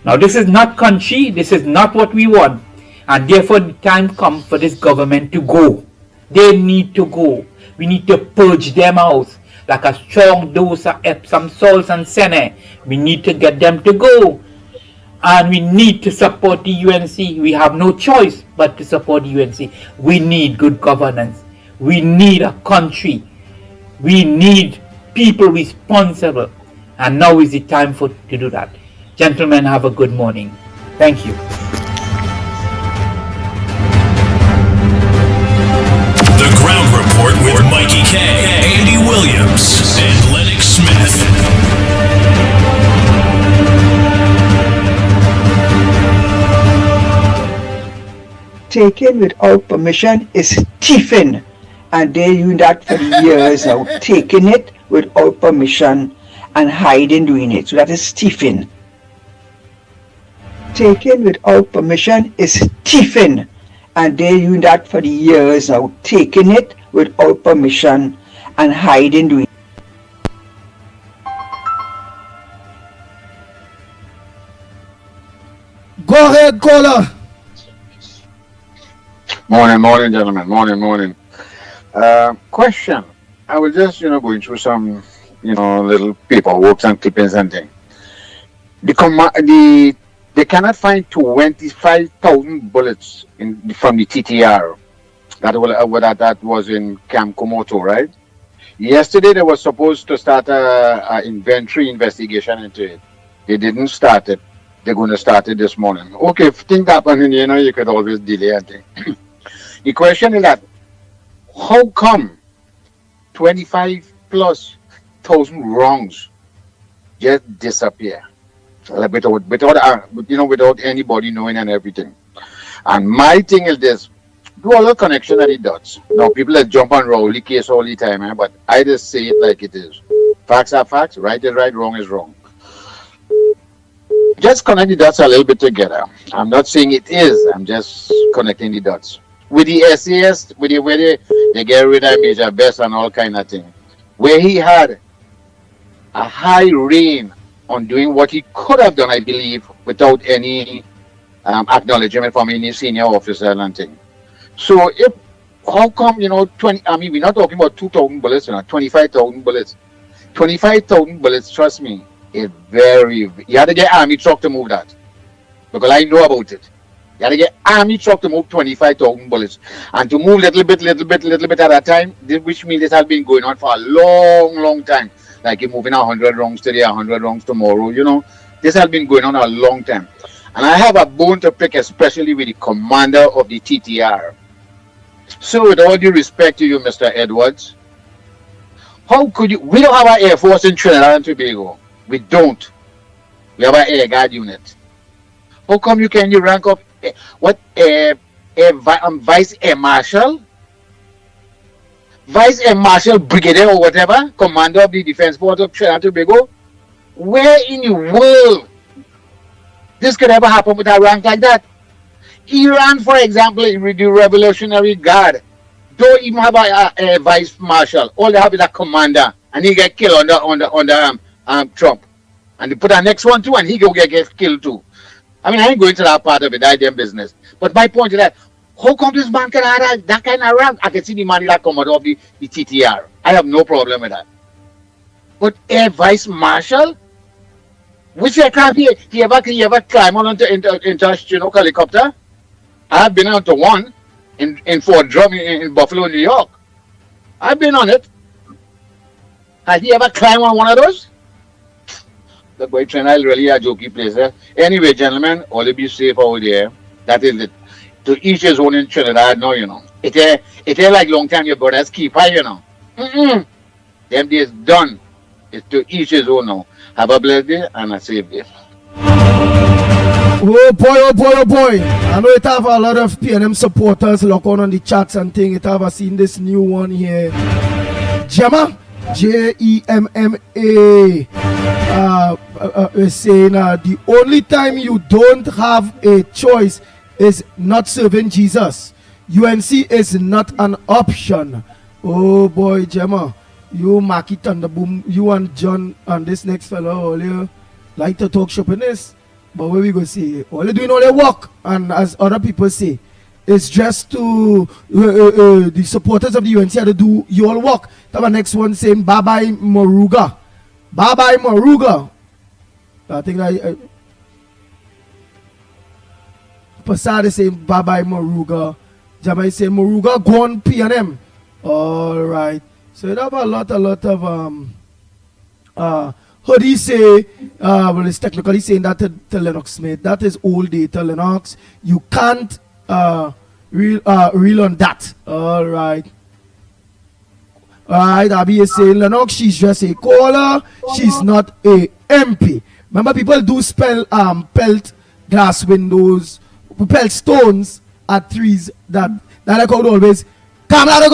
Now this is not country, this is not what we want, and therefore the time comes for this government to go. They need to go. We need to purge them out like a strong dose of Epsom salts and Sene. We need to get them to go. And we need to support the UNC. We have no choice but to support the UNC. We need good governance. We need a country. We need people responsible. And now is the time to do that. Gentlemen, have a good morning. Thank you. The Ground Report with Mickie K, Andy Williams, and Lennox Smith. Taken without permission is thieving, and they do that for years now, taking it without permission and hiding doing it. So that is thieving. Taken without permission is thieving, and they do that for years now, taking it without permission and hiding doing it. Go ahead, caller. Morning, gentlemen. Morning. Question. I was just, going through some, little paperwork and clippings and things. They cannot find 25,000 bullets from the TTR. That was in Camp Komoto, right? Yesterday they were supposed to start a inventory investigation into it. They didn't start it. They're going to start it this morning. Okay, if things happen, you could always delay and things. The question is that how come 25,000+ rounds just disappear without anybody knowing and everything? And my thing is this: do all the connection at the dots. Now people that jump on Rowley case all the time, but I just say it like it is. Facts are facts, right is right, wrong is wrong. Just connect the dots a little bit together. I'm not saying it is, I'm just connecting the dots. With the SAS, with the way they get rid of Major Best and all kind of thing, where he had a high reign on doing what he could have done, I believe, without any acknowledgement from any senior officer and thing. So how come, 20, we're not talking about 2,000 bullets, 25,000 bullets. 25,000 bullets, trust me, is you had to get army truck to move that. Because I know about it. You had to get army truck to move 25,000 bullets. And to move little bit at a time, which means this has been going on for a long time. Like you're moving 100 rounds today, 100 rounds tomorrow, This has been going on a long time. And I have a bone to pick, especially with the commander of the TTR. So with all due respect to you, Mr. Edwards, how could you... We don't have an Air Force in Trinidad and Tobago. We don't. We have an Air Guard unit. How come you rank up Vice Air Marshal? Vice Air Marshal Brigadier or whatever, Commander of the Defense Force of Trinidad and Tobago? Where in the world this could ever happen with a rank like that? Iran, for example, the Revolutionary Guard don't even have a Vice Marshal. All they have is a commander, and he get killed under Trump. And they put a next one too, and he go get killed too. I ain't going to that part of it, that's their business. But my point is that, how come this man can have that kind of rank? I can see the man that come out of the TTR. I have no problem with that. But Air Vice Marshal? Which aircraft he ever climb on into helicopter? I have been onto one in Fort Drum in Buffalo, New York. I've been on it. Has he ever climbed on one of those? The boy Trinidad really a jokey place. Anyway, gentlemen, all be safe out there. That is it. To each his own in Trinidad now, you know. It ain't like long time your brothers keep high, you know. Them days done. It's to each his own now. Have a blessed day and a safe day. Oh boy, oh boy, oh boy. I know it have a lot of PNM supporters lock on the chats and thing. It have seen this new one here. Gemma, Jemma, is saying the only time you don't have a choice is not serving Jesus. UNC is not an option. Oh boy, Gemma. You, Mickie Thunderboom, you and John and this next fellow, all you like to talk shoppiness. But what we go say, all you doing all the work, and as other people say, it's just to the supporters of the UNC have to do your work. The next one saying bye bye Moruga, bye bye Moruga. I think Passad is saying bye bye Moruga. Jamai saying Moruga gone PNM. All right. So it have a lot of how do you say, well, it's technically saying that to Lennox Smith. That is old data, Lennox. You can't reel on that. All right. All right, Abby is saying, Lennox, she's just a caller. She's not a MP. Remember, people do spell pelt glass windows, pelt stones at trees. That I could always, come out to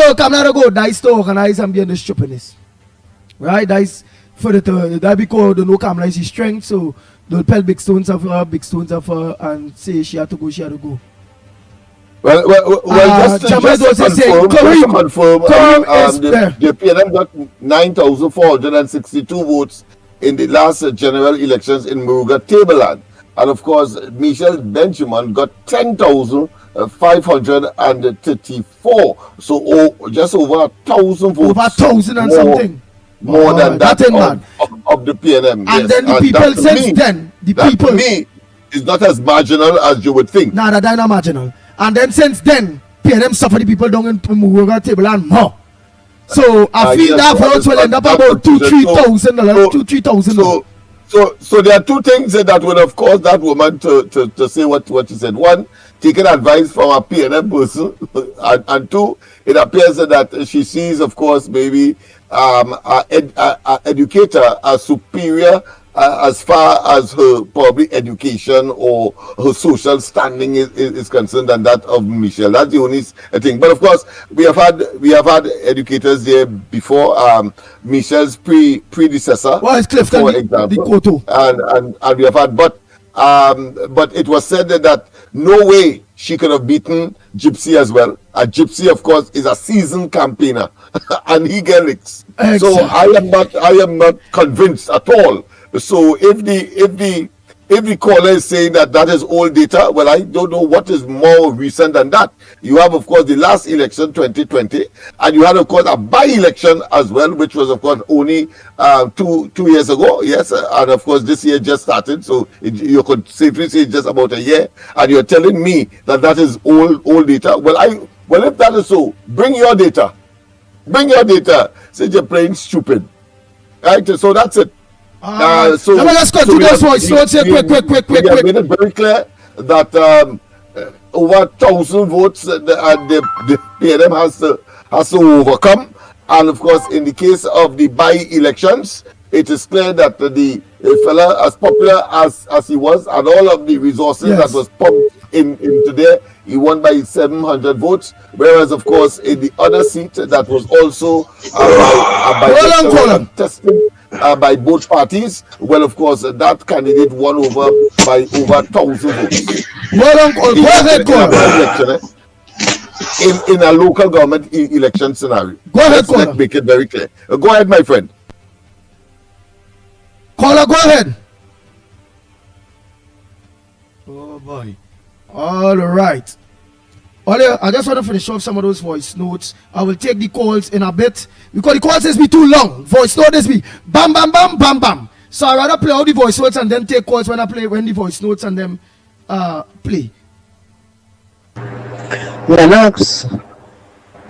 go. That is to organize and be in the stupidness. Right? That is for that because the no camera is his strength, so they'll pelt big stones of her and say she had to go. Well, just to confirm, the PNM got 9,462 votes in the last general elections in Moruga Tableland. And of course, Michelle Benjamin got 10,534. So just over 1,000 votes. Over 1,000 and something. More than that of the PNM. And then the people since then, to me, is not as marginal as you would think. Nah, that's not marginal. And then since then, PNM suffer the people down in Moruga Tableland more. So I feel that votes will end up about 2,000-3,000. So there are two things that would have caused that woman to say what she said. One, taking advice from a PNM person, and two, it appears that she sees, of course, maybe a educator as superior as far as her probably education or her social standing is concerned than that of Michelle. That's the only thing. But of course, we have had educators there before. Michelle's predecessor, for example, and we have had, but it was said that no way she could have beaten Gypsy as well. And Gypsy, of course, is a seasoned campaigner, and he gets licks. So I am not convinced at all. So if the caller is saying that is old data, well, I don't know what is more recent than that. You have, of course, the last election, 2020, and you had, of course, a by-election as well, which was, of course, only 2 years ago. Yes, and of course, this year just started, so you could safely say just about a year. And you're telling me that is old data. Well, if that is so, bring your data. Bring your data. Since you're playing stupid, right? So that's it. Let's go to those voice notes here, quick. We have made it very clear that over 1,000 votes the PNM has to overcome. And of course, in the case of the by-elections, it is clear that the fella, as popular as he was, and all of the resources that was pumped into there, he won by 700 votes. Whereas, of course, in the other seat, that was also contested by both parties. Well, of course, that candidate won over by over 1,000 votes. In a local government election scenario. Go ahead, caller. Let's make it very clear. Go ahead, my friend. Caller, go ahead. Oh boy. All right. I just want to finish off some of those voice notes. I will take the calls in a bit because the calls is be too long. Voice notes be bam bam bam bam bam. So I rather play all the voice notes and then take calls when the voice notes and then play. Lennox,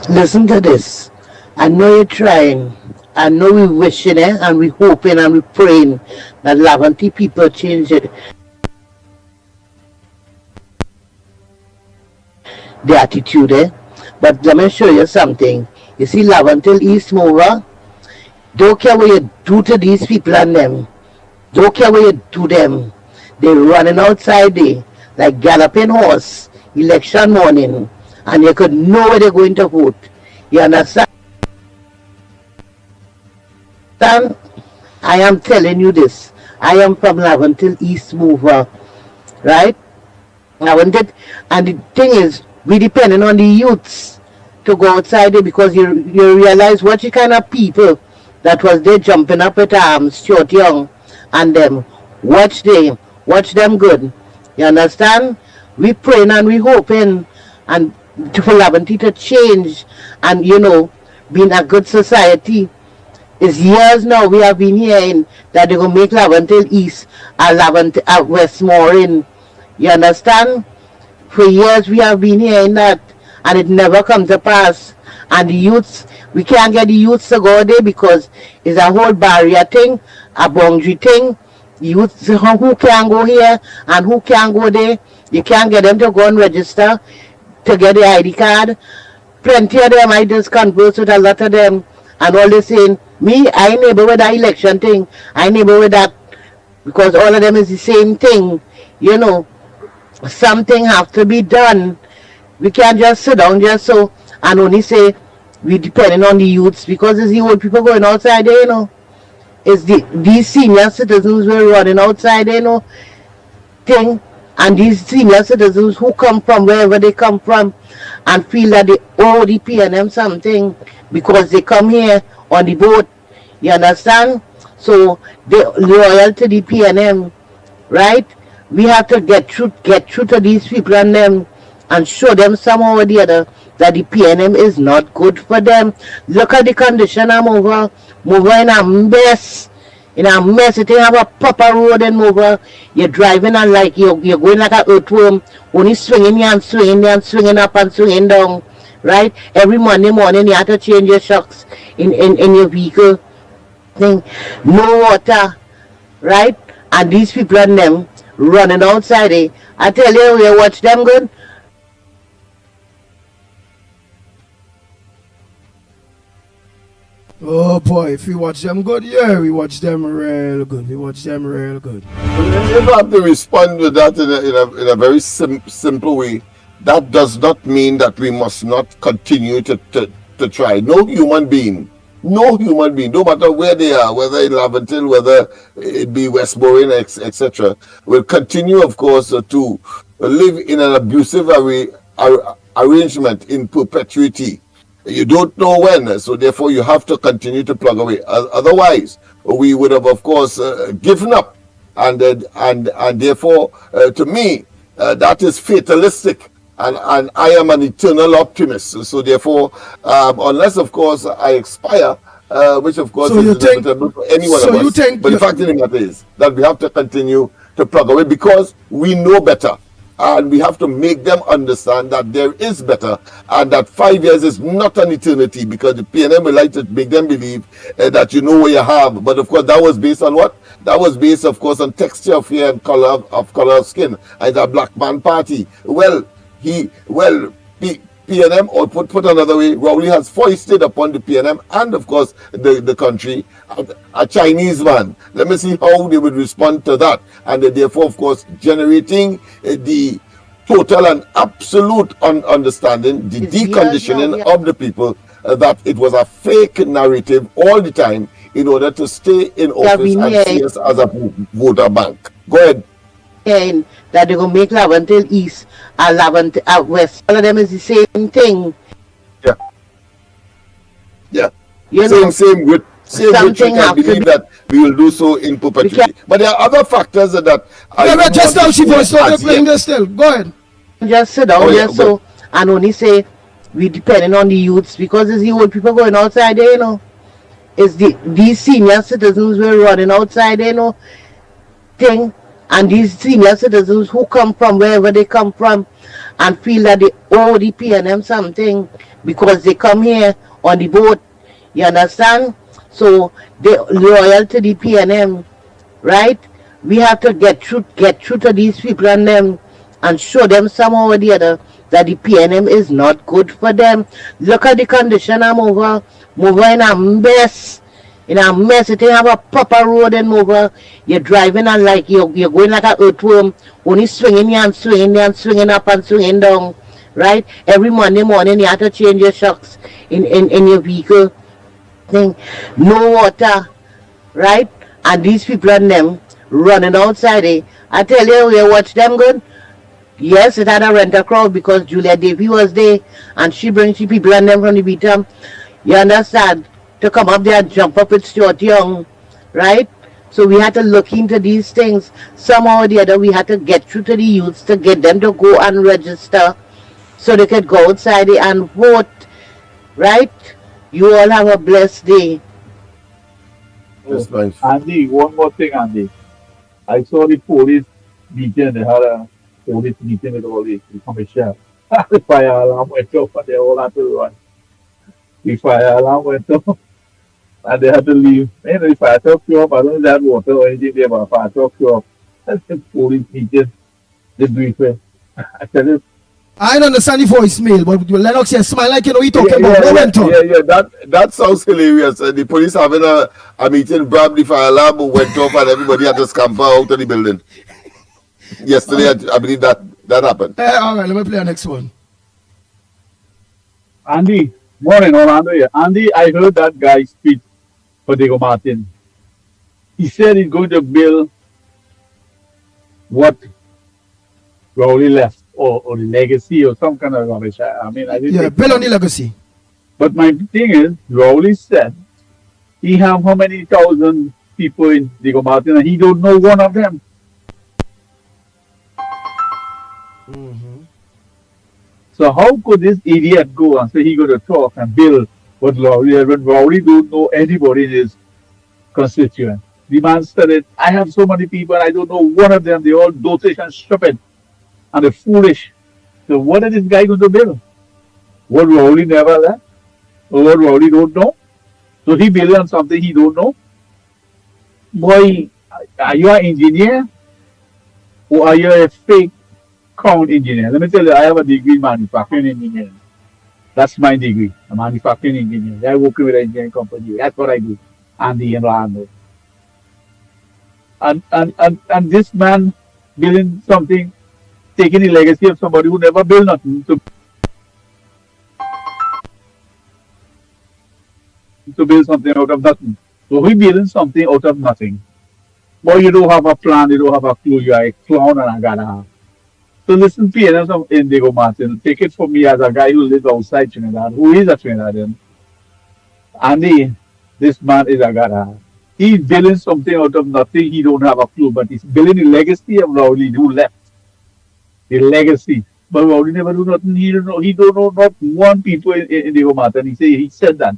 listen to this. I know you're trying I know we wishing it and we hoping and we praying that Laventille people change it. The attitude, eh? But let me show you something. You see, Laventille East Mover, don't care what you do to these people and them. Don't care what you do them. They're running outside there like galloping horse, election morning, and you could know where they're going to vote. You understand? I am telling you this. I am from Laventille East Mover, right? Laventille, and the thing is, we depending on the youths to go outside there because you realize what the kind of people that was there jumping up at arms, short young, and them. Watch them good. You understand? We praying and we hoping and for Laventille to change and being a good society. It's years now we have been hearing that they're gonna make Laventille East and Laventille Westmoreland. You understand? For years we have been hearing that and it never comes to pass. And the youths, we can't get the youths to go there because it's a whole barrier thing, a boundary thing. Youths who can go here and who can go there. You can't get them to go and register to get the ID card. Plenty of them, I just converse with a lot of them and all they saying, me, I ain't able with that election thing. I ain't able with that because all of them is the same thing. Something have to be done. We can't just sit down just so and only say we depending on the youths because it's the old people going outside there, It's these senior citizens were running outside there, thing. And these senior citizens who come from wherever they come from and feel that they owe the PNM something because they come here on the boat. You understand? So they're loyal to the PNM, right? We have to get through to these people and them and show them somehow or the other that the PNM is not good for them. Look at the condition I'm over in a mess. In a mess, it have a proper road and over. You're driving and like you're going like an earthworm, only swinging here and swinging there and swinging up and swinging down, right? Every Monday morning you have to change your shocks in your vehicle. Thing. No water, right? And these people and them running outside there. I tell you, you watch them good. Oh boy, if we watch them good, yeah, we watch them real good. We watch them real good. You have to respond with that in a very simple way. That does not mean that we must not continue to try. No human being, no matter where they are, whether in Laventille, whether it be Westmoreland, etc., will continue, of course, to live in an abusive arrangement in perpetuity. You don't know when, so therefore you have to continue to plug away. Otherwise, we would have, of course, given up, and therefore, to me, that is fatalistic, and I am an eternal optimist. So therefore, unless, of course, I expire, which of course is inevitable for any one of us. But the fact of the matter is that we have to continue to plug away because we know better. And we have to make them understand that there is better and that 5 years is not an eternity because the PNM would like to make them believe that you know what you have. But of course, that was based on what? That was based, of course, on texture of hair and color of skin. And a black man party. PNM, or put another way, Rowley has foisted upon the PNM and, of course, the country a Chinese man. Let me see how they would respond to that. And therefore, of course, generating the total and absolute understanding, the deconditioning of the people that it was a fake narrative all the time in order to stay in office and see us as a voter bank. Go ahead. That they're going to make Laventille East and Laventille West. All of them is the same thing. Yeah. Same with I believe that we will do so in perpetuity. But there are other factors that just now she was playing this still. Go ahead. Just sit down and only say we depending on the youths because it's the old people going outside there, It's these senior citizens were running outside there, thing. And these senior citizens who come from wherever they come from and feel that they owe the PNM something because they come here on the boat. You understand? So they loyal to the PNM, right? We have to get through to these people and them and show them somehow or the other that the PNM is not good for them. Look at the condition I'm over in a mess. In a mess, it have a proper road and over. You're driving and like you're going like an earthworm, only swinging here and swinging there and swinging up and swinging down, right? Every Monday morning you have to change your shocks in your vehicle. Thing. No water, right? And these people and them running outside. I tell you, we watch them good. Yes, it had a renter crowd because Julia Davy was there and she brings the people and them from the beat. You understand? To come up there and jump up with Stuart Young, right? So we had to look into these things. Somehow or the other, we had to get through to the youths to get them to go and register so they could go outside and vote, right? You all have a blessed day. Yes, nice. Andy, one more thing, Andy. I saw the police meeting. They had a police meeting with all the commissioners. The fire alarm went off and they all had to run. The fire alarm went off and they had to leave. You know, the fire truck show up. I don't know if they had water or anything there, but fire truck show up. That's the police meeting. They do it well. I tell you. I don't understand the voicemail, but Lennox here smile like you know what talking about. What went on? That sounds hilarious. The police having a meeting, grabbed the fire alarm, went off, and everybody had to scamper out of the building. Yesterday, I believe that happened. All right, let me play the next one. Andy, morning, Orlando here. Andy, I heard that guy speak for Diego Martin. He said he's going to build what Rowley left. Or the legacy or some kind of rubbish. I mean, I didn't build on the legacy. But my thing is, Rowley said he have how many thousand people in Diego Martin and he don't know one of them. So how could this idiot go and say he going to talk and build what Rowley has when Rowley don't know anybody in his constituent? The man said it, I have so many people and I don't know one of them. They all dotish and stupid. And they're foolish. So what is this guy going to build? What Rowley never left? Or what Rowley don't know? So he building on something he don't know? Boy, are you an engineer? Or are you a fake crown engineer? Let me tell you, I have a degree in manufacturing engineering. That's my degree, a manufacturing engineer. I work with an engineering company. That's what I do. Andy and Orlando. And this man building something, taking the legacy of somebody who never built nothing to build something out of nothing. So we building something out of nothing. Boy, you don't have a plan, you don't have a clue, you're a clown and a gana. So listen, PNS of Indigo Martin, take it from me as a guy who lives outside Trinidad, who is a Trinidadian. Andy, this man is a gana. He's building something out of nothing, he don't have a clue, but he's building the legacy of Rowley who left. The legacy. But Rowley never do nothing. He don't know not one people in the Martin. He said that.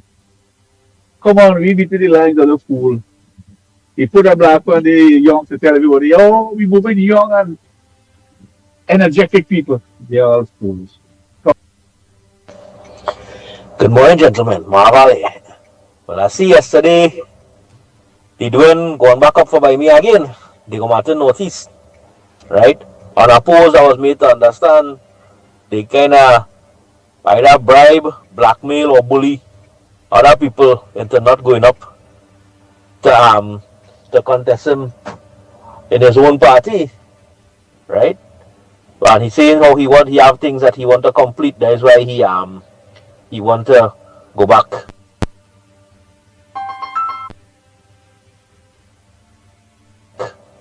Come on, we beat the lines of the fool. He put a black on the young to tell everybody, oh, we moving young and energetic people. They are all fools. Good morning, gentlemen. Marvale. Well, I see yesterday they doing going back up for by me again. They go Martin Northeast. Right? On a post, I was made to understand they kind of either bribe, blackmail, or bully other people into not going up to contest him in his own party, right? And he's saying how he have things that he want to complete. That is why he want to go back.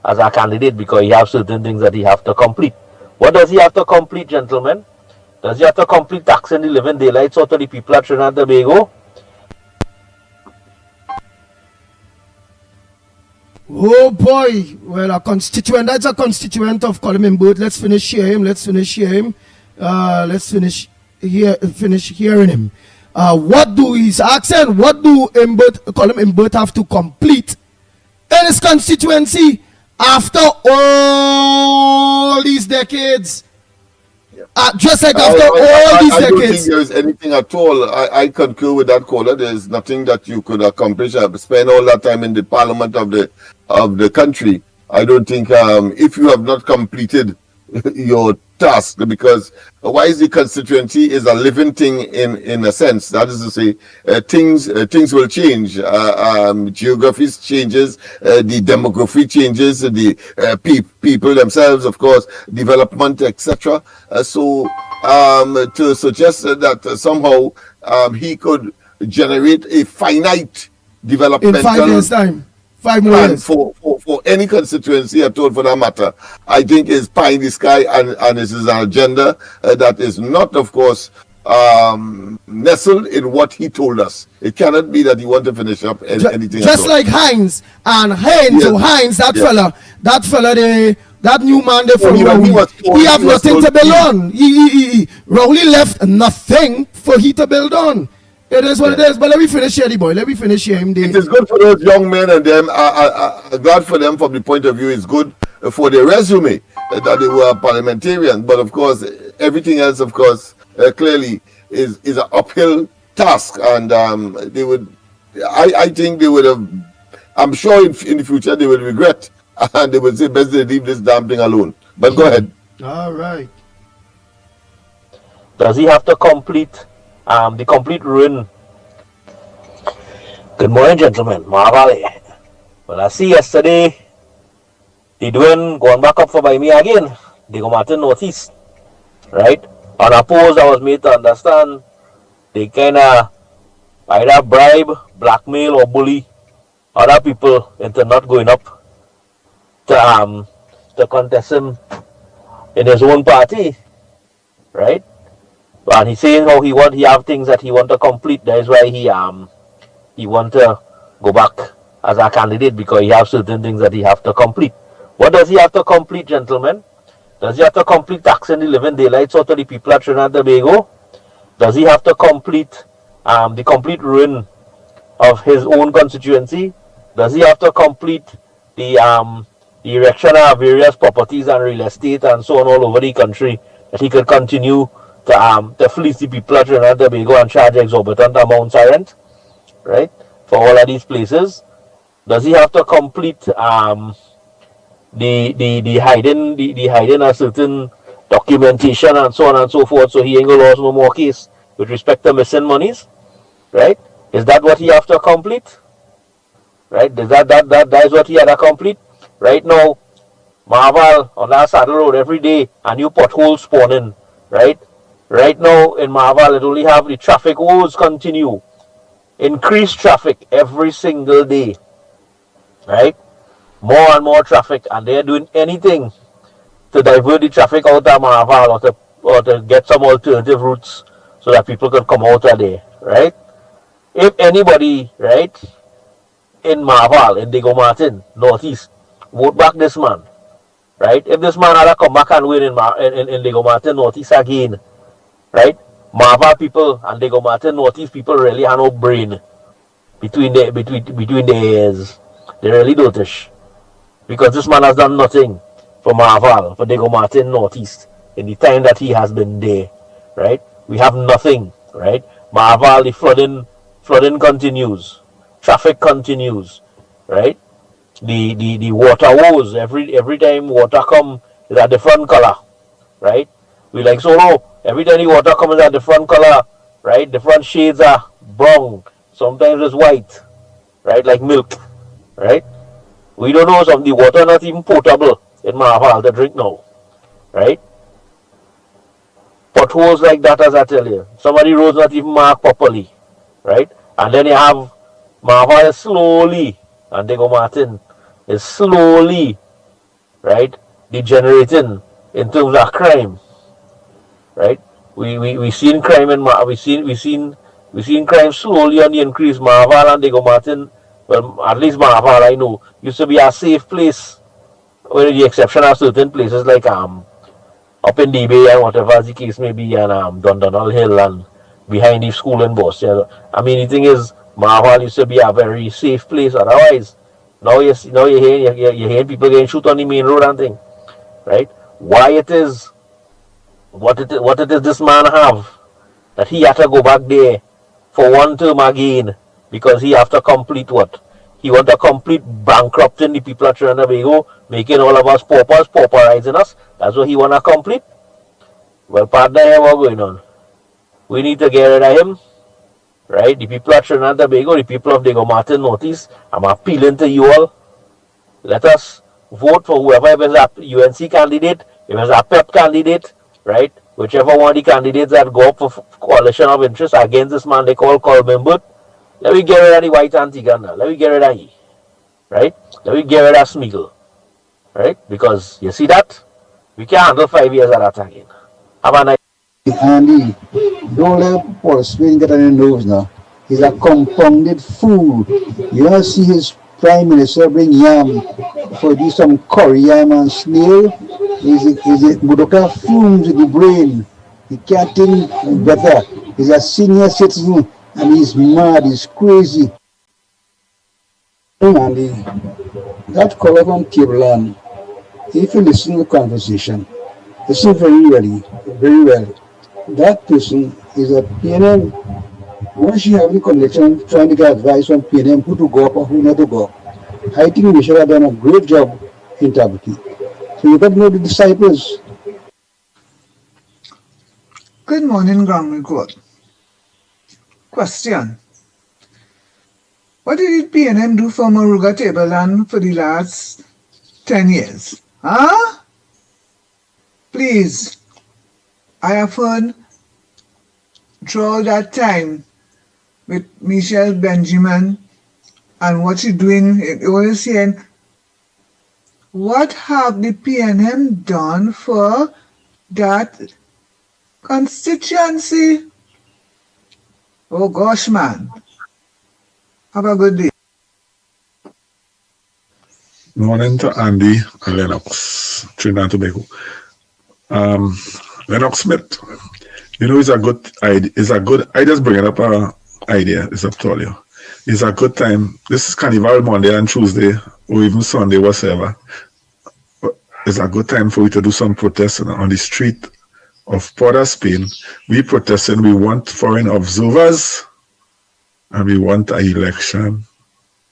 As a candidate because he has certain things that he have to complete. What does he have to complete, gentlemen? Does he have to complete taxing the living daylights out of the people at Trinidad and Tobago? Oh boy, well that's a constituent of Coleman Boat. Let's finish hearing him. Let's finish hearing him. What do he's asking? What do Coleman Boat have to complete in his constituency after all these decades? Yep. just like after all these I don't think decades. there is anything at all. I concur with that caller. There is nothing that you could accomplish. Spend all that time in the parliament of the country. I don't think if you have not completed your task, because why the constituency is a living thing in a sense. That is to say, things will change. Geography changes, the demography changes, the people themselves, of course, development, etc. So to suggest that somehow he could generate a finite developmental in 5 years' time. 5 more plan years. for any constituency at all, for that matter, I think is pie in the sky, and this is an agenda that is not, of course, nestled in what he told us. It cannot be that he want to finish up anything. Just like Heinz and Heinz, Yes. or Heinz, that fella, that new man there Oh, from he was Rowley, told- he have he was nothing to told- build on. Rowley left nothing for he to build on. It is what it is. But let me finish here, the boy. Let me finish here. It is good for those young men and them. Glad for them from the point of view. It's good for their resume that they were parliamentarians. But of course, everything else, of course, clearly is an uphill task. And they would, I think they would have. I'm sure in the future they will regret, and they will say, best they leave this damn thing alone. But go ahead. All right. Does he have to complete the complete ruin? Good morning, gentlemen. Valley. Well, I see yesterday the doing going back up for by me again. They go Martin Northeast, right? Unopposed, I was made to understand they kind of either bribe, blackmail, or bully other people into not going up to contest him in his own party, right? And he's saying how he have things that he want to complete. That is why he want to go back as a candidate, because he have certain things that he have to complete. What does he have to complete, gentlemen? Does he have to complete taxing the living daylights out of the people at Trinidad and Tobago? Does he have to complete the complete ruin of his own constituency? Does he have to complete the erection of various properties and real estate and so on all over the country, that he could continue to fleece the people at Trinidad and Tobago and charge exorbitant amounts of rent, right, for all of these places? Does he have to complete the hiding of certain documentation and so on and so forth, so he ain't gonna lose no more case with respect to missing monies, right? Is that what he have to complete? Right? Is that is what he had to complete? Right now, Marval on that Saddle Road every day, a new pothole spawning, right? Right now in Marval, it only have the traffic woes continue. Increased traffic every single day, right? More and more traffic, and they're doing anything to divert the traffic out of Marval, or to get some alternative routes so that people can come out of there, right? If anybody, right, in Marval, in Diego Martin, Northeast, vote back this man, right? If this man had to come back and win in Diego Martin, Northeast again, right? Marval people and Diego Martin, Northeast people really have no brain between their ears. They really dotish. Because this man has done nothing for Marval, for Diego Martin, Northeast, in the time that he has been there, right? We have nothing, right? Marval, the flooding continues. Traffic continues, right? The water woes, every time water come is a different color, right? We like so low. Every time the water comes a different color, right? Different shades are brown. Sometimes it's white, right? Like milk, right? We don't know, some the water not even potable in Marval to drink now, right? Potholes like that, as I tell you. Some of the roads not even marked properly, right? And then you have Marval is slowly, and Diego Martin is slowly, right, degenerating in terms of crime, right? We seen crime in we seen crime slowly on the increase. Marval and Diego Martin, well, at least Marval I know used to be a safe place, with the exception of certain places like up in the Bay and whatever the case may be, and Dundonald Hill and behind the school in Boston. I mean, the thing is, Marval used to be a very safe place. Otherwise, now you're hearing people getting shoot on the main road and thing, right? Why it is what it is this man have that he had to go back there for one term again because he have to complete what? He want to complete bankrupting the people of Trinidad and Tobago, making all of us paupers, pauperizing us. That's what he want to complete. Well, partner, here what's going on? We need to get rid of him, right? The people of Trinidad and Tobago, the people of Diego Martin Northeast, I'm appealing to you all. Let us vote for whoever is a UNC candidate, if it's a PEP candidate, right? Whichever one of the candidates that go up for coalition of interest against this man they call Coleman Booth. Let me get rid of the white anti-gun now. Let me get rid of he, right? Let me get rid of Smeagol, right? Because you see that? We can't handle 5 years of that again. Have a nice Andy, don't let Paul Spain get on your nerves now. He's a compounded fool. You don't see his prime minister bring yam for do some curry yam and snail. He's a Budoka fumes in the brain. He can't think better. He's a senior citizen and he's mad, he's crazy. Andy, that caller from Cableland, if you listen to the conversation, listen very well. That person is a PNM. Once you have the connection, trying to get advice from PNM, who to go up or who not to go up. I think we should have done a great job in Tabaki. So you got to know the disciples. Good morning, Ground Report. Question. What did PNM do for Moruga Tableland for the last 10 years? Huh? Please. I have heard throughout that time with Michelle Benjamin and what she's doing, it was saying, what have the PNM done for that constituency? Oh gosh, man. Have a good day. Morning to Andy and Lennox, Trinidad and Tobago. Lennox Smith, you know, it's a good idea. I just bring it up an idea. It's up to all you. It's a good time. This is Carnival Monday and Tuesday, or even Sunday, whatever. It's a good time for you to do some protesting on the street of Port of Spain. We protesting. We want foreign observers, and we want an election.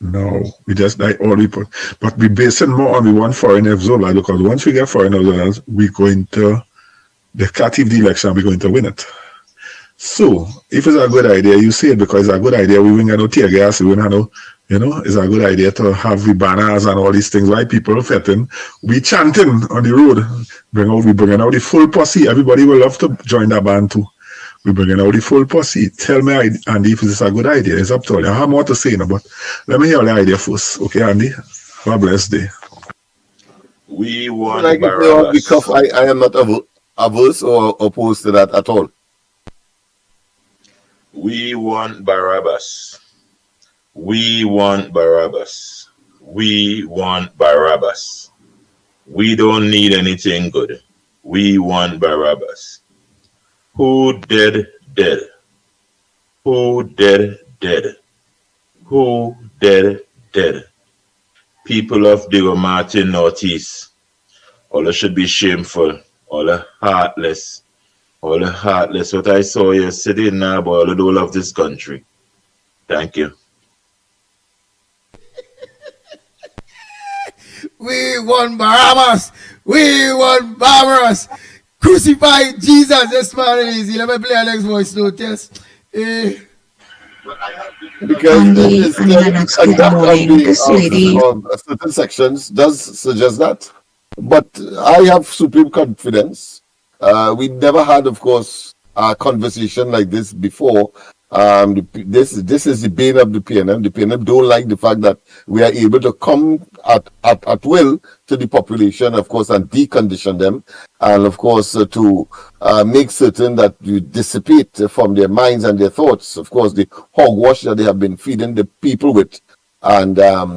No, we just like all we put, but we basing more on we want foreign observers because once we get foreign observers, we're going to. They can't the election, we're going to win it. So, if it's a good idea, you say it because it's a good idea. We won't get no tear gas, we won't have no, it's a good idea to have the banners and all these things. Why people are fetting, we chanting on the road. We bringing out the full posse. Everybody will love to join that band too. We bringing out the full posse. Tell me, Andy, if this is a good idea. It's up to you. I have more to say now, but let me hear the idea first. Okay, Andy? Have a blessed day. We want Barabbas. Because I am not averse or opposed to that at all. We want Barabbas. We want Barabbas. We want Barabbas. We don't need anything good. We want Barabbas. Who dead, dead. Who dead, dead. Who dead, dead. People of Diego Martin Northeast, all should be shameful. All the heartless. What I saw yesterday now, but all the whole of this country. Thank you. We want Barabbas. We want Barabbas. Crucify Jesus. This man is easy. Let me play our next voice note. Yes. Because certain sections does suggest that. But I have supreme confidence. We never had, of course, a conversation like this before. This is the bane of the PNM. The PNM don't like the fact that we are able to come at will to the population, of course, and decondition them, and of course to make certain that we dissipate from their minds and their thoughts. Of course, the hogwash that they have been feeding the people with, and they are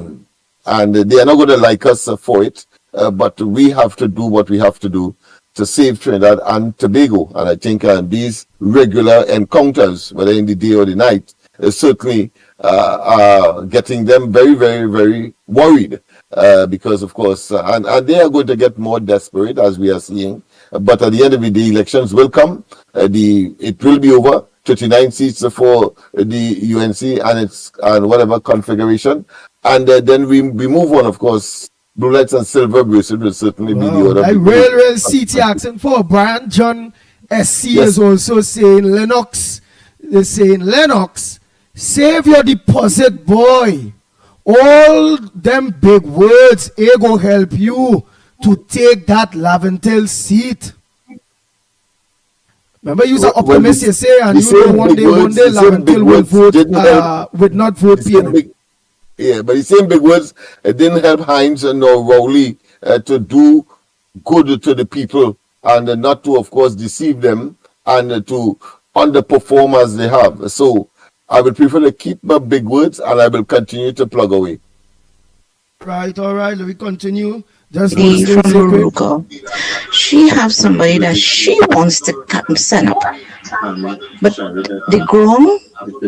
not going to like us for it. But we have to do what we have to do to save Trinidad and Tobago. And I think these regular encounters, whether in the day or the night, certainly are getting them very, very, very worried because, of course, and they are going to get more desperate as we are seeing. But at the end of the day, elections will come. It will be over. 39 seats for the UNC and whatever configuration. And then we move on, of course. Blue Lights and Silver Bracelet will certainly be the order. That real seat you're asking for. Brian John SC is also saying Lennox. They're saying Lennox, save your deposit, boy. All them big words go help you to take that Laventel seat. Remember, you are optimist, you say, and you know one day Laventel will vote, would not vote PNM. Yeah, but the same big words didn't help Hines nor Rowley to do good to the people and not to, of course, deceive them and to underperform as they have. So I would prefer to keep my big words and I will continue to plug away. Right, all right, let me continue. Just from Maruka. She have somebody that she wants to send up. But the groom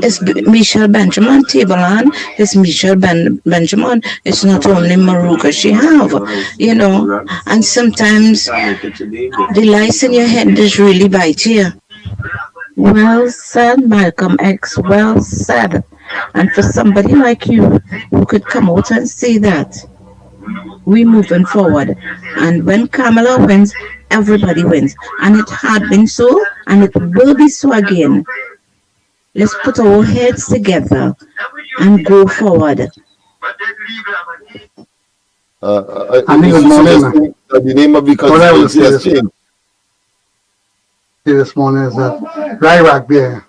is Michelle Benjamin, Tableland is Michelle Benjamin. It's not only Maruka she have, you know. And sometimes the lies in your head is really bite you. Well said, Malcolm X, well said. And for somebody like you who could come out and say that, we moving forward. And when Kamala wins, everybody wins. And it had been so, and it will be so again. Let's put our heads together and go forward. The name of the constituency has changed. This morning is that Ryback there,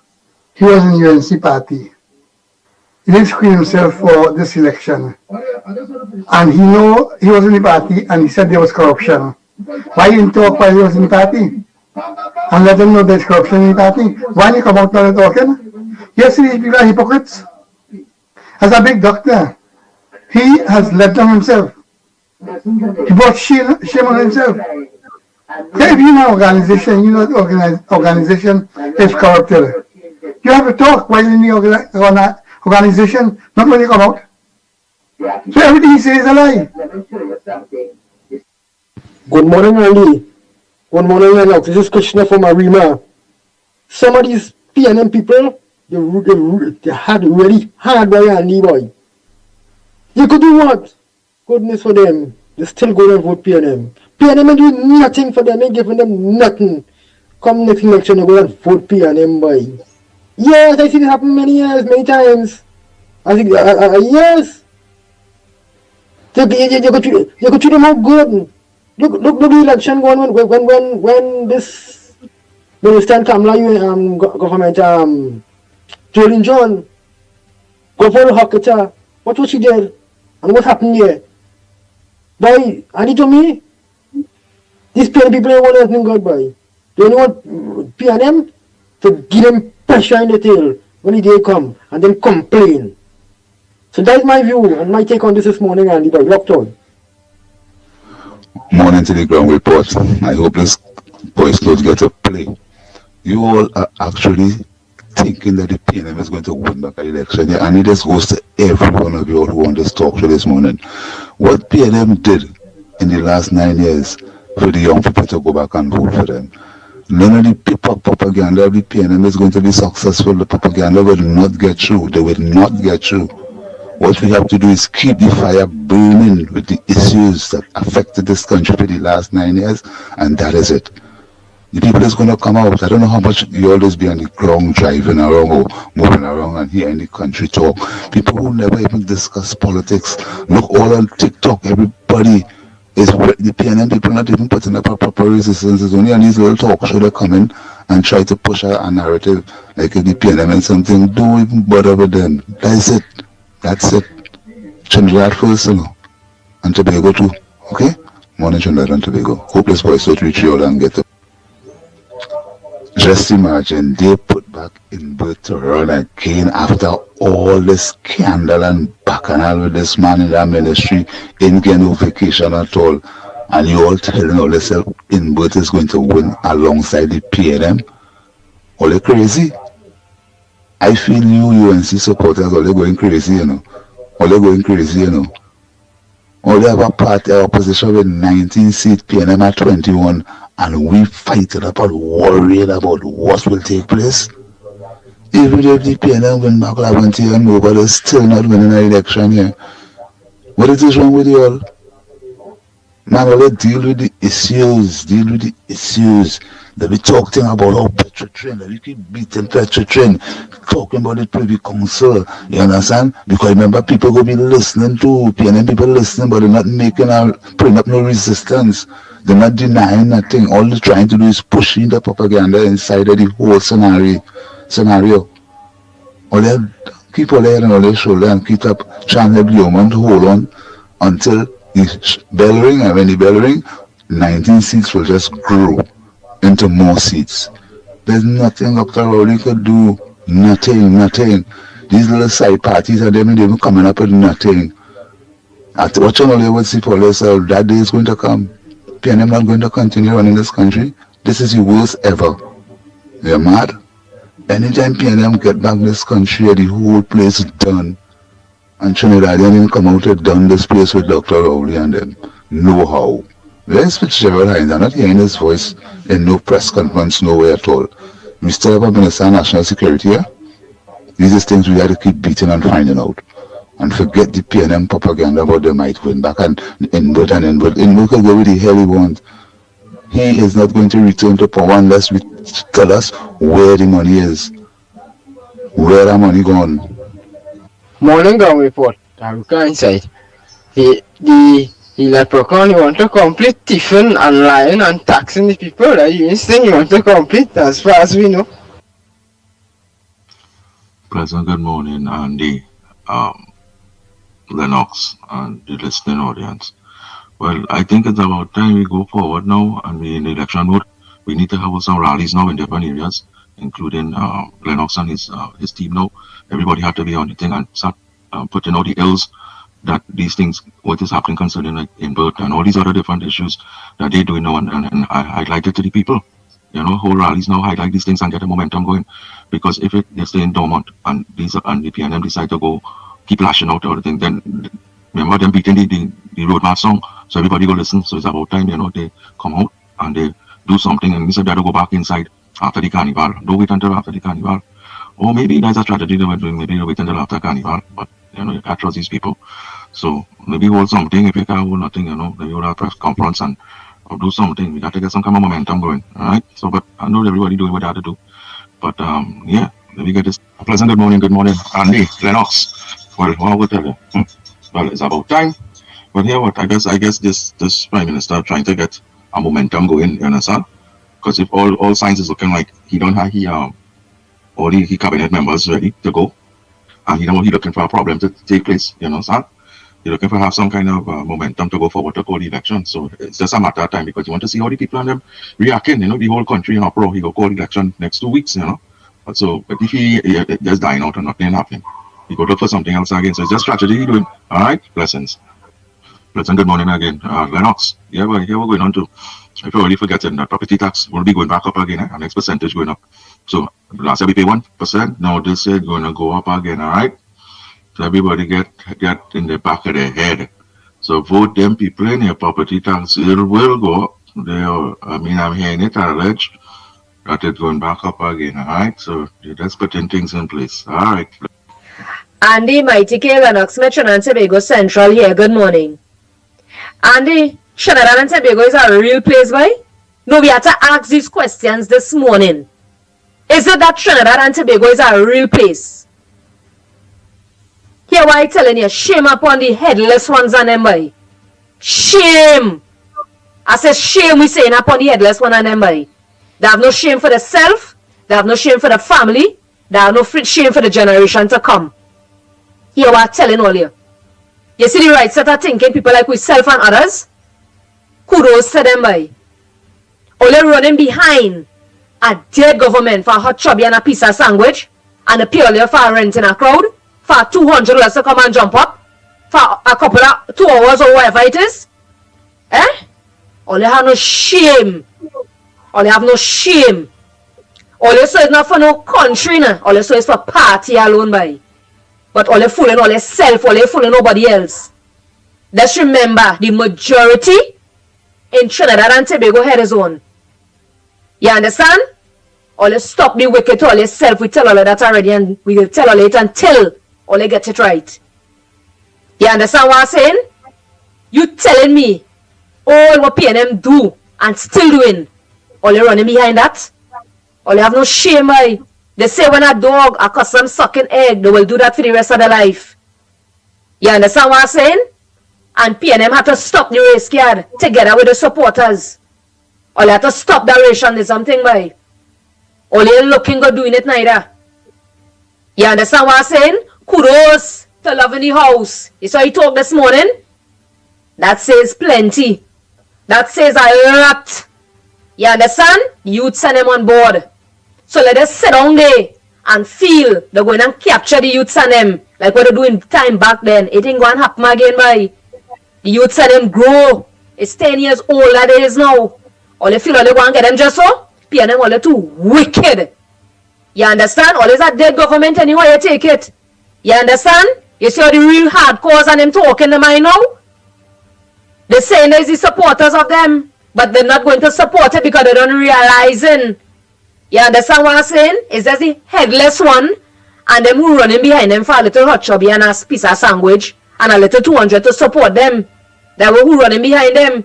he was in UNC party. He didn't screen himself for this election. And he know he was in the party and he said there was corruption. Why didn't talk while he was in the party? And let them know there's corruption in the party. Why didn't you come out now talking? Yes, these people are hypocrites. As a big doctor, he has let down himself. He brought shame on himself. If you know organization, you know the organization is corrupted. You have to talk while in the organization, not when you come out. So everything he says is a lie. Good morning, Andy. Good morning, Lennox. This is Krishna from Arima. Some of these PNM people, they had really hard by Andy, boy. You could do what? Goodness for them. They still go and vote PNM. PNM ain't doing nothing for them, ain't giving them nothing. Come next election, they go and vote PNM, boy. Yes, I see this happen many years, many times. I think, yes. You could treat them out good. Look the election going on when this Minister and Kamala government Jolene John go for the Hocketa. What was she did? And what happened here? Boy, and to me, these PNM people don't want anything good, boy. They only want PNM to give them pressure in the tail when the day come and then complain. So that's my view and my take on this morning, Andy, boy. Locked on. Morning to the ground report. I hope this boys close get a play. You all are actually thinking that the PNM is going to win back the election. Yeah, and it just goes to every one of you all who want this talk show this morning. What PNM did in the last 9 years for the young people to go back and vote for them. None of the propaganda of the PNM is going to be successful. The propaganda will not get through. They will not get through. What we have to do is keep the fire burning with the issues that affected this country for the last 9 years, and that is it. The people that's going to come out, I don't know how much you always be on the ground driving around or moving around and hearing the country talk. People who never even discuss politics. Look all on TikTok, everybody is, the PNM people not even putting up a proper resistance. It's only on these little talk show they come in and try to push a narrative like if the PNM and something, don't even bother with them. That's it. That's it. Trinidad first, you know, and Tobago too. Okay? Morning, Trinidad and Tobago. Hope this voice will reach you all and get up. Just imagine they put back in birth to run again after all this scandal and bacchanal with this man in that ministry, ain't getting no vacation at all. And you all telling all yourself in birth is going to win alongside the PNM. All they crazy. I feel you UNC supporters, all they going crazy, you know. All they going crazy, you know. Or they have a party opposition with 19 seats, PNM at 21, and we fighting about worrying about what will take place. Even if the PNM win back 11 and over, they're still not winning an election here. What is wrong with you all? Man, let's deal with the issues. They be talking about how Petrotrain, that we keep beating Petrotrain, talking about the Privy Council, you understand? Because remember, people go be listening to PNM, people listening, but they're not putting up no resistance. They're not denying nothing. All they're trying to do is pushing the propaganda inside of the whole scenario. All they keep all their head on their shoulder and keep up trying to hold on until the bell ring, and when the bell ring, 19 seats will just grow into more seats. There's nothing Dr. Rowley could do. Nothing. These little side parties are them coming up with nothing. At what channel they would see for yourself, that day is going to come. PNM not going to continue running this country. This is the worst ever. You're mad? Anytime PNM get back this country, the whole place is done. And Trinidadian didn't come out and done this place with Dr. Rowley and them. No how. Where's Fitzgerald Hines? I'm not hearing his voice in no press conference, nowhere at all. We still have a Minister of National Security here. These are things we have to keep beating and finding out. And forget the PNM propaganda about they might win back and inward. Inward can go with the hell he wants. He is not going to return to power unless we tell us where the money is. Where the money gone? Morning ground report. I'm inside. The leprechaun, you want to complete thieving and lying and taxing the people. That you think you want to complete as far as we know. Pleasant good morning, Andy, Lennox, and the listening audience. Well, I think it's about time we go forward now and we in the election mode. We need to have some rallies now in different areas, including Lennox and his team now. Everybody had to be on the thing and start putting out the ills that these things, what is happening concerning like in birth and all these other different issues that they're doing now and I highlight it to the people. You know, whole rallies now highlight these things and get the momentum going. Because if they're staying dormant and the PNM decide to go keep lashing out everything, then remember them beating the roadmap song. So everybody go listen. So it's about time, they come out and they do something and instead they have to go back inside after the carnival. Don't wait until after the carnival. Or maybe that's a strategy they were doing. Maybe they wait until after carnival. But you can't trust these people. So maybe hold something. If you can't hold nothing, maybe hold a press conference and or do something. We got to get some kind of momentum going. Alright? So but I know everybody doing what they have to do. But yeah, let me get this. Pleasant good morning, Andy, Lennox. Well, what will tell you? Well, it's about time. But here what I guess this Prime Minister trying to get a momentum going, you understand? Because if all signs is looking like he don't have all the cabinet members ready to go, and he looking for a problem to take place, you understand? He's looking for have some kind of momentum to go forward to call the election. So it's just a matter of time because you want to see how the people and them reacting, the whole country in uproar. He go call the election next 2 weeks, But if he just dying out and nothing happening, he go look for something else again. So it's just strategy he doing. Alright, blessings. Pleasant good morning again. Lennox. Yeah, well, here we're going on to, if you're already forgetting that property tax will be going back up again, our next percentage going up. So last year we pay 1%, now this year going to go up again, alright? So everybody get in the back of their head. So vote them people in your property tax. It will go up. I'm hearing it alleged that it's going back up again, alright? So you're just putting things in place. Alright. Andy, Mickie, Lennox, Trinidad and Tobago Central here. Good morning. Andy, Trinidad and Tobago is a real place, boy? No, we had to ask these questions this morning. Is it that Trinidad and Tobago is a real place? Here, why I telling you, shame upon the headless ones and them, boy. Shame. I said shame we saying upon the headless one and them, boy. They have no shame for the self. They have no shame for the family. They have no shame for the generation to come. Here, what I'm telling all you. You see the right set of thinking, people like myself and others? Kudos to them, boy. Only running behind a dead government for a hot chubby and a piece of sandwich and a purely for renting a crowd for $200 to come and jump up for a couple of 2 hours or whatever it is. All you have no shame. All you have no shame. All you say is not for no country, nah. All you say is for party alone, boy. But all you fooling all yourself, all you fooling nobody else. Let's remember, the majority in Trinidad and Tobago head is on. You understand? Always stop the wicked all yourself. We tell all of that already, and we will tell all it until all they get it right. You understand what I'm saying? You telling me all what PNM do and still doing, all you running behind that? All you have no shame, boy. They say when a dog accustomed sucking egg, they will do that for the rest of their life. You understand what I'm saying? And PNM have to stop the race card together with the supporters. All you have to stop that racialism thing, boy. All you looking good doing it neither. You understand what I'm saying? Kudos to Love in the House. You saw he talk this morning? That says plenty. That says a lot. You understand? Youth send them on board. So let us sit down there and feel they're going and capture the youths and them like what they do in time back then. It ain't going to happen again, boy. The youths and them grow. It's 10 years old that it is now. All you feel all they go and get them just so? PNM all they too wicked. You understand? All is a dead government anyway you take it. You understand? You see all the real hardcores and them talking them I know? They're saying there's the supporters of them, but they're not going to support it because they don't realizing. You understand what I'm saying? It's just the headless one and them who running behind them for a little hot chubby and a piece of sandwich and a little 200 to support them. That were who running behind them.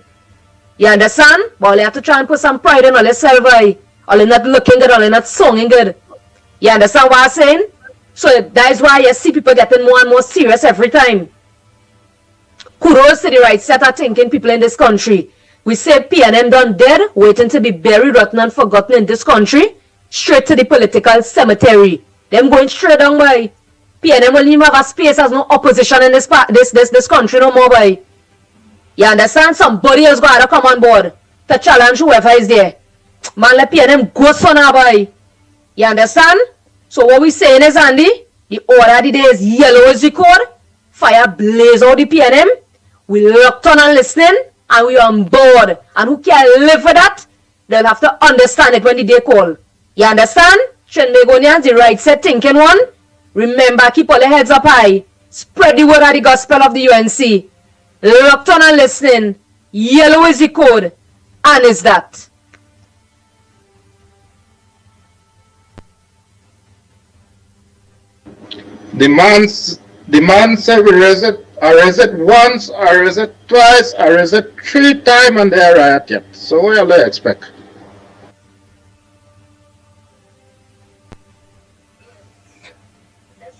You understand? But all you have to try and put some pride in all yourself, boy. All you not looking good, all you not singing good. You understand what I'm saying? So that is why you see people getting more and more serious every time. Kudos to the right set of thinking people in this country. We say PNM done dead, waiting to be buried, rotten and forgotten in this country. Straight to the political cemetery. Them going straight down, boy. PNM will even have a space as no opposition in this country no more, boy. You understand? Somebody else got to come on board to challenge whoever is there. Man, let PNM go so now, boy. You understand? So what we saying is, Andy, the order of the day is yellow is the code. Fire blaze out the PNM. We locked on and listening, and we on board. And who can live for that, they'll have to understand it when the day call. You understand? Trinbagonians, the right set thinking one. Remember, keep all the heads up high. Spread the word of the gospel of the UNC. Locked on and listening. Yellow is the code. And is that. The man said we raise it once, or raise it twice, or raise it 3 times, and they're riot yet. So what do you expect?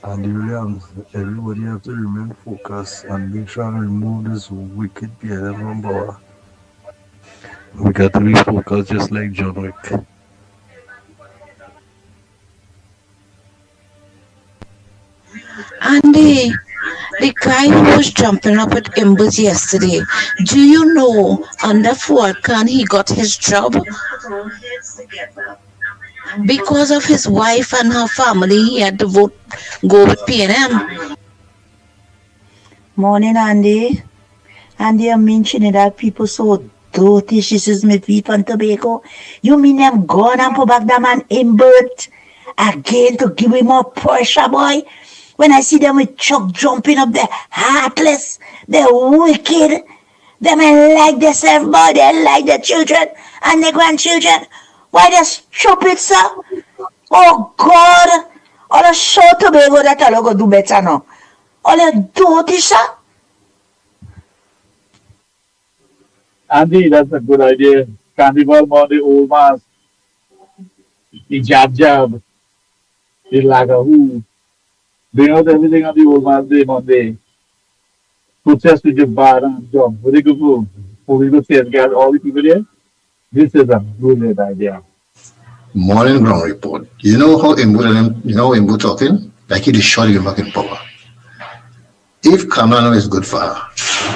Andy Williams, everybody have to remain focused and make sure and remove this wicked PNM from power. We got to be focused just like John Wick. Andy, the guy who was jumping up at Imbus yesterday, do you know under Ford Khan he got his job? Because of his wife and her family, he had to go with PNM. Morning, Andy. Andy, I mean Trinidad people so dirty. She says me beef and Tobago. You mean them gone and put back that man Imbert again to give him more pressure, boy? When I see them with Chuck jumping up, they're heartless, they're wicked. They men like themselves, boy. They like their children and their grandchildren. Why they stupid, sir? Oh, God. All the show Tobago that I'll go do better now. All the dirty, sir. Andy, that's a good idea. Carnival on the old mask. The jab, the lagahoo. Bring out everything on the old mask day Monday. Protest with your bar and jump. What they go for? We go safeguard all the people there. This is a good idea. Morning ground report. You know how Imbu talking? Like he is shot him back in power. If Kamala is good for her,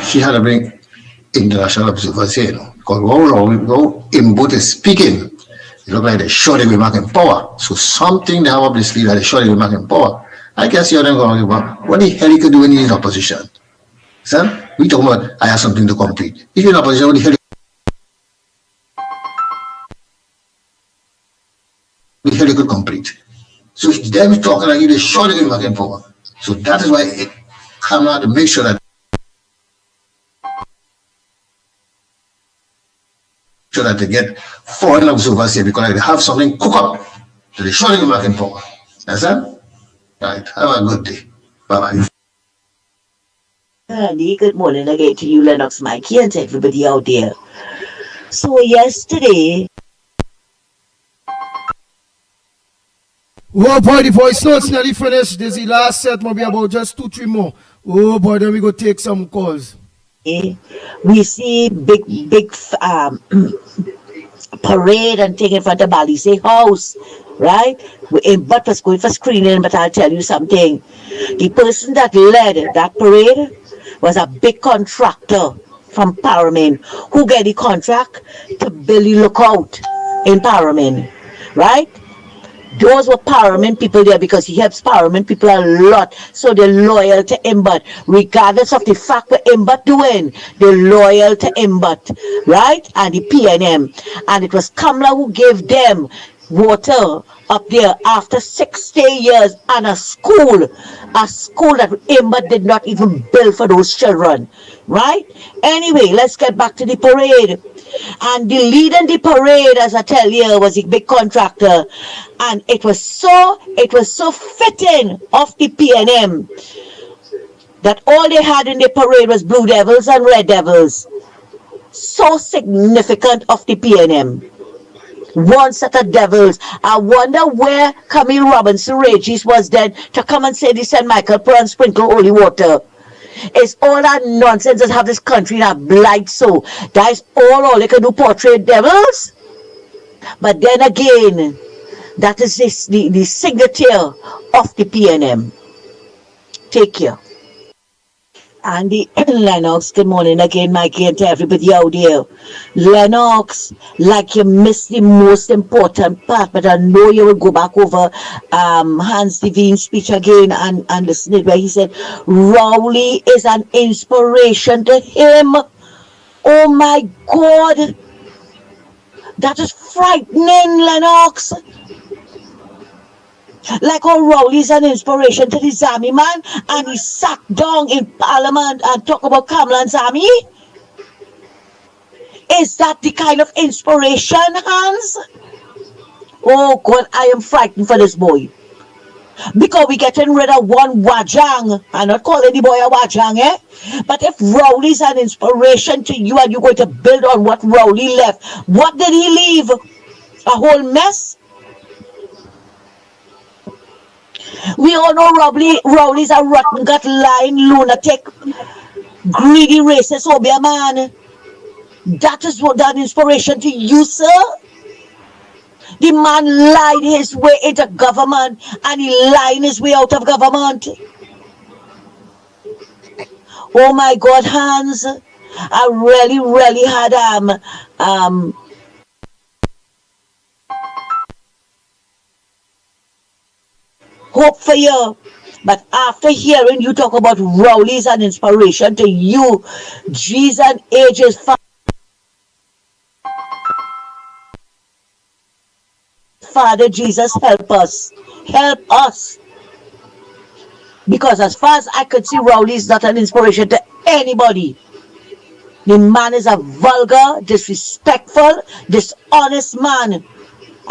she had to bring international observers here, because how Imbu is speaking, it look like they shot him back in power. So something they have up the sleeve that they shot him back in power. I can see how they're going to give what the hell he could do when he's in opposition? Son, we talking about I have something to compete. If you're in opposition, what the hell he could complete? So them talking like they shot him back in power. So that is why Kamala to make sure that sure that they get foreign observers here because they have something cook up to the showing back in power. Understand? Right. Have a good day. Bye-bye. Andy, good morning again to you, Lennox, Mikey, and to everybody out there. So yesterday, Oh boy, the voice notes nearly finished. This is the last set, maybe about just 2-3 more. Oh boy, then we go take some calls. we see big parade and thing in front of Balise House, right? But was going for screening, but I'll tell you something. The person that led that parade was a big contractor from Paramin who get the contract to build the lookout in Paramin, right? Those were Paramin people there because he helps Paramin people a lot. So they're loyal to him, but regardless of the fact what Imbut doing, they're loyal to Imbut, right? And the PNM. And it was Kamla who gave them water up there after 60 years and a school that Imbut did not even build for those children, right? Anyway, let's get back to the parade. And the leading the parade, as I tell you, was a big contractor, and it was so fitting of the PNM that all they had in the parade was Blue Devils and Red Devils. So significant of the PNM. One set of devils. I wonder where Camille Robinson Regis was then to come and say the St. Michael prayer and sprinkle holy water. It's all that nonsense that have this country that blight so. That is all they can do, portray devils. But then again, that is the signature of the PNM. Take care. Andy Lennox, good morning again, Mikey, and to everybody out there. Lennox, like you missed the most important part, but I know you will go back over Hans Devine's speech again and listen to it where he said Rowley is an inspiration to him. Oh my God, that is frightening, Lennox. Like how Rowley's an inspiration to the Zami man and he sat down in Parliament and talk about Kamla and Zami? Is that the kind of inspiration, Hans? Oh God, I am frightened for this boy. Because we're getting rid of one Wajang. I'm not calling the boy a Wajang, eh? But if Rowley's an inspiration to you and you're going to build on what Rowley left, what did he leave? A whole mess? We all know Rowley's a rotten gut, lying lunatic, greedy racist obia man. That is what that inspiration to you, sir. The man lied his way into government and he lied his way out of government. Oh my God, Hans, I really had hope for you, but after hearing you talk about Rowley's an inspiration to you, Jesus and ages, Father Jesus, help us, because as far as I could see, Rowley is not an inspiration to anybody. The man is a vulgar, disrespectful, dishonest man.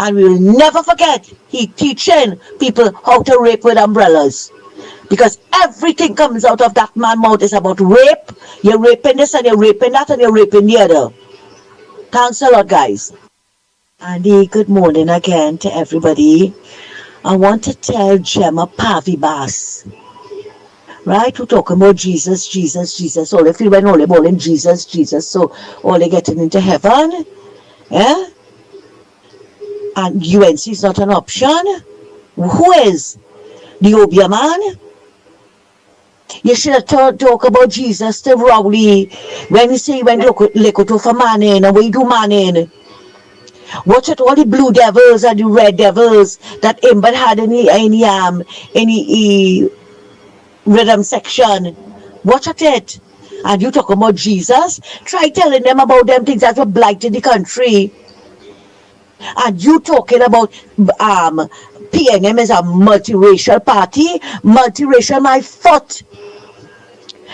And we will never forget he teaching people how to rape with umbrellas. Because everything comes out of that man's mouth is about rape. You're raping this and you're raping that and you're raping the other. Thanks a lot, guys. Andy, good morning again to everybody. I want to tell Gemma Pavibas, right, who talking about Jesus. All they feel when all they bowling Jesus. So all they getting into heaven. Yeah? And UNC is not an option. Who is? The Obia man? You should have talk about Jesus to Rowley when he say he went to Lekoto for manning and we do manning. Watch out all the Blue Devils and the Red Devils that Imbut had any rhythm section. Watch at it. And you talk about Jesus? Try telling them about them things that were blighting the country. And you talking about PNM is a multiracial party? Multiracial, my foot.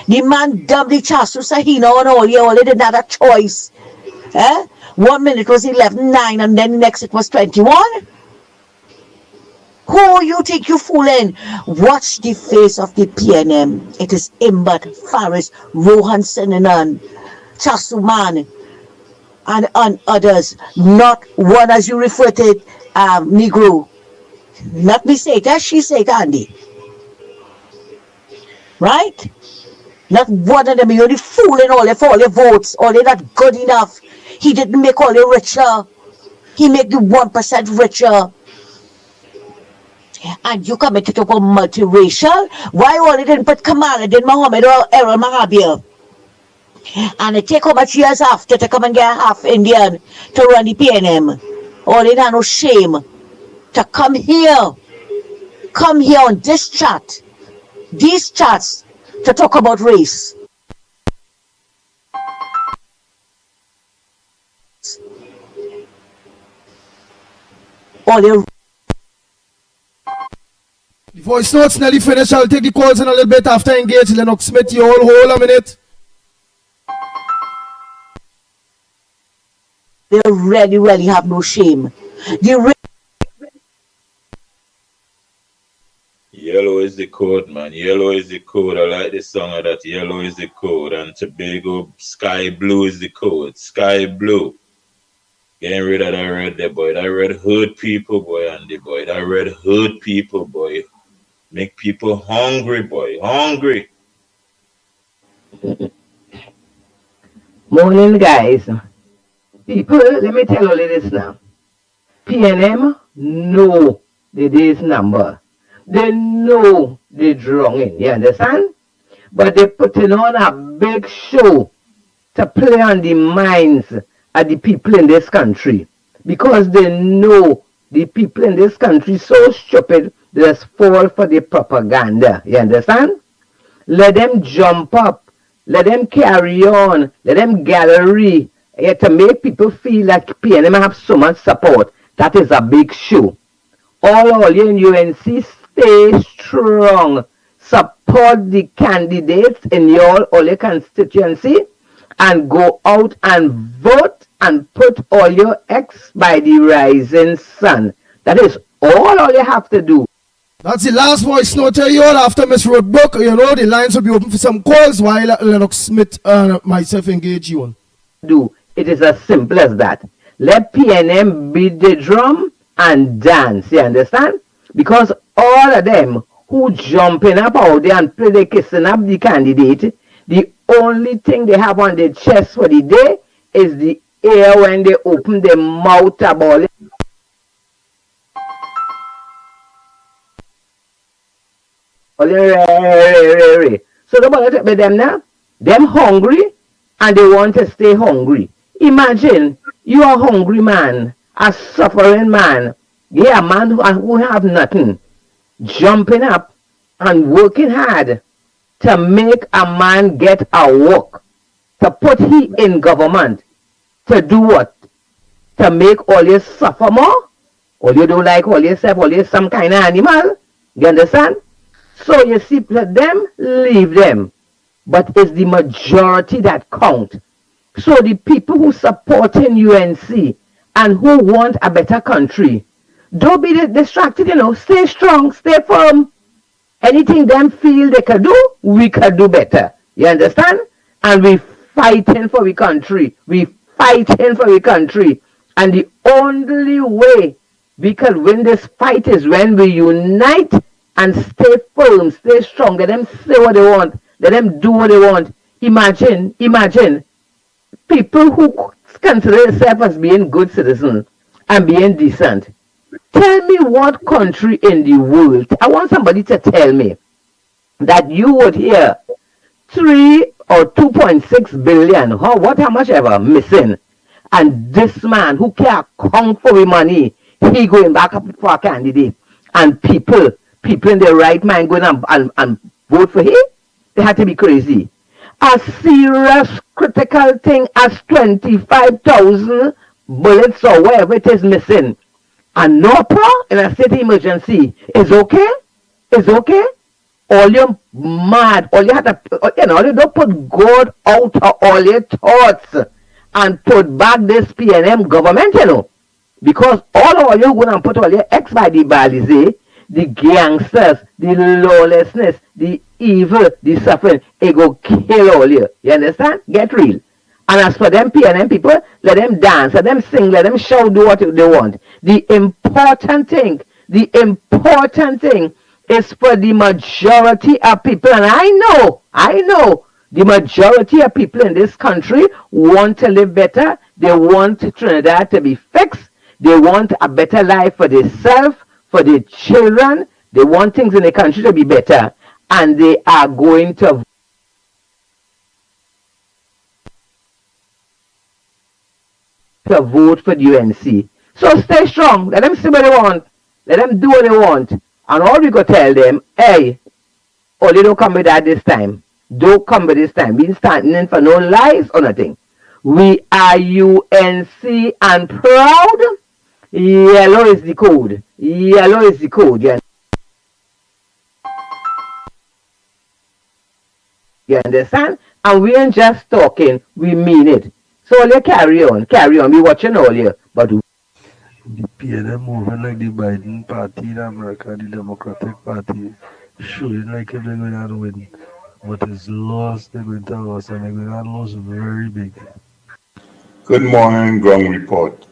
The man dubbed the Chasu Sahina on all they didn't have a choice. Eh? 1 minute was 11:09 and then the next it was 21. Who you think you fooling? Watch the face of the PNM. It is Imbert, Faris, Rohan Senanan, Chasuman, and others. Not one as you refer to it, Negro. Not me say that, she say it, Andy. Right? Not one of them. You only fooling all for all your votes. All they not good enough. He didn't make all you richer. He make the 1% richer. And you come to talk about multiracial? Why all they didn't put Kamala, then Mohammed or Errol Mahabir? And it take how much years after to come and get half Indian to run the PNM? All they have no shame to come here on this chat, these chats, to talk about race. All they The voice notes nearly finished. I'll take the calls in a little bit after engage. Lennox Smith, you hold a minute. They really have no shame. Yellow is the code, man. Yellow is the code. I like the song of that. Yellow is the code. And Tobago, sky blue is the code. Sky blue. Getting rid of that red there, boy. That red hurt people, boy, Andy, boy. That red hurt people, boy. Make people hungry, boy. Hungry. Morning, guys. People, let me tell you this now. PNM know the day's number. They know they're drawing, you understand? But they're putting on a big show to play on the minds of the people in this country. Because they know the people in this country so stupid, they just fall for the propaganda, you understand? Let them jump up, let them carry on, let them gallery, to make people feel like PNM have so much support. That is a big show. All you in UNC, stay strong. Support the candidates in your constituency and go out and vote and put all your X by the rising sun. That is all you have to do. That's the last voice note you heard after Miss Roadbrook. You know, the lines will be open for some calls while Lennox Smith and myself engage you on. It is as simple as that. Let PNM beat the drum and dance, you understand? Because all of them who jumping up out there and play the kissing up the candidate, the only thing they have on their chest for the day is the air when they open their mouth about it. So the bother with them now, them hungry and they want to stay hungry. Imagine you are a hungry man, a suffering man, yeah, a man who have nothing, jumping up and working hard to make a man get a work, to put he in government, to do what? To make all you suffer more? All you don't like all yourself, all you some kind of animal? You understand? So you see, let them, leave them. But it's the majority that count. So the people who supporting UNC and who want a better country, don't be distracted, stay strong, stay firm. Anything them feel they can do, we can do better. You understand? And we fighting for the country. We fighting for the country. And the only way we can win this fight is when we unite and stay firm, stay strong. Let them say what they want. Let them do what they want. Imagine people who consider themselves as being good citizens and being decent. Tell me what country in the world, I want somebody to tell me that you would hear 3 or 2.6 billion, or how much ever, missing. And this man who can't count for the money, he going back up for a candidate. And people in their right mind going and vote for him? They had to be crazy. A serious critical thing as 25,000 bullets or whatever it is missing. And no power in a state emergency is okay? Is okay? All you mad, all you have to, you don't put God out of all your thoughts. and put back this PNM government, because all you going to put all your ex by the Balize, the gangsters, the lawlessness, the evil, the suffering, it go kill all you. You understand? Get real. And as for them PNM people, let them dance, let them sing, let them shout, do what they want. The important thing is for the majority of people, and I know, the majority of people in this country want to live better. They want Trinidad to be fixed. They want a better life for themselves, for their children. They want things in the country to be better. And they are going to vote for the UNC. So stay strong. Let them see what they want. Let them do what they want. And all we go tell them, hey, they don't come with that this time. Don't come with this time. We ain't standing in for no lies or nothing. We are UNC and proud. Yellow is the code. Yellow is the code. You understand? And we ain't just talking. We mean it. So all you carry on. We watching all you. But the PNM moving like the Biden party in America, the Democratic Party, showing like if they're going to win. But it's lost, they're going to lose, and they're going to lose very big. Good morning, Ground Report.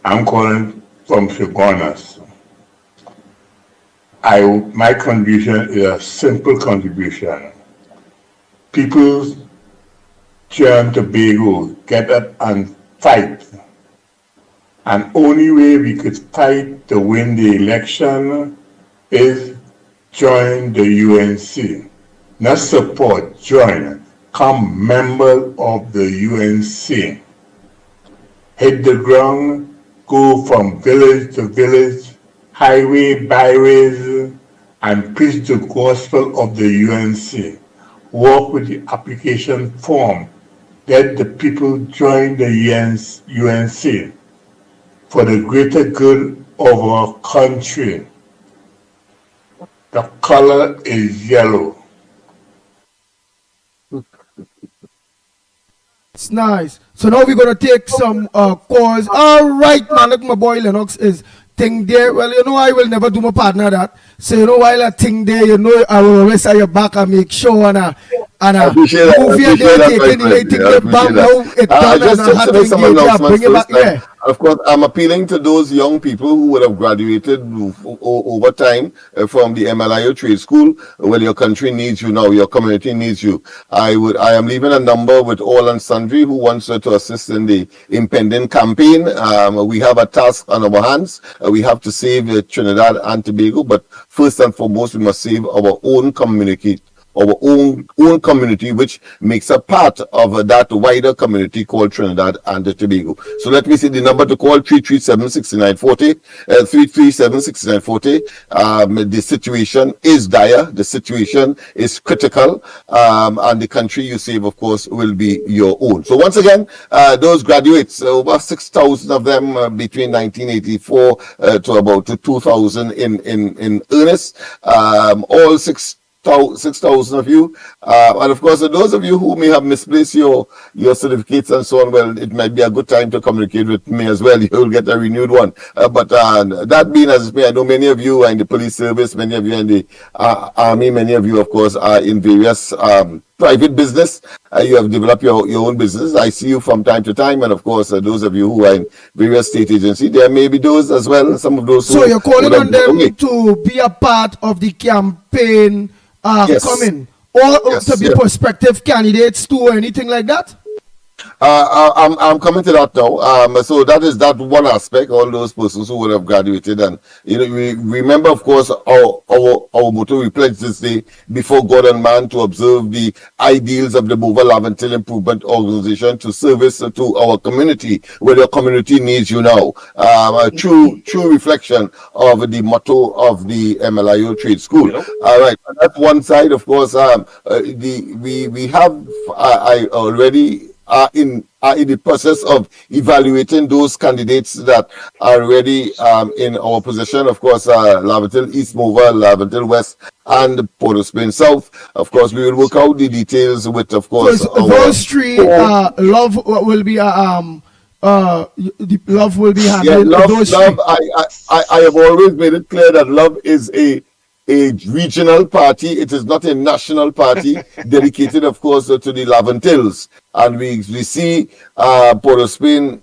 I'm calling from Chaguanas. My contribution is a simple contribution. People Trinidad and Tobago get up and fight. And only way we could fight to win the election is join the UNC. Not support, join. Come member of the UNC. Hit the ground, go from village to village, highway, byways, and preach the gospel of the UNC. Work with the application form. Let the people join the UNC for the greater good of our country. The color is yellow. It's nice. So now we're gonna take some calls. All right, man. Look, my boy Lennox is thing there. Well, I will never do my partner that. So while I think there, I will always have your back and make sure and appreciate that. move here there, taking it back now. It done Just and to make some announcements bring it back. first, Yeah. of course, I'm appealing to those young people who would have graduated over time from the MLIO trade school. Well, your country needs you now. Your community needs you. I am leaving a number with all and sundry who wants to assist in the impending campaign. We have a task on our hands. We have to save Trinidad and Tobago, but first and foremost, we must save our own community. Our own community, which makes a part of that wider community called Trinidad and Tobago. So let me see the number to call: 337-6940, 337-6940. The situation is dire. The situation is critical. And the country you save, of course, will be your own. So once again, those graduates, over 6,000 of them between 1984 to about 2000 in earnest. All 6,000 of you, and of course, those of you who may have misplaced your certificates and so on, well, it might be a good time to communicate with me as well. You will get a renewed one. But that being as it may, I know many of you are in the police service, many of you are in the army, many of you, of course, are in various private business. You have developed your own business. I see you from time to time, and of course, those of you who are in various state agencies, there may be those as well. Some of those. So you're calling on them to be a part of the campaign. Yes. Coming or to be prospective candidates too or anything like that? I'm coming to that now. So that is that one aspect. All those persons who would have graduated, and we remember, of course, our motto. We pledge this day before God and man to observe the ideals of the Mova Laventil Improvement Organization to service to our community, where the community needs you now. A true reflection of the motto of the MLIO Trade School. All right, that's one side. Of course, we have I already are in the process of evaluating those candidates that are already in our position. Of course, Laventille East Mover, Laventille West, and Port of Spain South. Of course, we will work out the details with, of course, those three. Love will be the Love will be handling those Love. three. I have always made it clear that Love is a regional party. It is not a national party dedicated, of course, to the Laventilles. And we see Port of Spain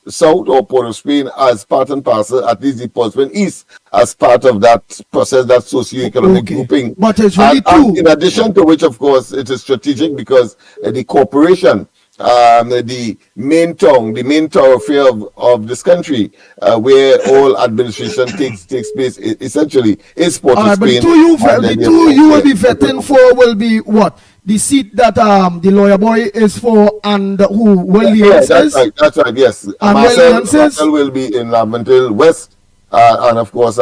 South or Port of Spain as part and parcel, at least the Port of Spain East, as part of that process, that socio-economic grouping. But it's really and in addition to which, of course, it is strategic because the corporation, the main thoroughfare of this country, where all administration takes place, essentially is Port of Spain. But the two you will be vetting for will be what? The seat that the lawyer boy is for, and who William says? That's right, yes. And Marcel will be in Laventille West, and of course,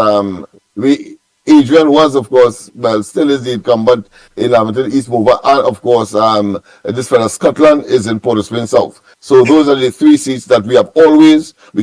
Adrian was, of course, well, still is the incumbent in Laventille East Mover, and of course, this fellow Scotland is in Port of Spain South. So those are the three seats that we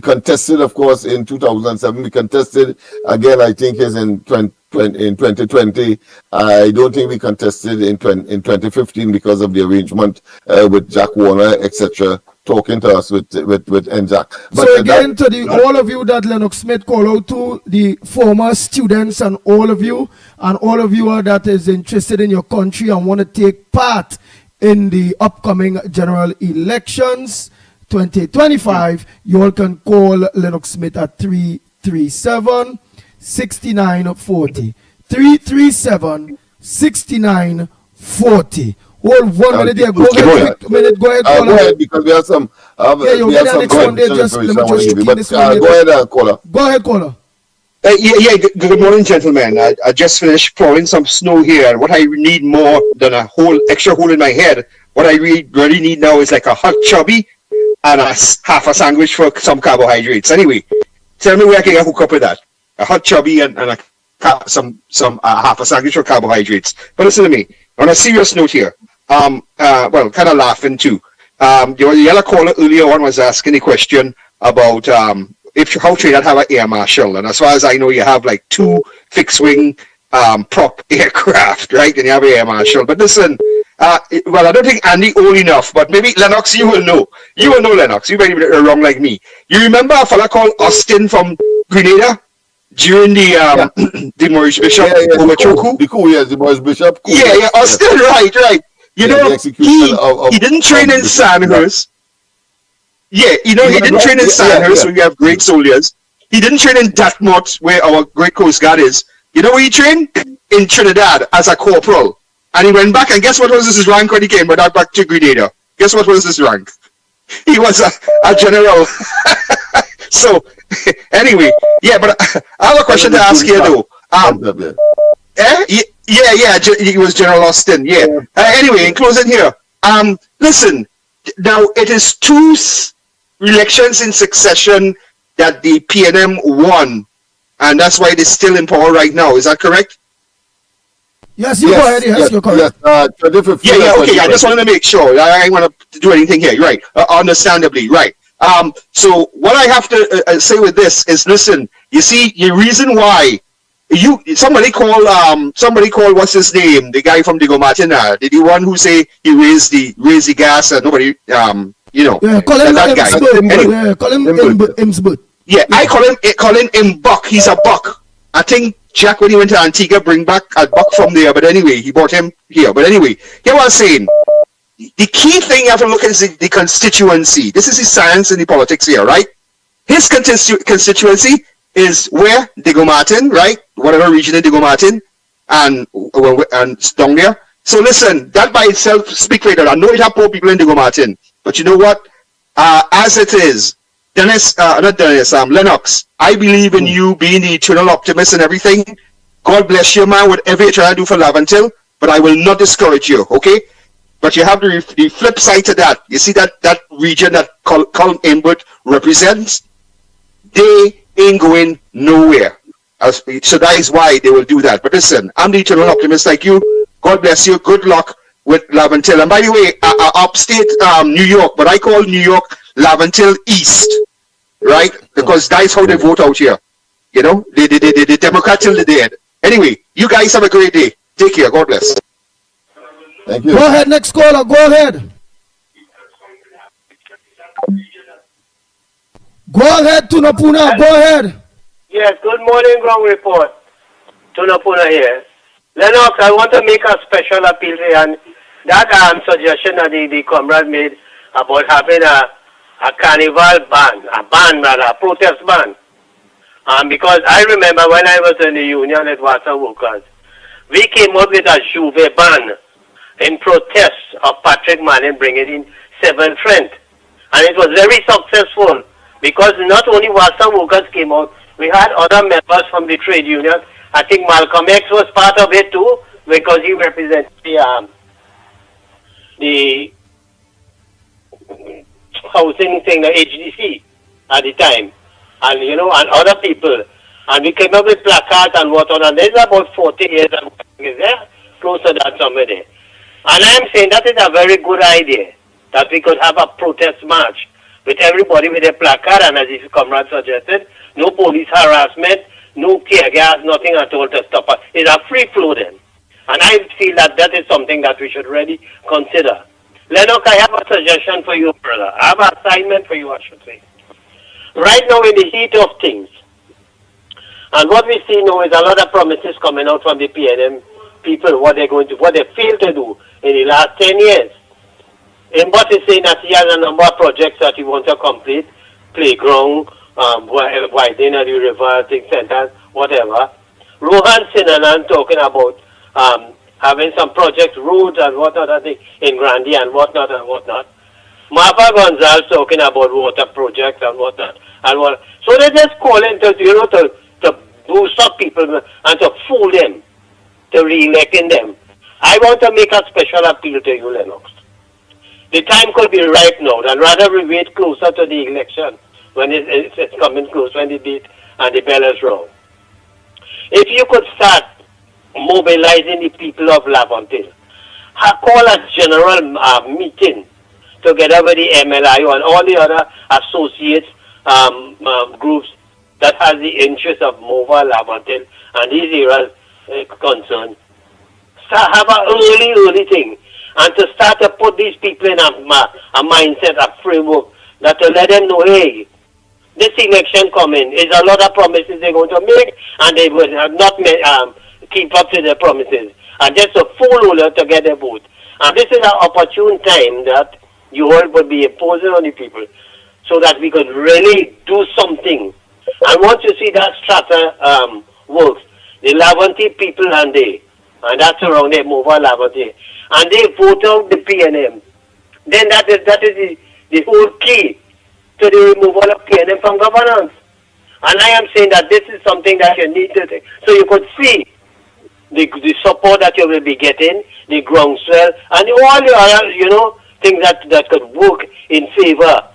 contested, of course, in 2007. We contested again, I think, is in 2020. I don't think we contested in 2015 because of the arrangement with Jack Warner, etc., talking to us with NJAC. So again, all of you that Lennox Smith call out to, the former students and all of you are that is interested in your country and want to take part in the upcoming general elections 2025, you all can call Lennox Smith at 337-6940. 337-6940. Hold 1 minute there. Go ahead. Go ahead. Go ahead, because we have some. Go ahead, caller. Go ahead, caller. Good morning, gentlemen. I just finished plowing some snow here, and what I need more than a whole extra hole in my head, what I really need now is like a hot chubby and half a sandwich for some carbohydrates. Anyway, tell me where I can hook up with that. A hot chubby and some half a sandwich for carbohydrates. But listen to me. On a serious note here, kind of laughing too. The other caller earlier on was asking a question about how Trinidad have an air marshal, and as far as I know, you have like 2 fixed-wing prop aircraft, right? And you have an air marshal. But listen, I don't think Andy old enough, but maybe Lennox, you will know. You will know, Lennox. You may be wrong like me. You remember a fella called Austin from Grenada during the Maurice Bishop overthrow coup? The Maurice Bishop coup. Yeah, Austin, right. You know, he didn't train in Sandhurst. Yeah, he didn't train in Sandhurst where we have great soldiers. He didn't train in Dartmouth where our great Coast Guard is. You know where he trained? In Trinidad as a corporal. And he went back, and guess what was his rank when he came back to Grenada? Guess what was his rank? He was a general. So, anyway, but I have a question to ask you though. He was General Austin, anyway, in closing here, listen, now it is 2 elections in succession that the PNM won, and that's why it is still in power right now. Is that correct? Yes, go ahead. Yes, you're correct. Okay. I just wanted to make sure. I don't want to do anything here. Right. Understandably, right. So what I have to say with this is, listen. You see, the reason why somebody called what's his name? The guy from Diego Martin, the one who say he raised the gas and nobody call him that guy. Call him Imsbut. Yeah, I call him Imbuck. He's a buck. I think Jack, when he went to Antigua, bring back a buck from there. But anyway, he brought him here. But anyway, hear what I'm saying. The key thing you have to look at is the constituency. This is the science and the politics here, right? His constituency is where? Diego Martin, right? Whatever region in Diego Martin, and down there. So listen, that by itself speaks for it. I know it have poor people in Diego Martin, but you know what? As it is, Lennox, I believe in you being the eternal optimist and everything. God bless you, man, whatever you're trying to do for Laventille, but I will not discourage you, okay? But you have the flip side to that. You see that region that Colin Imbert represents? They ain't going nowhere. So that is why they will do that. But listen, I'm the eternal optimist like you. God bless you. Good luck. with Laventille. And by the way, upstate New York, but I call New York Laventille East, right? Because that's how they vote out here. You know, the Democrats till the dead. Anyway, you guys have a great day. Take care. God bless. Thank you. Go ahead, next caller. Go ahead. Go ahead, Tunapuna. Go ahead. Yes, good morning, Ground Report. Tunapuna here. Lennox, I want to make a special appeal here, and that suggestion that the comrade made about having a carnival ban, a protest ban. Because I remember when I was in the union at Water Workers, we came up with a Juve ban in protest of Patrick Manning bringing in 7 friends. And it was very successful because not only Water Workers came out, we had other members from the trade union. I think Malcolm X was part of it too because he represented the housing thing, the HDC at the time. And, you know, and other people. And we came up with placards and whatnot. And there's about 40 years and is there close to that somewhere there. And I am saying that is a very good idea, that we could have a protest march with everybody with a placard, and as his comrade suggested, no police harassment, no tear gas, nothing at all to stop us. It's a free flow then. And I feel that that is something that we should really consider. Lennox, I have a suggestion for you, brother. I have an assignment for you, I should say. Right now in the heat of things, and what we see now is a lot of promises coming out from the PNM people, what they failed to do in the last 10 years. Mbot is saying that he has a number of projects that he wants to complete, playground, widening of the river, thing centers, whatever. Rohan Sinanan talking about having some projects, roads and whatnot, I think, in Grandi and whatnot and whatnot. Marva Gonzalez talking about water projects and whatnot. So they're just calling to boost up people and to fool them, to re-electing them. I want to make a special appeal to you, Lennox. The time could be right now, and rather we wait closer to the election when it's coming close, when the date and the bell is rung. If you could start mobilizing the people of Laventille, call a general meeting together with the MLIO and all the other associates groups that has the interest of Mova, Laventille, and these areas concerned. Have an early thing, and to start to put these people in a mindset, a framework, that to let them know, hey, this election coming is a lot of promises they're going to make, and they will not keep up to their promises, and just to fool to get their vote. And this is an opportune time that you all would be imposing on the people, so that we could really do something. And once you see that strata works, the Laventille people and that's around there, Mova Laventille, and they vote out the PNM, then that is the whole key to the removal of PNM from governance. And I am saying that this is something that you need to take. So you could see the support that you will be getting, the groundswell, and all the other, things that could work in favor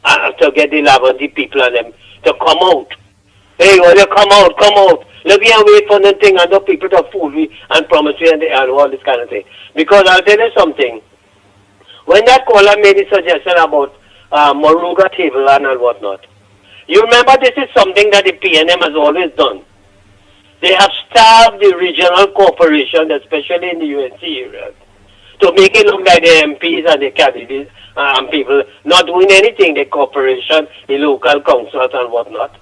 to get the Laventille people and them to come out. Hey, you come out. Let me wait for nothing and no people to fool me and promise me and all this kind of thing. Because I'll tell you something. When that caller made a suggestion about Moruga table and whatnot, you remember this is something that the PNM has always done. They have starved the regional corporation, especially in the UNC areas, to make it look like the MPs and the candidates and people not doing anything, the corporation, the local councils and whatnot.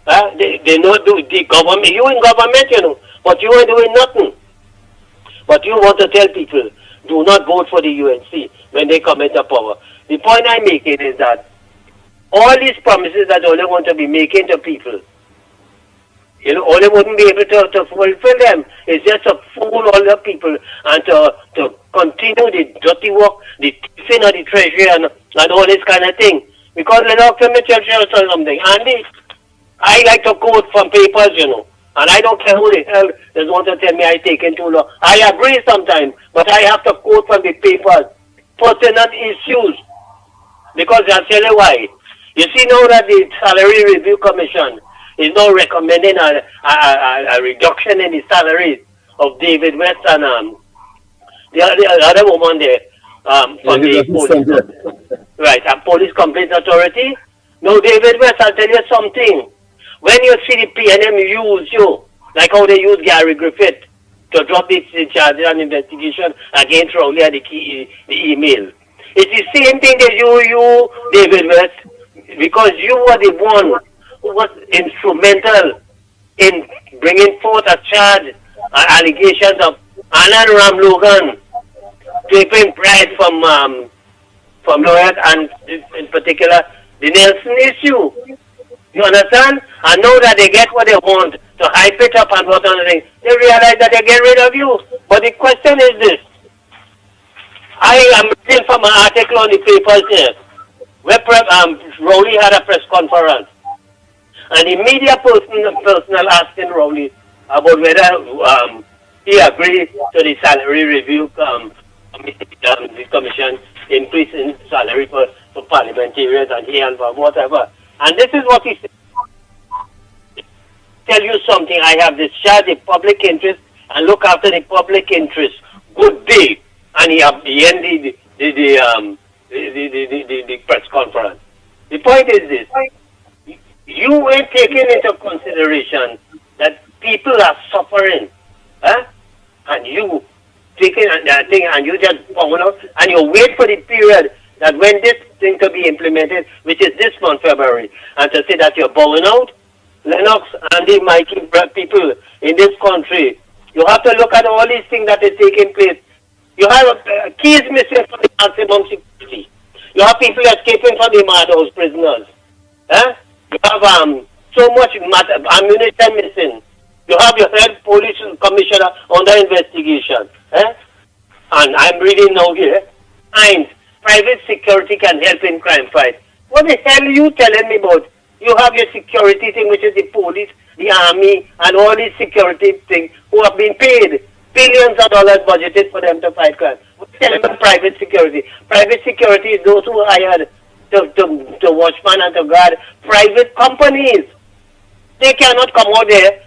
They not do the government. You in government, but you ain't doing nothing. But you want to tell people, do not vote for the UNC when they come into power. The point I'm making is that all these promises that only want to be making to people, only wouldn't be able to fulfill them. It's just to fool all the people and to continue the dirty work, the thieving of the treasury and all this kind of thing. Because let me tell you something. Andy, I like to quote from papers, and I don't care who the hell does want to tell me I taken too long. I agree sometimes, but I have to quote from the papers, pertinent issues, because I'll tell you why. You see now that the Salary Review Commission is now recommending a reduction in the salaries of David West and the other woman there, from the police, right, a police complaint authority. No, David West, I'll tell you something. When you see the PNM use you, like how they use Gary Griffith to drop the charges and investigation against Rowley and the email. It's the same thing that you, David West, because you were the one who was instrumental in bringing forth a charge, allegations of Alan Ram Logan taking pride from lawyers and in particular the Nelson issue. You understand? And now that they get what they want to hype it up and what other things, they realize that they get rid of you. But the question is this. I am reading from an article on the papers here where Rowley had a press conference. And the media personnel asking Rowley about whether he agreed to the salary review the commission increase in salary for parliamentarians and here and for whatever. And this is what he said. Tell you something, I have discharged the public interest and look after the public interest. Good day. And he ended the press conference. The point is this. You ain't taking into consideration that people are suffering. And you taking that thing and you just bound out and you wait for the period that when this thing to be implemented, which is this month, February, and to say that you're bowing out, Lennox and the Mickie people in this country, you have to look at all these things that are taking place. You have keys missing from the maximum security. You have people escaping from the madhouse prisoners. You have so much ammunition missing. You have your head police commissioner under investigation. And I'm reading now here, and private security can help in crime fight. What the hell are you telling me about? You have your security thing, which is the police, the army, and all these security things who have been paid billions of dollars budgeted for them to fight crime. What the hell about private security? Private security is those who are hired to watchman and to guard private companies. They cannot come out there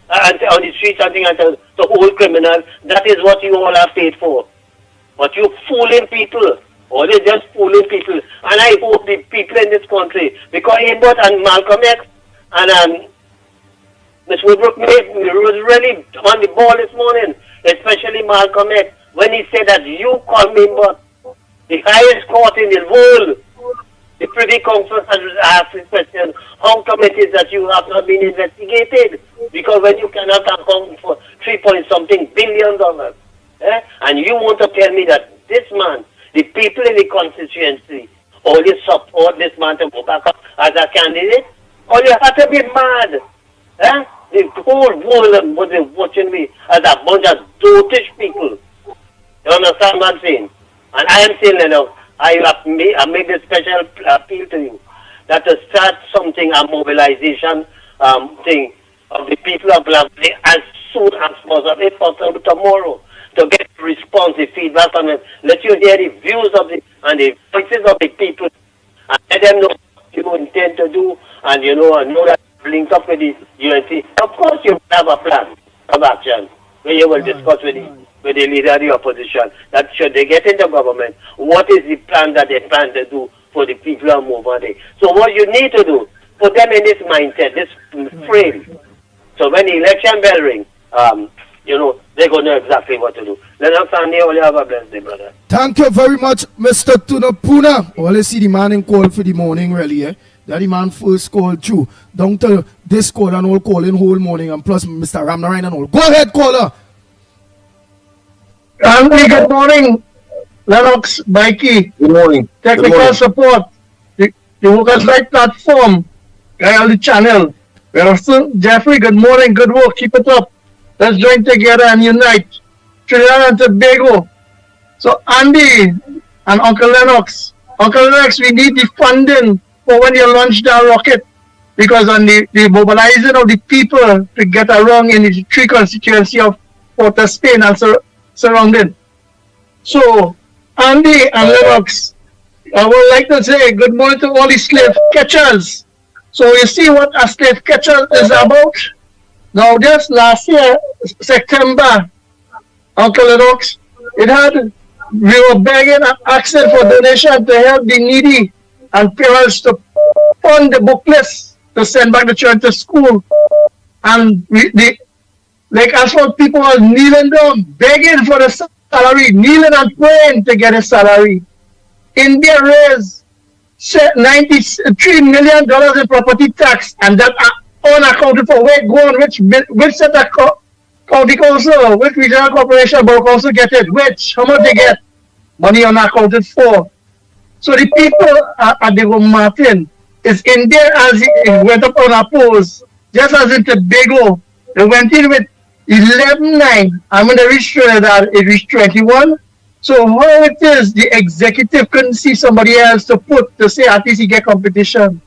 on the streets and things and to hold criminals. That is what you all are paid for. But you fooling people. Or they just fooling people. And I hope the people in this country, because Ebert and Malcolm X and Ms. Woodbrook was really on the ball this morning, especially Malcolm X, when he said that you call me but the highest court in the world. The Privy Council has asked this question, how come it is that you have not been investigated? Because when you cannot account for $3.something billion, and you want to tell me that this man, the people in the constituency, only support this man to go back up as a candidate? Or you have to be mad? The whole world was watching me as a bunch of dotish people. You understand what I'm saying? And I am saying, I made a special appeal to you that to start something, a mobilization thing of the people of Blackberry as soon as possible, if possible tomorrow, to get response, the feedback from them. Let you hear the views of the voices of the people and let them know what you intend to do and know that linked up with the UNC. Of course you have a plan of action where you will discuss with the leader of the opposition that should they get into government, what is the plan that they plan to do for the people who move on there. So what you need to do, put them in this mindset, this frame. So when the election bell ring, they're going to know exactly what to do. Lennox and they only have a blessed day, brother. Thank you very much, Mr. Tunapuna. Well, let's see the man in call for the morning, really, That the man first called through. Down to this call and all calling whole morning, and plus Mr. Ramnarayan and all. Go ahead, caller. Andy, good morning. Lennox, Mickie. Good morning. Technical support. The Workers' Right Platform. Guy on the channel. Jeffrey, good morning. Good work. Keep it up. Let's join together and unite. Trinidad and Tobago. So Andy and Uncle Lennox. Uncle Lennox, we need the funding for when you launch that rocket. Because on the mobilizing of the people to get around in the three constituency of Port of Spain and surrounding. So, Andy and Lennox, I would like to say good morning to all the slave catchers. So you see what a slave catcher is about? Now just last year, September, Uncle Lennox, it had we were begging and asking for donation to help the needy and parents to fund the booklets to send back the children to school. And like as for people are kneeling down, begging for the salary, kneeling and praying to get a salary. India raised $93 million in property tax, and that are unaccounted for. Where go on? Which set of county council, which regional corporation, borough council get it? Which? How much they get? Money unaccounted for. So the people at the Martin is in there as it went up unopposed, just as in Tobago. They went in with 11-9, and when they reached Trinidad, it reached 21. So how it is, the executive couldn't see somebody else to put to say at least he get competition.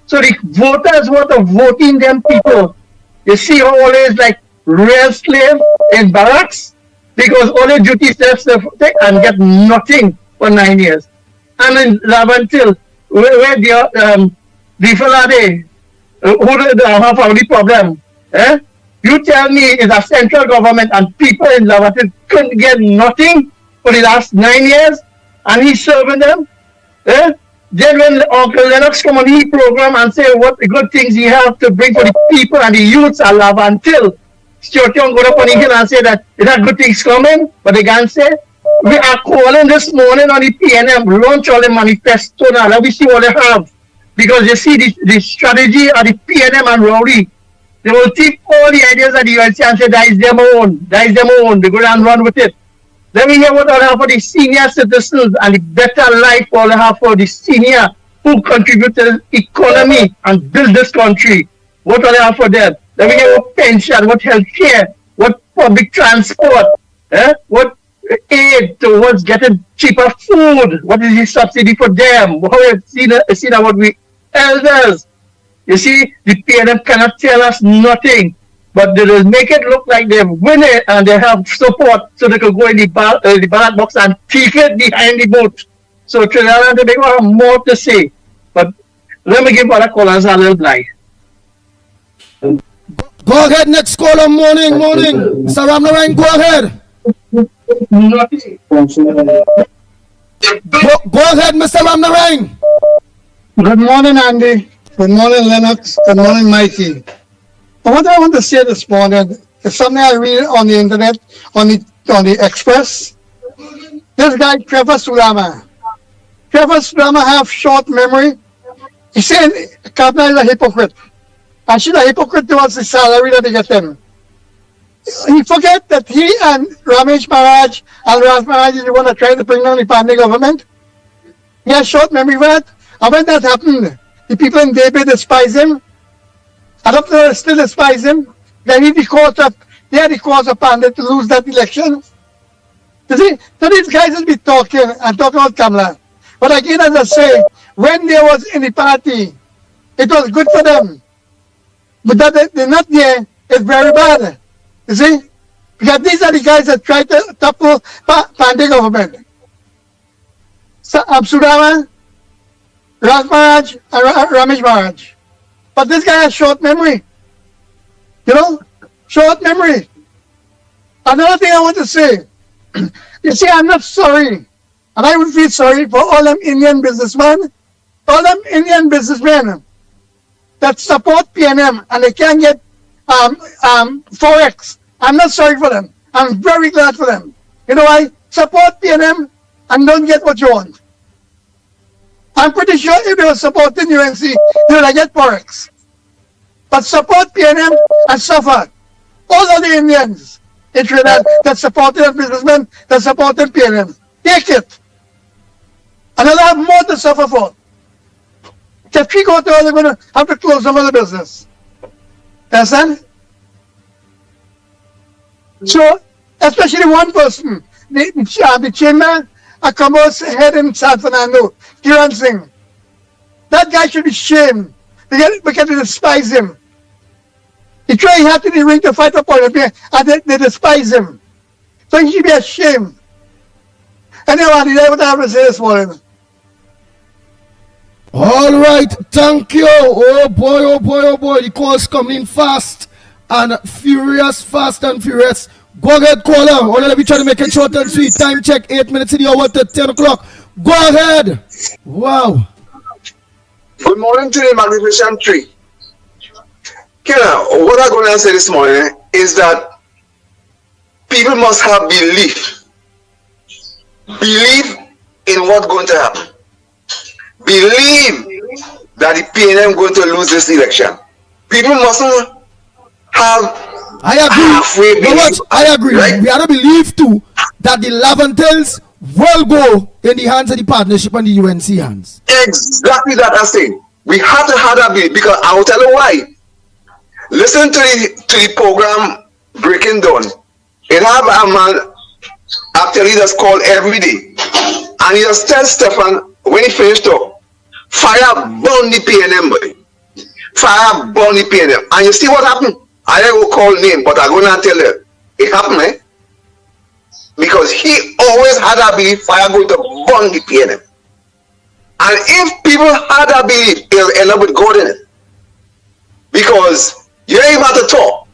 So the voters were voting them people. You see how always like real slave in barracks because all the duties they take and get nothing for 9 years. And in Lavantil, where the fella they who have family problem, you tell me it's a central government and people in Lavantil couldn't get nothing for the last 9 years, and he's serving them. Then when Uncle Lennox come on his program and say what the good things he have to bring for the people and the youths at Lavantil, Stuart Young go up on the hill and say that there are good things coming, but they can't say. We are calling this morning on the PNM, launch all the manifesto now, let me see what they have. Because you see the strategy of the PNM and Rowley, they will take all the ideas of the UNC and say that is their own, that is their own, they go and run with it. Let me hear what they have for the senior citizens and the better life all they have for the senior who contribute to the economy and build this country. What do they have for them? Let me hear what pension, what health care, what public transport, what aid towards getting cheaper food, what is the subsidy for them? How have seen what we elders. You see, the PNM cannot tell us nothing. But they will make it look like they've won it and they have support so they can go in the ballot box and take it behind the boat. So Trinidad and Tobago have more to say. But let me give other callers a little blind. Go ahead, next caller, morning. Mr. Ramnarine, go ahead. Go ahead, Mr. Ramnarine. Good morning, Andy. Good morning, Lennox. Good morning, Mikey. What I want to say this morning is something I read on the internet, on the Express. This guy, Trevor Sulama have short memory. He said Kabla is a hypocrite. And she's a hypocrite towards the salary that they get them. He forget that he and Ramesh Maharaj and Raj Maharaj is the one that tried to bring down the Pandey government. He has short memory for that. And when that happened, the people in David despise him. And up there still despise him. They are the cause of Pandey to lose that election. You see, so these guys will be talking about Kamala. But again, as I say, when they was in the party, it was good for them. But that they're not there, it's very bad. You see? Because these are the guys that try to topple Pandey government. So, Sudama, Raj Maharaj, and Ramesh Maharaj. But this guy has short memory. You know? Short memory. Another thing I want to say. You see, I'm not sorry. And I would feel sorry for all them Indian businessmen. All them Indian businessmen that support PNM and they can't get Forex. I'm not sorry for them. I'm very glad for them. You know why? Support PNM and don't get what you want. I'm pretty sure if they were supporting UNC, they would get Forex. But support PNM and suffer. All of the Indians in Trinidad that supported businessmen that supported PNM. Take it. And they'll have more to suffer for. If we go to, they're going to have to close some of the business. Understand? So, especially one person, the chairman, a commerce head in San Fernando, Kiran Singh. That guy should be shamed because they despise him. He tried hard to the ring to fight up on him, and they despise him. So he should be ashamed. Anyway, that's what I have to say this morning. All right, thank you. Oh boy, the calls coming fast and furious, fast and furious. Go ahead, caller. Only let me try to make it short and sweet. Time check, 8 minutes in the hour to 10 o'clock. Go ahead. Wow. Good morning to the Magnificent Tree. What I'm going to say this morning is that people must have belief. Believe in what's going to happen. Believe that the PNM going to lose this election. People mustn't have halfway belief. I agree. Right? We have to believe too that the Laventels will go in the hands of the partnership and the UNC hands. Exactly that I'm saying. We have to have that belief because I will tell you why. Listen to the program Breaking Dawn. It have a man actually that's called every day. And he just tells Stefan when he finished up, fire burn the PNM, boy. Fire burn the PNM. And you see what happened? I don't go call name, but I'm gonna tell you. It happened, eh? Because he always had that belief fire going to burn the PNM. And if people had that belief, they'll end up with God in it. Because you ain't about to talk.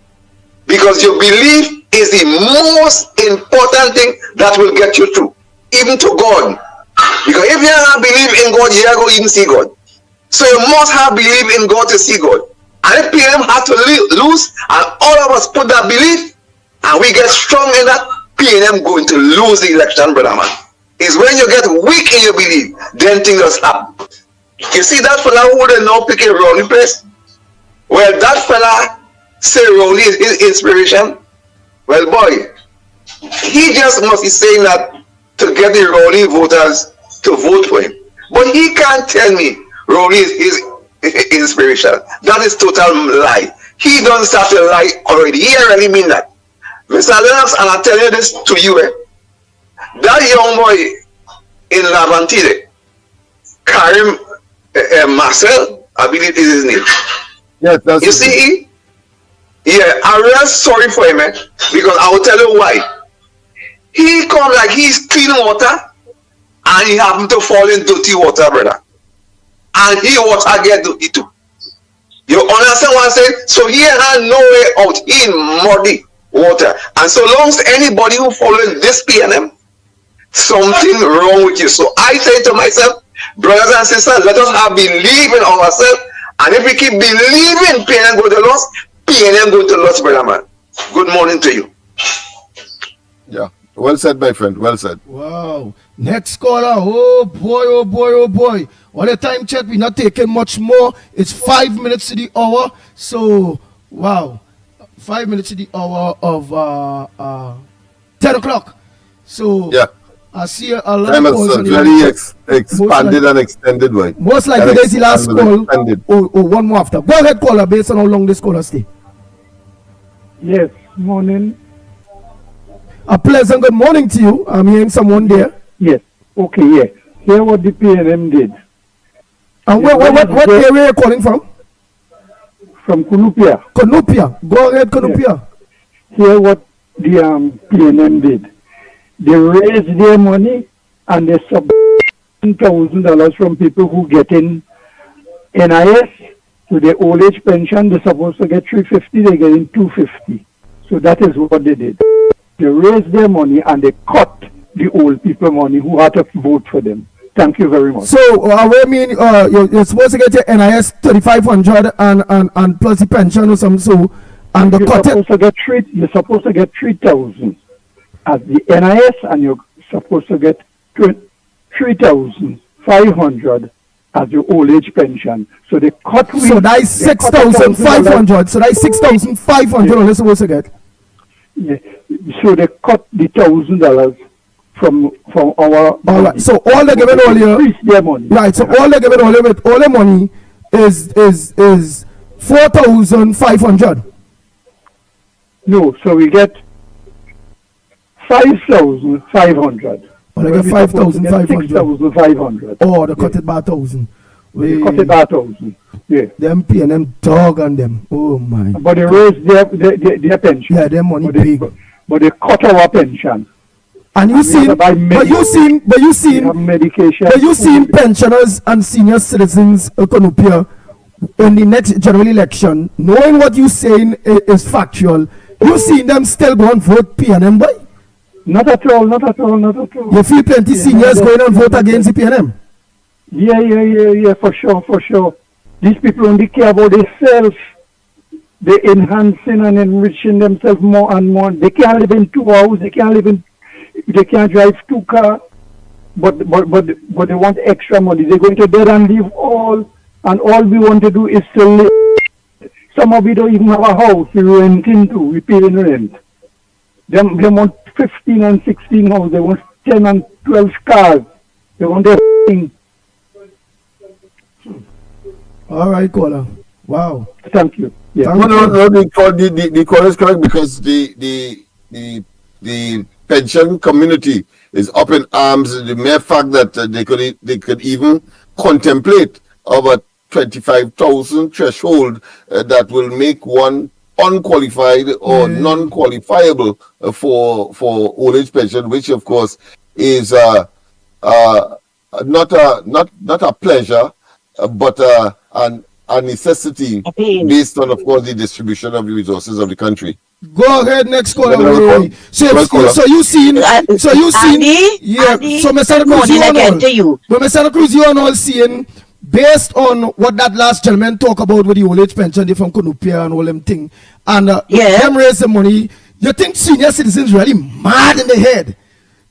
Because your belief is the most important thing that will get you through, even to God. Because if you don't believe in God, you ain't going to even see God. So you must have belief in God to see God. And if PNM has to lose, and all of us put that belief, and we get strong in that, PNM going to lose the election, brother man. It's when you get weak in your belief, then things just happen. You see that fella who they now pick a Rowley place? Well, that fella say Rowley is his inspiration. Well, boy, he just must be saying that to get the Rowley voters to vote for him. But he can't tell me Rowley is his inspiration. That is total lie. He doesn't start to lie already. He really mean that. Mr. Lennox, and I tell you this to you, that young boy in Laventille, Karim Marcel, I believe is his name. Yes, that's you see, I'm really sorry for him, because I will tell you why. He come like he's clean water, and he happened to fall in dirty water, brother. And he water get dirty too. You understand what I'm saying? So he had no way out. He in muddy water. And so long as anybody who follows this PNM, something wrong with you. So I say to myself, brothers and sisters, let us have belief in ourselves. And if we keep believing PNM going to lose, PNM going to lose, brother man. Good morning to you. Yeah. Well said, my friend. Well said. Wow. Next caller. Oh boy, oh boy, oh boy. All the time check, we're not taking much more. It's 5 minutes to the hour. So, wow. 5 minutes to the hour of 10 o'clock. So, yeah. I see a lot of calls. Very expanded and extended, right? Most likely, there's the last call. Or one more after. Go ahead, caller, based on how long this caller stay. Yes, morning. A pleasant good morning to you. I'm hearing someone there. Yes. Okay, yeah. Hear what the PNM did. And what area are you calling from? From Kunupia. Kunupia. Go ahead, Kunupia. Yes. Hear what the PNM did. They raised their money and they sub $1,000 from people who get in NIS to their old age pension. They're supposed to get $350, they're getting $250. So that is what they did. They raised their money and they cut the old people money who had to vote for them. Thank you very much. So, I mean, you're supposed to get your NIS 3,500 and plus the pension or something. So, and the cut you're supposed to get 3,000 as the NIS, and you're supposed to get 3,500 as your old age pension. So they cut. So that is 6,500. So that is 6,500. Only supposed to get. Yeah. So they cut the $1,000 from our. All right. So all they're giving all your increase their money. Right. So all they're giving all with all the money is 4,500. No. So we get 5,500. Well, they get 5,500. 6,500. Oh, they cut it by 1,000. They cut it by 1,000. Yeah. Them pay and them dog on them. Oh my. But they raised their pension. Yeah, their money big. But they cut our pension. And you seen, but you seen pensioners and senior citizens of Kunupia in the next general election, knowing what you saying is factual, You seen them still go and vote PNM, boy? Not at all, not at all, not at all. You feel plenty seniors going and vote against the PNM? Yeah, for sure. These people only care about themselves. They're enhancing and enriching themselves more and more. They can't live in 2 houses. They can't drive 2 cars. But they want extra money. They're going to dead and leave all. And all we want to do is to live. Some of we don't even have a house we rent into. We pay in rent. They want 15 and 16 houses. They want 10 and 12 cars. They want everything. All right, caller. Wow. Thank you. Yeah. No, the call is correct because the pension community is up in arms. The mere fact that they could even contemplate our 25,000 threshold that will make one unqualified or non-qualifiable for old age pension, which of course is not a pleasure, but a necessity based on, of course, the distribution of the resources of the country. Go ahead, next caller. So you seen, Andy, so Mr. Cruz, you are all seeing, based on what that last gentleman talk about with the old age pension, they from Kunupia and all them thing, and them raise the money. You think senior citizens really mad in the head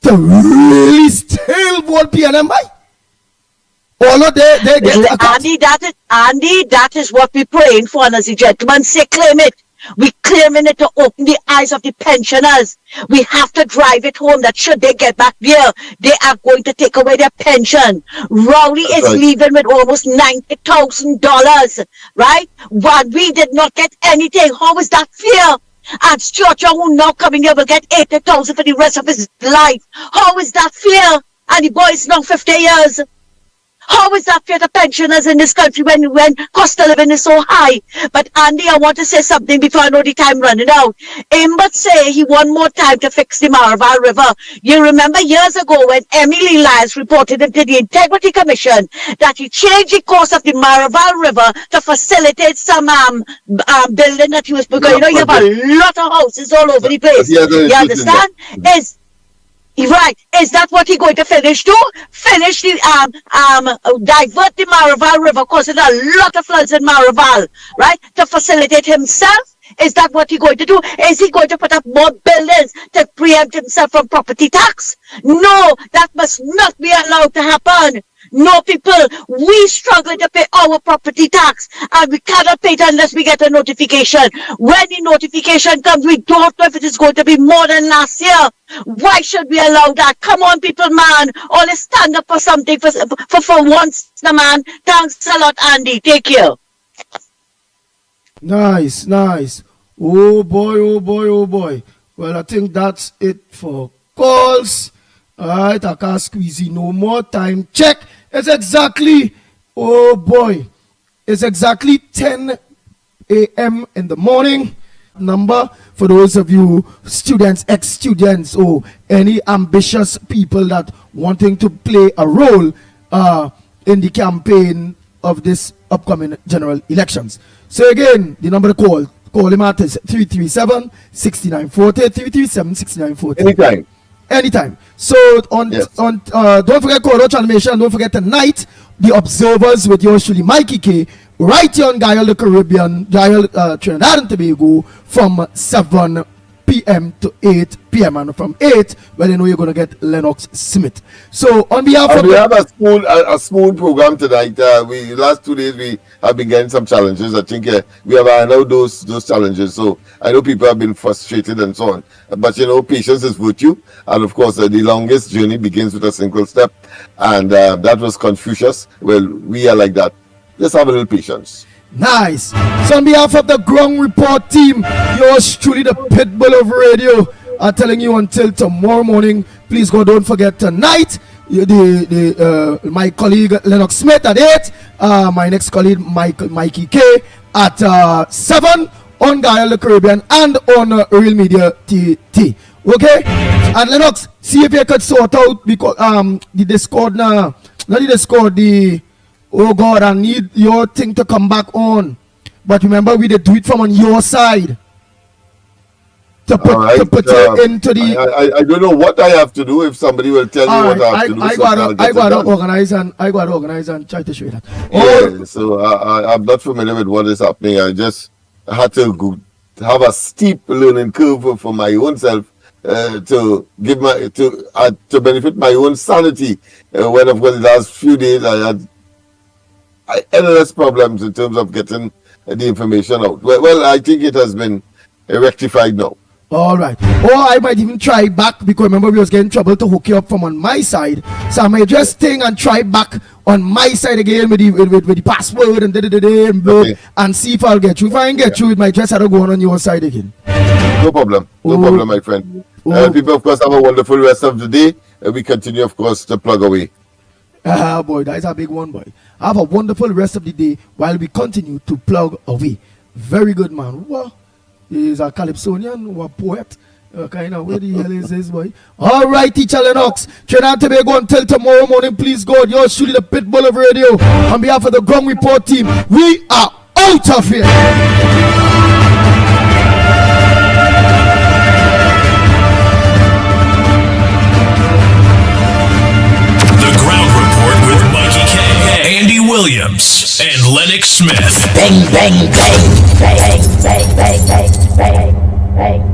to really still vote PNM by? Although they get Andy, that is what we're praying for, and as the gentleman say, claim it. We're claiming it to open the eyes of the pensioners. We have to drive it home that should they get back here, they are going to take away their pension. Rowley is leaving with almost $90,000, right? While we did not get anything. How is that fair? And Stuart Young, who now coming here, will get $80,000 for the rest of his life. How is that fair? And the boy is now 50 years. How is that fair to pensioners in this country when cost of living is so high? But Andy, I want to say something before I know the time running out. Imbert say he want more time to fix the Maraval River. You remember years ago when Emily Lyons reported into the Integrity Commission that he changed the course of the Maraval River to facilitate some building that he was, because you have a lot of houses all over the place. You understand? Right. Is that what he's going to finish do? Finish the divert the Maraval River, causing a lot of floods in Maraval, right? To facilitate himself? Is that what he's going to do? Is he going to put up more buildings to preempt himself from property tax? No, that must not be allowed to happen. No, people, we struggle to pay our property tax, and we cannot pay it unless we get a notification. When the notification comes, we don't know if it is going to be more than last year. Why should we allow that? Come on, people, man. Only stand up for something for once, the man. Thanks a lot, Andy. Take care. Nice. Oh boy. Well, I think that's it for calls. Alright, I can't squeeze in no more time. Check. It's exactly 10 a.m. in the morning. Number for those of you students, ex-students, or any ambitious people that wanting to play a role in the campaign of this upcoming general elections. So again, the number to call him at is 337-6940, 337-6940. Anytime. So don't forget Coach Animation. Don't forget tonight the observers with yours truly, Mickie K, right here on Dial the Caribbean, Dial Trinidad and Tobago from 7 p.m. to 8 p.m. and from 8, well, you know you're gonna get Lennox Smith. So on behalf of we have a smooth program tonight. We last 2 days we have been getting some challenges. I think we have ironed those challenges. So I know people have been frustrated and so on. But patience is virtue, and of course the longest journey begins with a single step. And that was Confucius. Well, we are like that. Let's have a little patience. Nice. So on behalf of the Ground Report team, yours truly, the Pitbull of Radio, are telling you until tomorrow morning. Please don't forget tonight my colleague Lennox Smith at 8, my next colleague Mickie K at 7 on Dial the Caribbean and on Real Media TT. Okay? And Lennox, see if you could sort out because the Discord oh God, I need your thing to come back on. But remember, we did do it from on your side. to put you into the. I don't know what I have to do. If somebody will tell me what I have to do, I gotta organize and try to show you that. Yeah, so I'm not familiar with what is happening. I just had to have a steep learning curve for my own self to benefit my own sanity. When of course the last few days I had endless problems in terms of getting the information out. Well, I think it has been rectified now. All right. Or I might even try back, because remember we was getting trouble to hook you up from on my side. So I might just think and try back on my side again with the password and and see if I'll get through. If I ain't get through, it might just have to go on your side again. No problem. No problem, my friend. People, of course, have a wonderful rest of the day. We continue, of course, to plug away. Boy, that is a big one, boy. Have a wonderful rest of the day while we continue to plug away. Very good, man. Well, he's a Calypsonian or a poet. Kind of where the hell is this, boy? All right, teacher Lennox. Trinidad and Tobago until tomorrow morning, please God. You're shooting the Pitbull of Radio. On behalf of the Ground Report team, we are out of here. Andy Williams and Lennox Smith. Bang, bang, bang, bang, bang, bang, bang, bang, bang, bang.